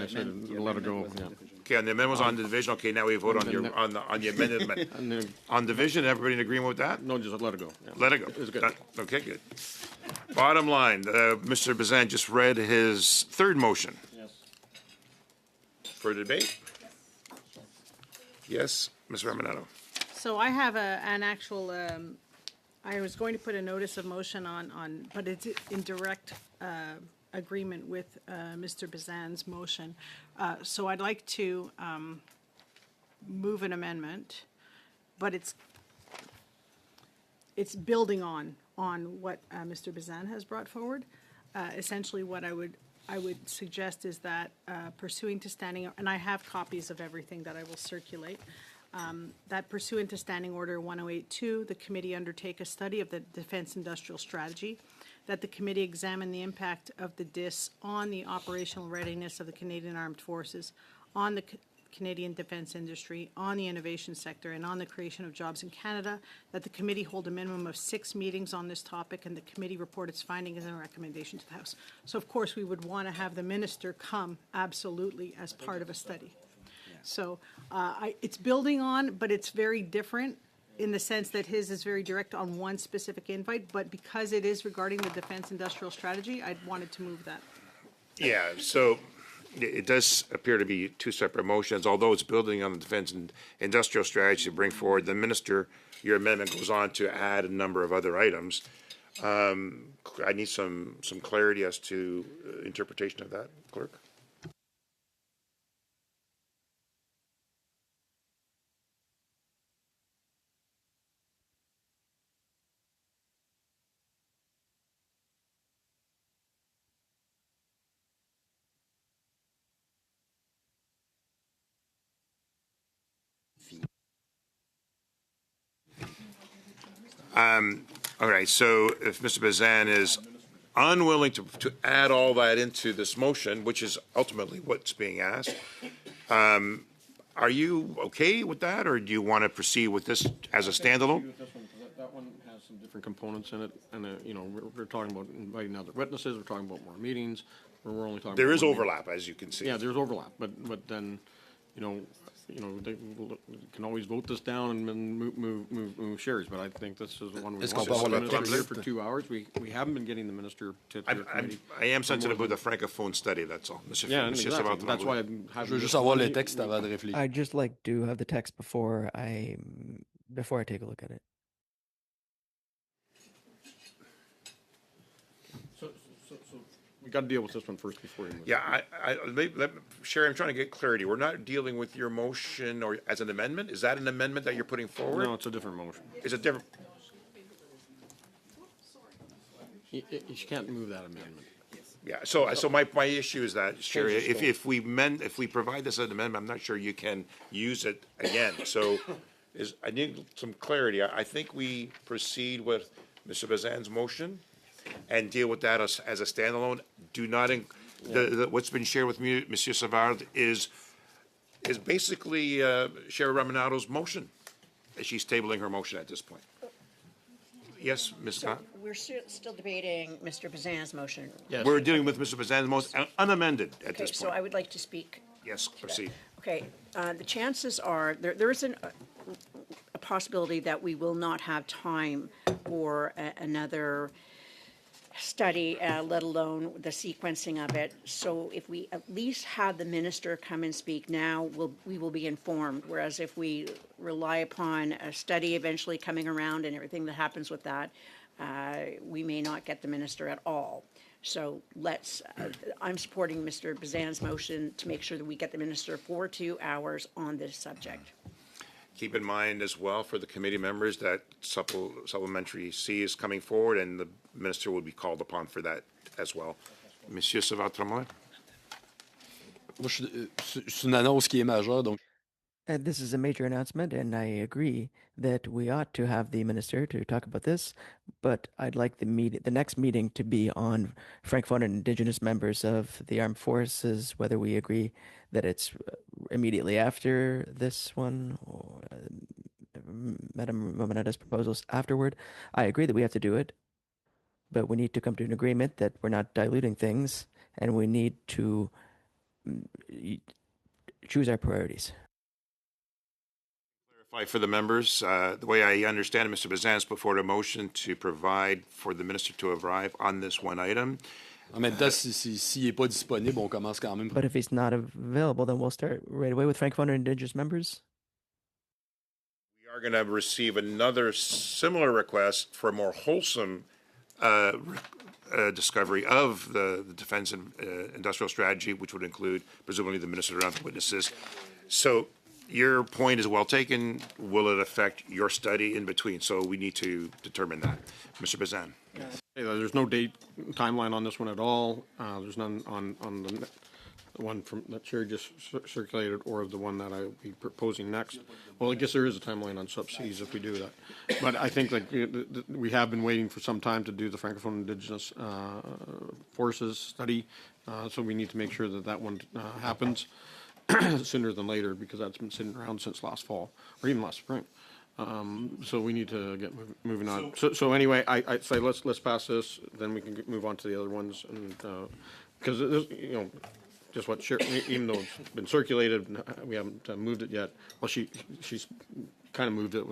I said let it go, yeah. Okay, and the amendment was on the division. Okay, now we vote on the amendment. On division, everybody in agreement with that? No, just let it go. Yeah. Let it go. It's good. Okay, good. Bottom line, Mr. Bazan just read his third motion. Yes. For debate? Yes, Ms. Raminato. So I have an actual, I was going to put a notice of motion on, but it's in direct agreement with Mr. Bazan's motion. So I'd like to move an amendment, but it's building on what Mr. Bazan has brought forward. Essentially, what I would suggest is that pursuing to standing, and I have copies of everything that I will circulate, that pursuant to Standing Order 1082, the committee undertake a study of the Defence Industrial Strategy, that the committee examine the impact of the DIS on the operational readiness of the Canadian Armed Forces, on the Canadian defence industry, on the innovation sector, and on the creation of jobs in Canada, that the committee hold a minimum of 6 meetings on this topic, and the committee report its findings and recommendations to the House. So, of course, we would want to have the minister come absolutely as part of a study. So it's building on, but it's very different in the sense that his is very direct on one specific invite, but because it is regarding the defense industrial strategy, I wanted to move that. Yeah, so it does appear to be two separate motions, although it's building on the defense and industrial strategy to bring forward. The minister, your amendment goes on to add a number of other items. I need some clarity as to interpretation of that, clerk. All right, so if Mr. Bazan is unwilling to add all that into this motion, which is ultimately what's being asked, are you okay with that, or do you want to proceed with this as a standalone? That one has some different components in it, and, you know, we're talking about inviting other witnesses, we're talking about more meetings, we're only talking. There about is one overlap, as you can see. Yeah, there's overlap, but then, you know, they can always vote this down and then move shares, but I think this is the one we Est-ce want. qu'on peut avoir le This is here texte? for 2 hours. We haven't been getting the minister to your committee. I am sensitive with the francophone study, that's all. Yeah, exactly. That's why I'm having. Je veux juste avoir le texte avant de réfléchir. I'd just like to have the text before I take a look at it. We got to deal with this one first before we move. Yeah, Sherry, I'm trying to get clarity. We're not dealing with your motion or as an amendment? Is that an amendment that you're putting forward? No, it's a different motion. Is it different? You can't move that amendment. Yeah, so my issue is that, Sherry, if we provide this as an amendment, I'm not sure you can use it again. So I need some clarity. I think we proceed with Mr. Bazan's motion and deal with that as a standalone. Do not, what's been shared with me, Monsieur Savard, is basically Sherry Ramonato's motion. She's tabling her motion at this point. Yes, Ms. So we're still debating Mr. Bazan's motion. Yes. We're dealing with Mr. Bazan's motion unamended at this point. So I would like to speak. Yes, proceed. Okay, the chances are, there is a possibility that we will not have time for another study, let alone the sequencing of it. So if we at least have the minister come and speak now, we will be informed. Whereas if we rely upon a study eventually coming around and everything that happens with that, we may not get the minister at all. So I'm supporting Mr. Bazan's motion to make sure that we get the minister for 2 hours on this subject. Keep in mind as well for the committee members that supplementary C is coming forward and the minister will be called upon for that as well. Monsieur Savard-Tremblay. C'est une annonce qui est majeure, donc. This is a major announcement, and I agree that we ought to have the minister to talk about this, but I'd like the next meeting to be on Francophone and Indigenous members of the armed forces, whether we agree that it's immediately after this one, or Madame Ramonato's proposals afterward. I agree that we have to do it, but we need to come to an agreement that we're not diluting things, and we need to choose our priorities. For the members, the way I understand it, Mr. Bazan's put forward a motion to provide for the minister to arrive on this one item. En même temps, s'il n'est pas disponible, on commence quand même. But if he's not available, then we'll start right away with Francophone and Indigenous members. We are going to receive another similar request for a more wholesome discovery of the defense and industrial strategy, which would include presumably the minister and other witnesses. So your point is well taken. Will it affect your study in between? So we need to determine that. Mr. Bazan. There's no date timeline on this one at all. There's none on the one from that Sherry just circulated or the one that I'll be proposing next. Well, I guess there is a timeline on subsidies if we do that. But I think that we have been waiting for some time to do the Francophone Indigenous forces study. So we need to make sure that one happens sooner than later, because that's been sitting around since last fall or even last spring. So we need to get moving on. So anyway, I say let's pass this, then we can move on to the other ones, and because just what even though it's been circulated, we haven't moved it yet. Well, she's kind of moved it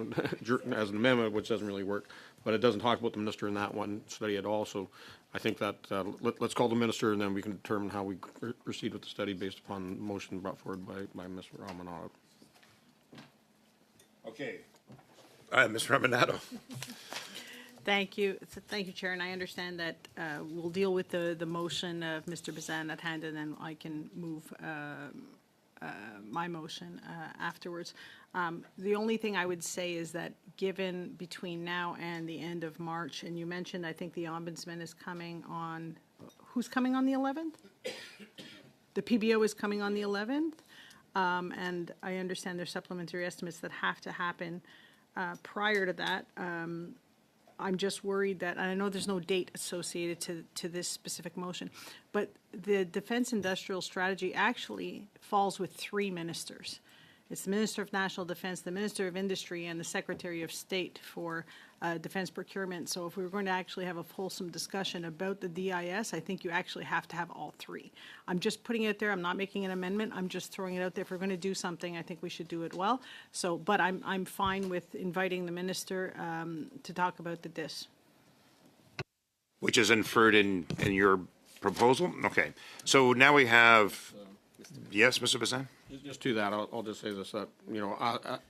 as an amendment, which doesn't really work, but it doesn't talk about the minister in that one study at all. So I think that let's call the minister, and then we can determine how we proceed with the study based upon the motion brought forward by Mr. Romanato. Okay. Mr. Romanato. Thank you. Thank you, Chair. And I understand that we'll deal with the motion of Mr. Bazan at hand, and then I can move my motion afterwards. The only thing I would say is that given between now and the end of March, and you mentioned, I think the Ombudsman is coming on, who's coming on the 11th? The PBO is coming on the 11th. And I understand there's supplementary estimates that have to happen prior to that. I'm just worried that, and I know there's no date associated to this specific motion, but the Defense Industrial Strategy actually falls with three ministers. It's the Minister of National Defense, the Minister of Industry, and the Secretary of State for Defense Procurement. So if we were going to actually have a wholesome discussion about the DIS, I think you actually have to have all three. I'm just putting it there. I'm not making an amendment. I'm just throwing it out there. If we're going to do something, I think we should do it well. So, but I'm fine with inviting the Minister to talk about the DIS. Which is inferred in your proposal? Okay. So now we have, yes, Mr. Bazan? Just to that, I'll just say this, that,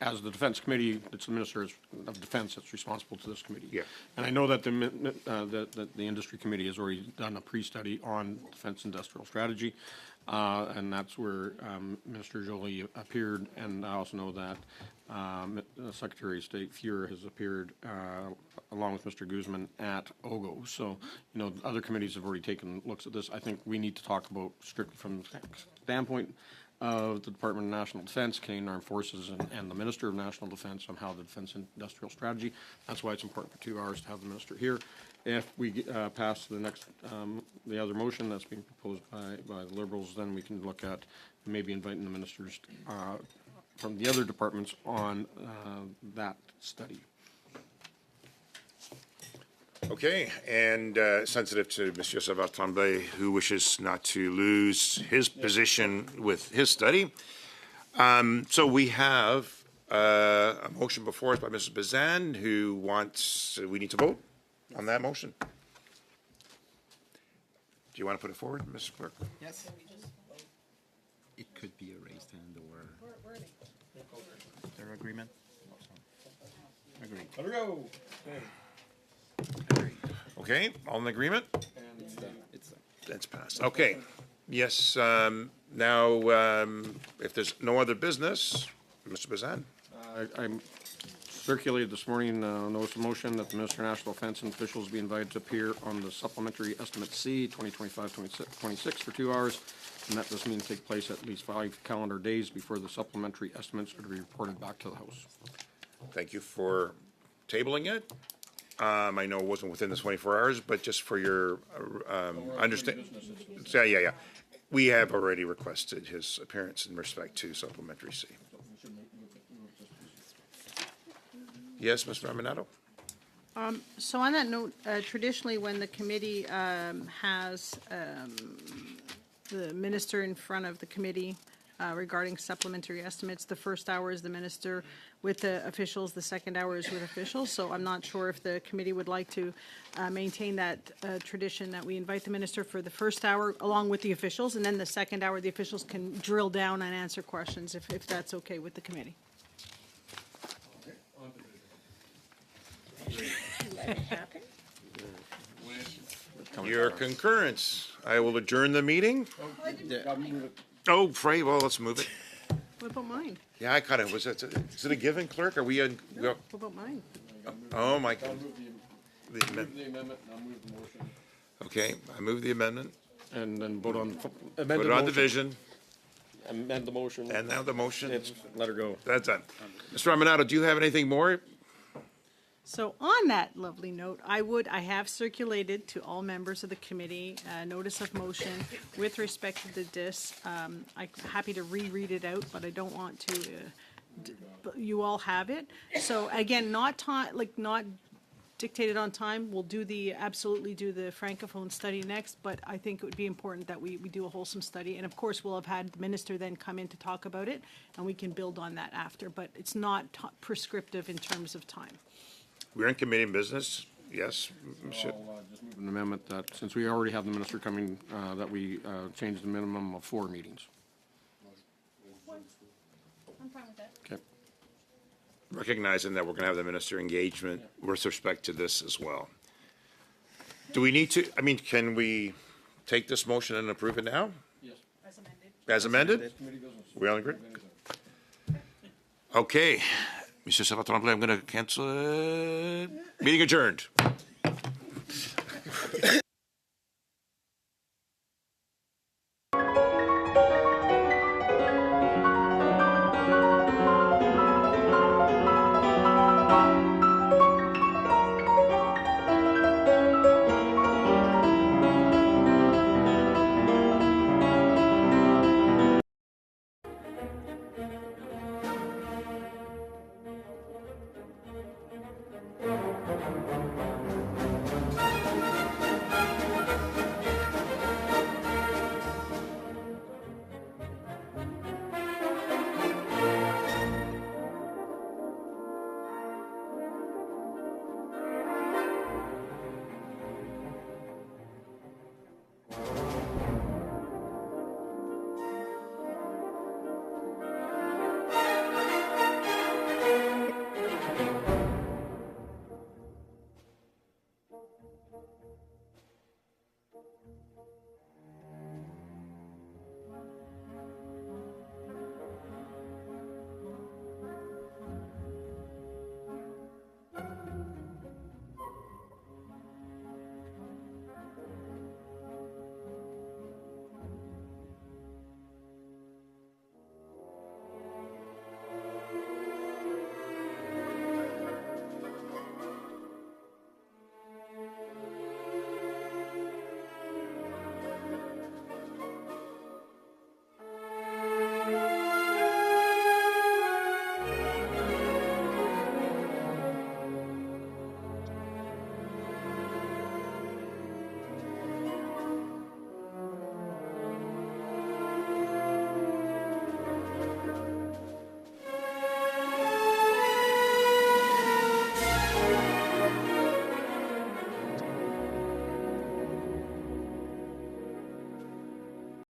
as the Defense Committee, it's the Minister of Defense that's responsible to this committee. Yeah. And I know that the Industry Committee has already done a pre-study on Defense Industrial Strategy, and that's where Minister Joly appeared, and I also know that Secretary of State Fuhrer has appeared along with Mr. Guzman at OGO. So, other committees have already taken looks at this. I think we need to talk about strictly from the standpoint of the Department of National Defense, Canadian Armed Forces, and the Minister of National Defense on how the Defense Industrial Strategy. That's why it's important for 2 hours to have the Minister here. If we pass the next, the other motion that's being proposed by the Liberals, then we can look at maybe inviting the ministers from the other departments on that study. Okay, and sensitive to Monsieur Savard-Tremblay, who wishes not to lose his position with his study. So we have a motion before us by Mrs. Bazan, who wants, we need to vote on that motion. Do you want to put it forward, Mrs. Clerk? Yes. It could be a raised hand or... Is there agreement? Agreed. Let her go. Okay, all in agreement? That's passed. Okay. Yes, now, if there's no other business, Mr. Bazan? I circulated this morning a notice of motion that the Minister of National Defense and officials be invited to appear on the Supplementary Estimate C 2025-26 for 2 hours, and that this meeting take place at least 5 calendar days before the supplementary estimates are to be reported back to the House. Thank you for tabling it. I know it wasn't within the 24 hours, but just for your understanding. Yeah. We have already requested his appearance in respect to Supplementary C. Yes, Mr. Romanato? So on that note, traditionally when the committee has the minister in front of the committee regarding supplementary estimates, the first hour is the minister with the officials, the second hour is with officials. So I'm not sure if the committee would like to maintain that tradition that we invite the minister for the first hour along with the officials, and then the second hour the officials can drill down and answer questions if that's okay with the committee. Let it happen. Your concurrence. I will adjourn the meeting. Oh, Frey, well, let's move it. What about mine? Yeah, I kind of, is it a given, clerk? Are we in? No, what about mine? Oh, my God. The amendment, I'll move the motion. Okay, I move the amendment. And then vote on, Put it on division. Amend the motion. And now the motion. Let her go. That's done. Mr. Romanato, do you have anything more? So on that lovely note, I have circulated to all members of the committee a notice of motion with respect to the DIS. I'm happy to reread it out, but I don't want to. You all have it. So again, not dictated on time. We'll absolutely do the Francophone study next, but I think it would be important that we do a wholesome study. And of course, we'll have had the minister then come in to talk about it, and we can build on that after, but it's not prescriptive in terms of time. We're in committee business. Yes, Monsieur. Just move an amendment that, since we already have the minister coming, that we change the minimum of 4 meetings. I'm fine with that. Okay. Recognizing that we're going to have the minister engagement with respect to this as well. Do we need to, I mean, can we take this motion and approve it now? Yes. As amended? We all agree? Okay. Mr. Salvatore, I'm going to cancel it. Meeting adjourned.